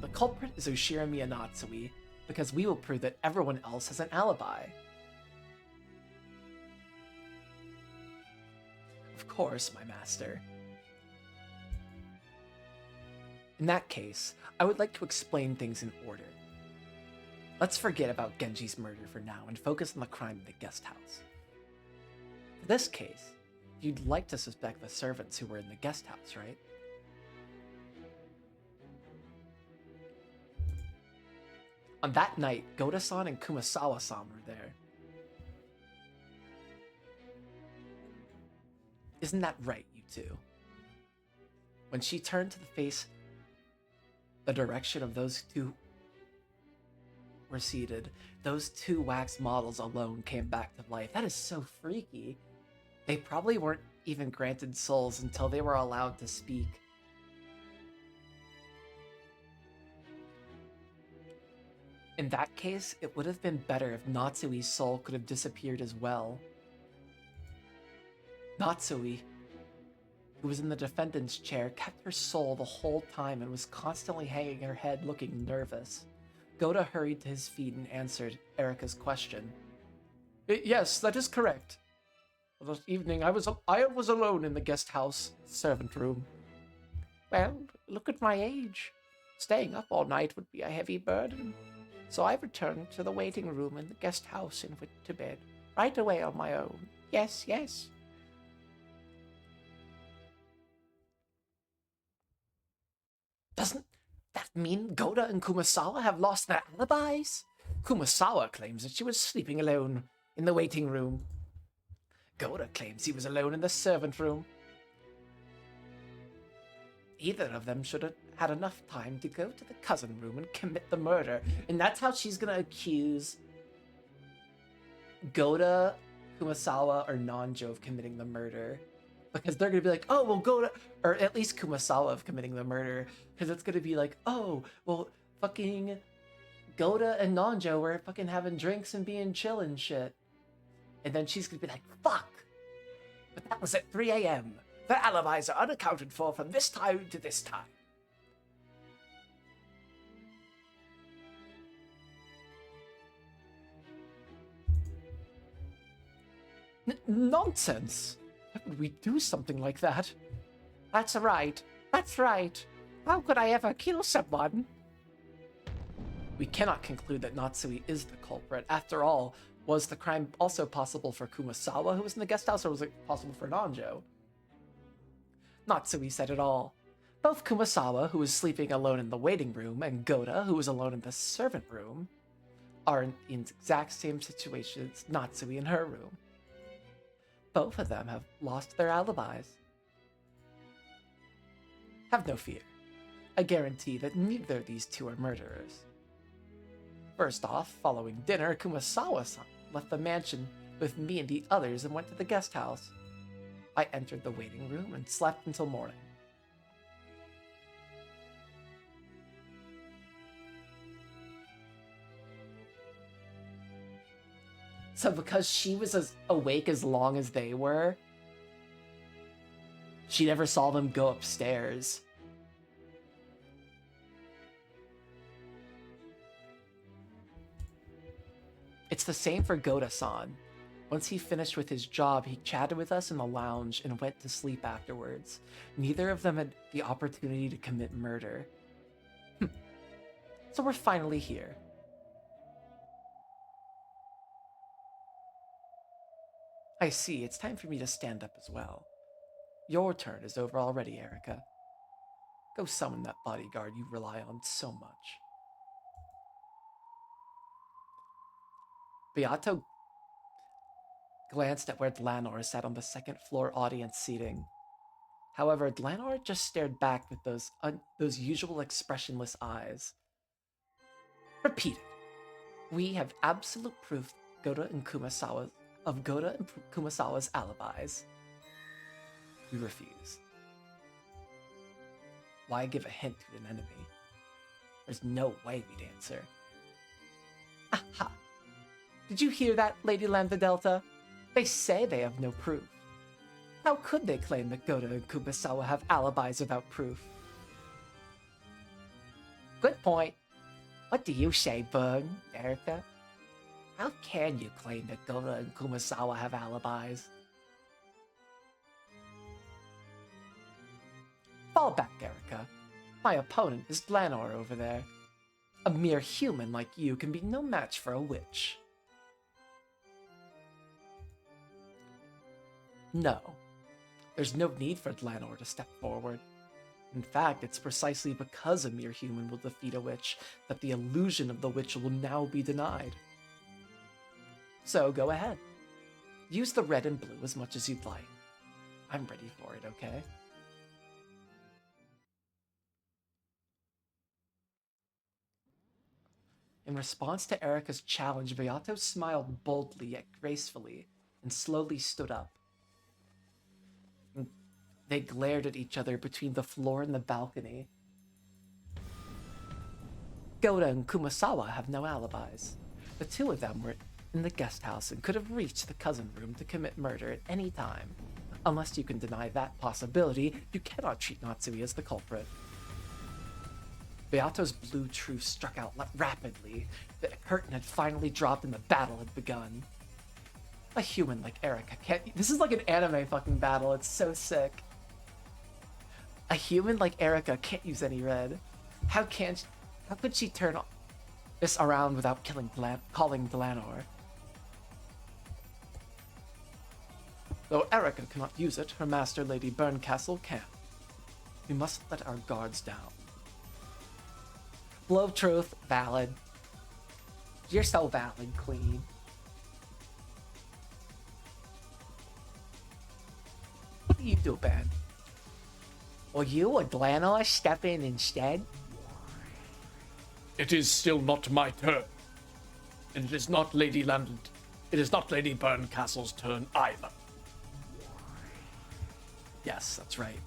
The culprit is Oshira Natsui, because we will prove that everyone else has an alibi. Of course, my master. In that case, I would like to explain things in order. Let's forget about Genji's murder for now and focus on the crime in the guest house. For this case, you'd like to suspect the servants who were in the guest house, right? On that night, Goda-san and Kumasawa-san were there. Isn't that right, you two? When she turned to face the direction of those two were seated, those two wax models alone came back to life. That is so freaky. They probably weren't even granted souls until they were allowed to speak. In that case, it would have been better if Natsui's soul could have disappeared as well. Natsui, who was in the defendant's chair, kept her soul the whole time and was constantly hanging her head looking nervous. Goda hurried to his feet and answered Erika's question. Yes, that is correct. This evening, I was alone in the guest house servant room. Well, look at my age. Staying up all night would be a heavy burden. So I returned to the waiting room in the guest house and went to bed right away on my own. Yes, yes. Doesn't that mean Goda and Kumasawa have lost their alibis? Kumasawa claims that she was sleeping alone in the waiting room. Goda claims he was alone in the servant room. Either of them should have had enough time to go to the cousin room and commit the murder. And that's how she's gonna accuse Goda, Kumasawa, or Nanjo of committing the murder. Because they're gonna be like, oh, well, Goda, or at least Kumasawa of committing the murder. Because it's gonna be like, oh, well, fucking Goda and Nanjo were fucking having drinks and being chill and shit. And then she's gonna be like, fuck! But that was at 3 a.m. Their alibis are unaccounted for from this time to this time. Nonsense! Why would we do something like that? That's right. That's right. How could I ever kill someone? We cannot conclude that Natsui is the culprit. After all, Was the crime also possible for Kumasawa, who was in the guest house, or was it possible for Nanjo? Natsui said it all. Both Kumasawa, who was sleeping alone in the waiting room, and Goda, who was alone in the servant room, are in the exact same situation as Natsui in her room. Both of them have lost their alibis. Have no fear. I guarantee that neither of these two are murderers. First off, following dinner, Kumasawa-san left the mansion with me and the others and went to the guest house. I entered the waiting room and slept until morning. So because she was as awake as long as they were, she never saw them go upstairs. It's the same for Goda-san. Once he finished with his job, he chatted with us in the lounge and went to sleep afterwards. Neither of them had the opportunity to commit murder. So we're finally here. I see, it's time for me to stand up as well. Your turn is over already, Erica. Go summon that bodyguard you rely on so much. Beato glanced at where Dlanor sat on the second floor audience seating. However, Dlanor just stared back with those usual expressionless eyes. Repeat it. We have absolute proof Goda and Kumasawa's alibis. We refuse. Why give a hint to an enemy? There's no way we'd answer. Aha! Did you hear that, Lady Lambda Delta? They say they have no proof. How could they claim that Goda and Kumasawa have alibis without proof? Good point. What do you say, Bug, Erica? How can you claim that Goda and Kumasawa have alibis? Fall back, Erica. My opponent is Dlanor over there. A mere human like you can be no match for a witch. No. There's no need for Dlanor to step forward. In fact, it's precisely because a mere human will defeat a witch that the illusion of the witch will now be denied. So go ahead. Use the red and blue as much as you'd like. I'm ready for it, okay? In response to Erica's challenge, Beato smiled boldly yet gracefully and slowly stood up. They glared at each other between the floor and the balcony. Goda and Kumasawa have no alibis. The two of them were in the guest house and could have reached the cousin room to commit murder at any time. Unless you can deny that possibility, you cannot treat Natsui as the culprit. Beato's blue truce struck out rapidly. The curtain had finally dropped and the battle had begun. A human like Erica can't... This is like an anime fucking battle, it's so sick. A human like Erica can't use any red. How could she turn this around without calling Dlanor? Though Erica cannot use it, her master Lady Burncastle can. We must let our guards down. Blow of truth, valid. You're so valid, Queen. What do you do, Ben? Will you or Dlanor step in instead? It is still not my turn. And it is not Lady Burncastle's turn either. Yes, that's right.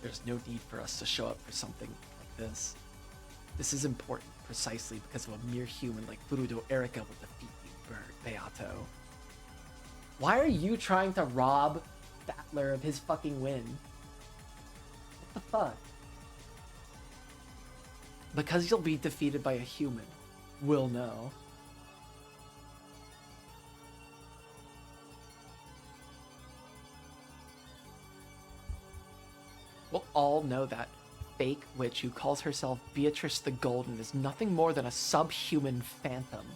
There's no need for us to show up for something like this. This is important precisely because of a mere human like Furudo Erica will defeat you, Beato. Why are you trying to rob Battler of his fucking win? What the fuck? Because you'll be defeated by a human. We'll know. We'll all know that fake witch who calls herself Beatrice the Golden is nothing more than a subhuman phantom.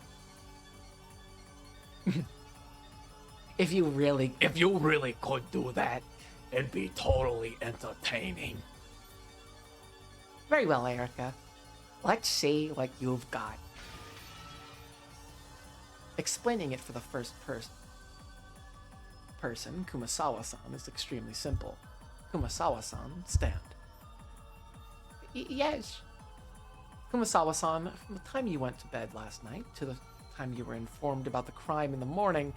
If you really If you really could do that, it'd be totally entertaining. very well, Erica. Let's see what you've got. Explaining it for the first person, Kumasawa-san, is extremely simple. Kumasawa-san, stand. Yes. Kumasawa-san, from the time you went to bed last night to the time you were informed about the crime in the morning,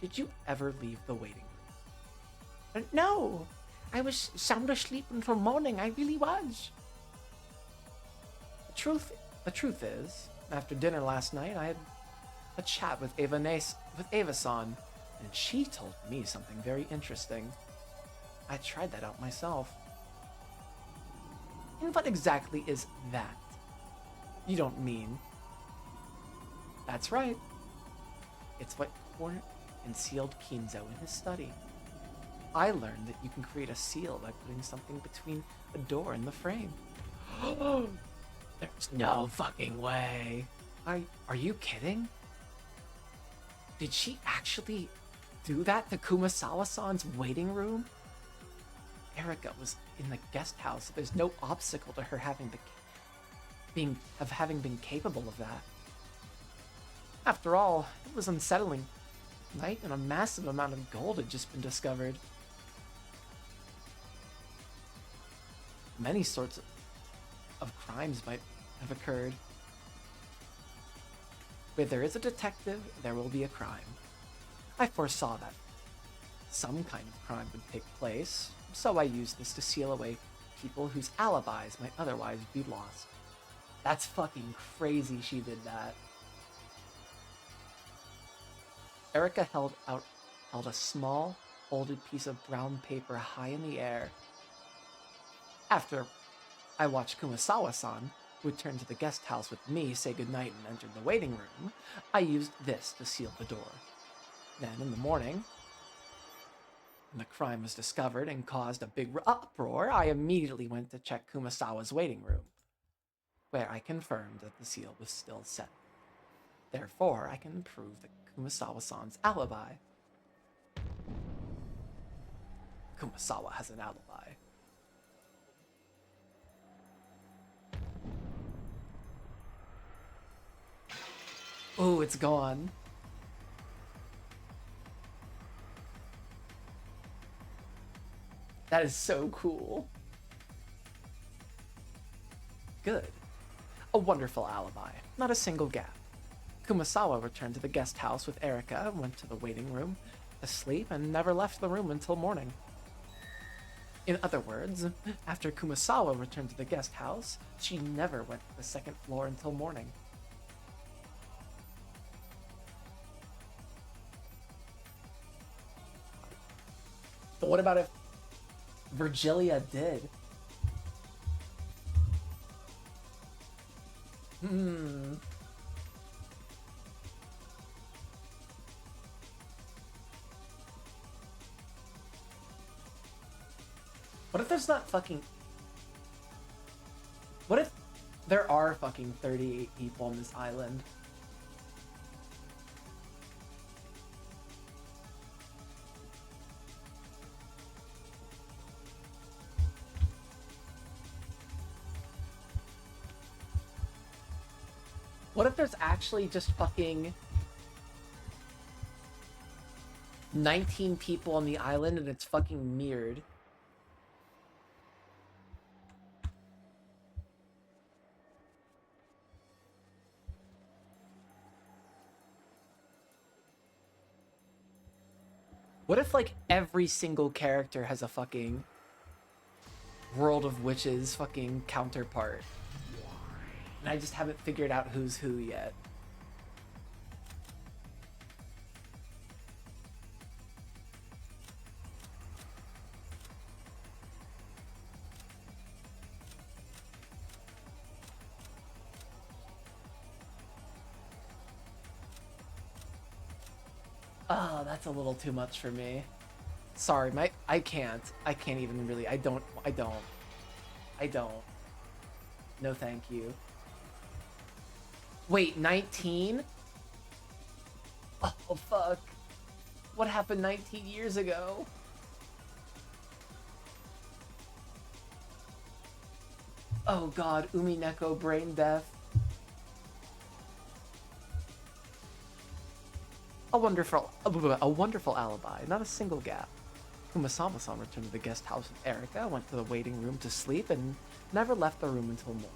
did you ever leave the waiting room? No. I was sound asleep until morning. I really was. The truth is, after dinner last night, I had a chat with Ava-san, and she told me something very interesting. I tried that out myself. And what exactly is that? You don't mean... That's right. It's what Court concealed Kinzo in his study. I learned that you can create a seal by putting something between a door and the frame. There's no fucking way. Are you kidding? Did she actually do that to Kumasawa-san's waiting room? Erica was in the guest house. There's no obstacle to her having been capable of that. After all, it was unsettling night, and a massive amount of gold had just been discovered. Many sorts of crimes might have occurred. Where there is a detective, there will be a crime. I foresaw that some kind of crime would take place, so I used this to seal away people whose alibis might otherwise be lost. That's fucking crazy she did that. Erica held a small, folded piece of brown paper high in the air. After I watched Kumasawa-san, who returned to the guest house with me, say goodnight and entered the waiting room, I used this to seal the door. Then, in the morning, when the crime was discovered and caused a big uproar, I immediately went to check Kumasawa's waiting room, where I confirmed that the seal was still set. Therefore, I can prove that Kumasawa-san's alibi. Kumasawa has an alibi. Oh, it's gone. That is so cool. Good. A wonderful alibi. Not a single gap. Kumasawa returned to the guest house with Erica, went to the waiting room to sleep, and never left the room until morning. In other words, after Kumasawa returned to the guest house, she never went to the second floor until morning. But what about if Virgilia did? What if there's not fucking... What if there are fucking 38 people on this island? What if there's actually just fucking 19 people on the island and it's fucking mirrored? What if, like, every single character has a fucking World of Witches fucking counterpart? And I just haven't figured out who's who yet. Oh, that's a little too much for me. Sorry, I can't even really, I don't. No thank you. Wait, 19? Oh, fuck. What happened 19 years ago? Oh god, Umineko brain death. A wonderful alibi, not a single gap. Kumasama-san returned to the guest house with Erika, went to the waiting room to sleep, and never left the room until morning.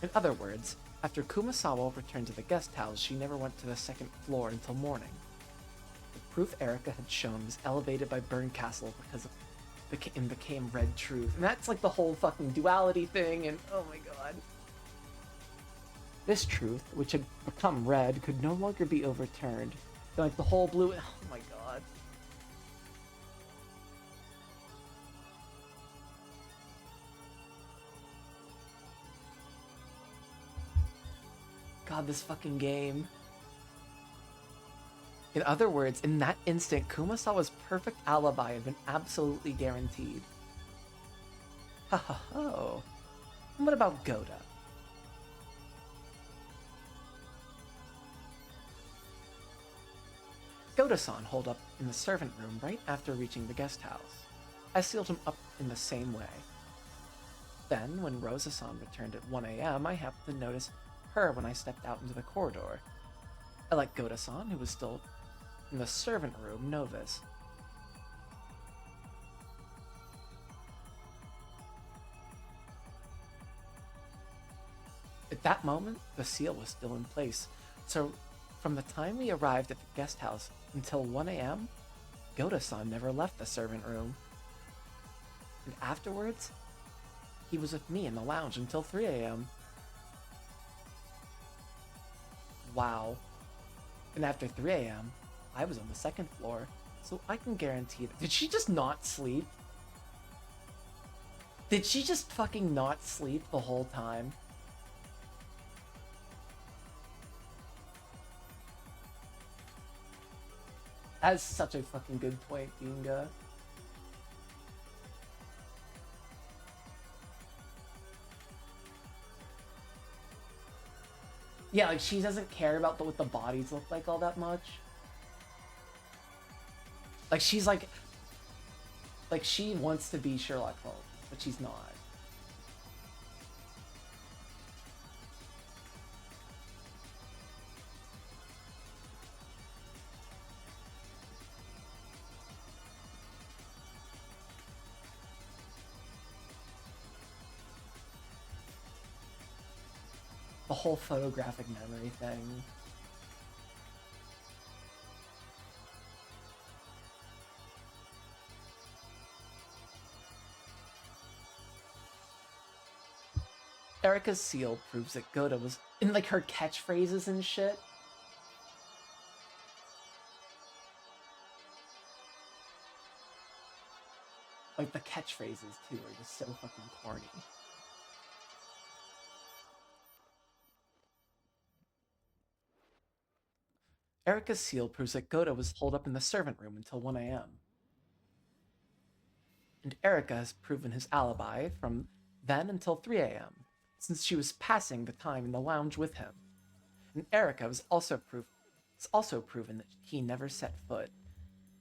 In other words, after Kumasawa returned to the guest house, she never went to the second floor until morning. The proof Erika had shown was elevated by Burncastle because of became red truth. And that's like the whole fucking duality thing, and oh my god. This truth, which had become red, could no longer be overturned. And like the whole blue, oh my god. God, this fucking game. In other words, in that instant, Kumasawa's perfect alibi had been absolutely guaranteed. Ha ha ho. And what about Goda? Goda-san holed up in the servant room right after reaching the guest house. I sealed him up in the same way. Then, when Rosa-san returned at 1 a.m., I happened to notice her when I stepped out into the corridor. I let Goda-san, who was still in the servant room, know this. At that moment, the seal was still in place, so from the time we arrived at the guest house until 1 a.m., Goda-san never left the servant room. And afterwards, he was with me in the lounge until 3 a.m. Wow. And after 3 a.m., I was on the second floor, so I can guarantee that. Did she just not sleep? Did she just fucking not sleep the whole time? That's such a fucking good point, Ginga. Yeah, like she doesn't care about what the bodies look like all that much. Like she's like she wants to be Sherlock Holmes, but she's not. The whole photographic memory thing. Erika's seal proves that Goda was in like her catchphrases and shit. Like the catchphrases too are just so fucking corny. Erika's seal proves that Goda was holed up in the servant room until 1 a.m. And Erika has proven his alibi from then until 3 a.m., since she was passing the time in the lounge with him. And Erika was also proven that he never set foot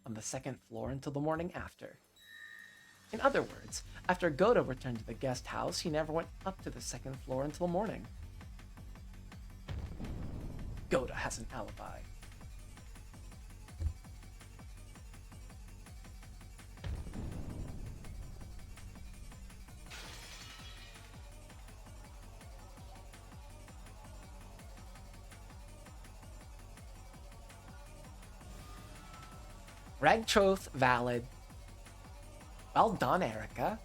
on the second floor until the morning after. In other words, after Goda returned to the guest house, he never went up to the second floor until morning. Goda has an alibi. Reg truth valid. Well done, Erika.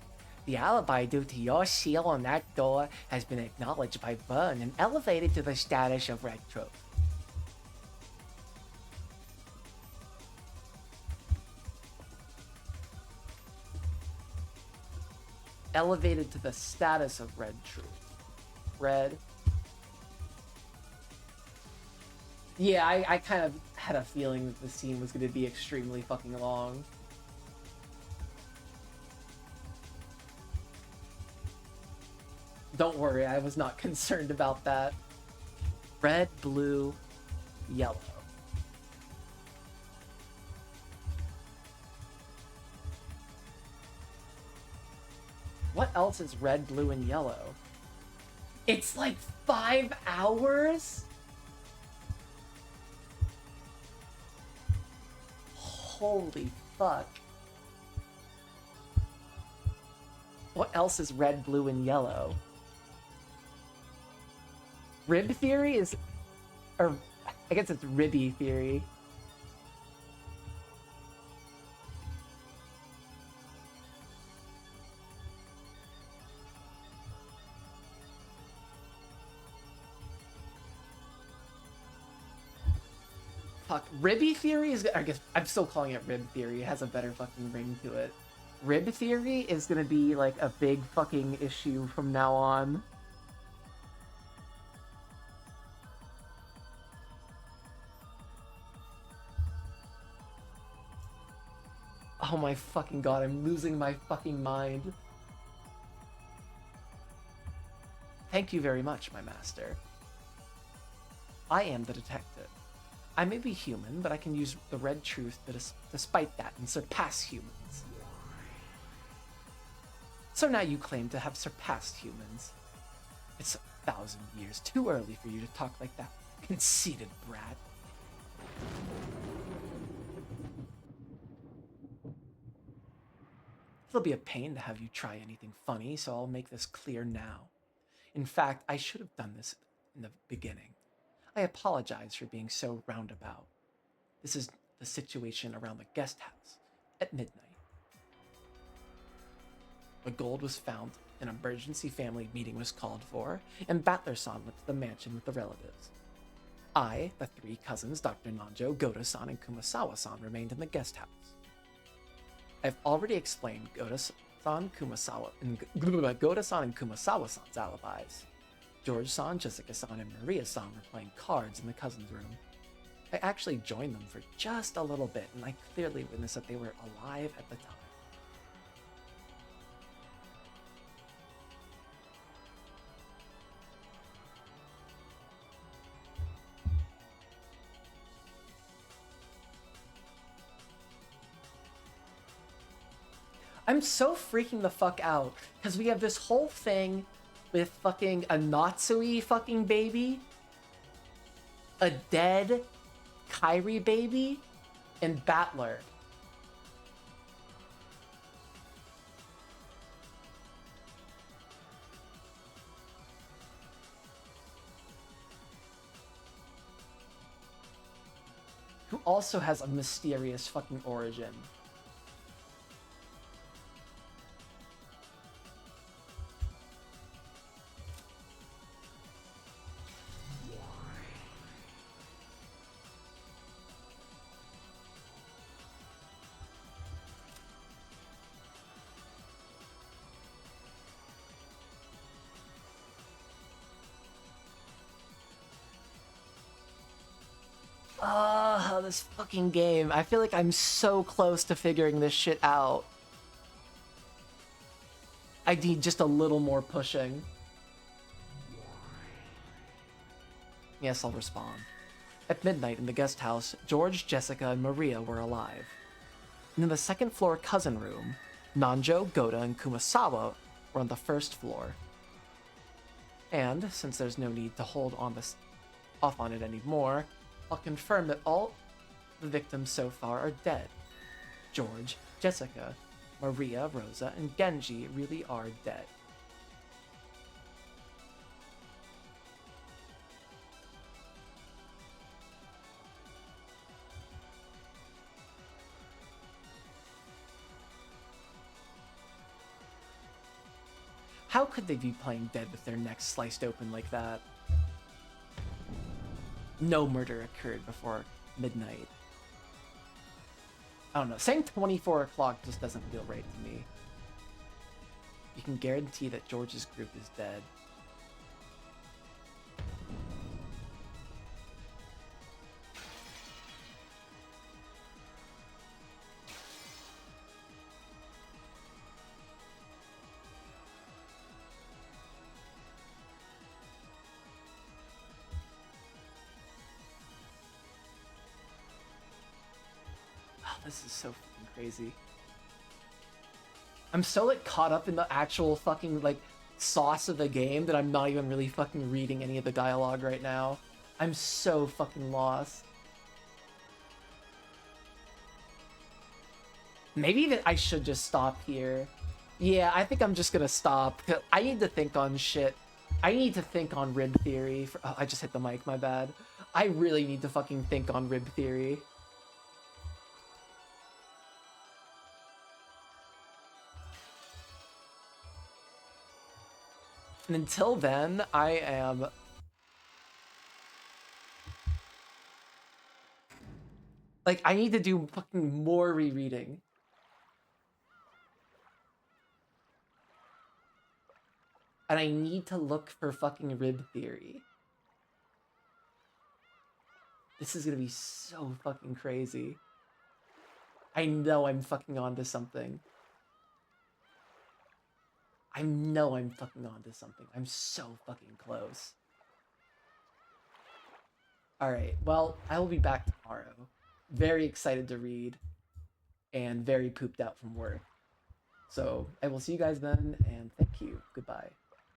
The alibi due to your seal on that door has been acknowledged by Byrne and elevated to the status of Reg truth. Elevated to the status of Red truth. Red. Yeah, I kind of had a feeling that the scene was going to be extremely fucking long. Don't worry, I was not concerned about that. Red, blue, yellow. What else is red, blue, and yellow? It's like 5 hours? Holy fuck. What else is red, blue, and yellow? Rib theory is... Or, I guess it's ribby theory. Fuck, ribby theory is... I guess I'm still calling it rib theory. It has a better fucking ring to it. Rib theory is gonna be like a big fucking issue from now on. Oh my fucking god, I'm losing my fucking mind. Thank you very much, my master. I am the detective. I may be human, but I can use the red truth despite that and surpass humans. So now you claim to have surpassed humans. It's 1,000 years too early for you to talk like that, conceited brat. It'll be a pain to have you try anything funny, so I'll make this clear now. In fact, I should have done this in the beginning. I apologize for being so roundabout. This is the situation around the guest house at midnight. The gold was found, an emergency family meeting was called for, and Battler-san went to the mansion with the relatives. I, the 3 cousins, Dr. Nanjo, Goda-san, and Kumasawa-san remained in the guest house. I've already explained Goda-san, Kumasawa, and Goda-san and Kumasawa-san's alibis. George-san, Jessica-san, and Maria-san were playing cards in the cousins' room. I actually joined them for just a little bit, and I clearly witnessed that they were alive at the time. I'm so freaking the fuck out, because we have this whole thing with fucking a Natsui fucking baby, a dead Kairi baby, and Battler. Who also has a mysterious fucking origin. This fucking game. I feel like I'm so close to figuring this shit out. I need just a little more pushing. Yes, I'll respond. At midnight in the guest house, George, Jessica, and Maria were alive. And in the second floor cousin room, Nanjo, Goda, and Kumasawa were on the first floor. And, since there's no need to hold on this off on it anymore, I'll confirm that all the victims so far are dead. George, Jessica, Maria, Rosa, and Genji really are dead. How could they be playing dead with their necks sliced open like that? No murder occurred before midnight. I don't know, saying 24 o'clock just doesn't feel right to me. You can guarantee that George's group is dead. This is so fucking crazy. I'm so like caught up in the actual fucking like sauce of the game that I'm not even really fucking reading any of the dialogue right now. I'm so fucking lost. Maybe that I should just stop here. Yeah, I think I'm just gonna stop. I need to think on shit. I need to think on rib theory. Oh, I just hit the mic, my bad. I really need to fucking think on rib theory. And until then, I am... Like, I need to do fucking more rereading. And I need to look for fucking rib theory. This is gonna be so fucking crazy. I know I'm fucking onto something. I know I'm fucking onto something. I'm so fucking close. Alright, well, I will be back tomorrow. Very excited to read. And very pooped out from work. So, I will see you guys then, and thank you. Goodbye.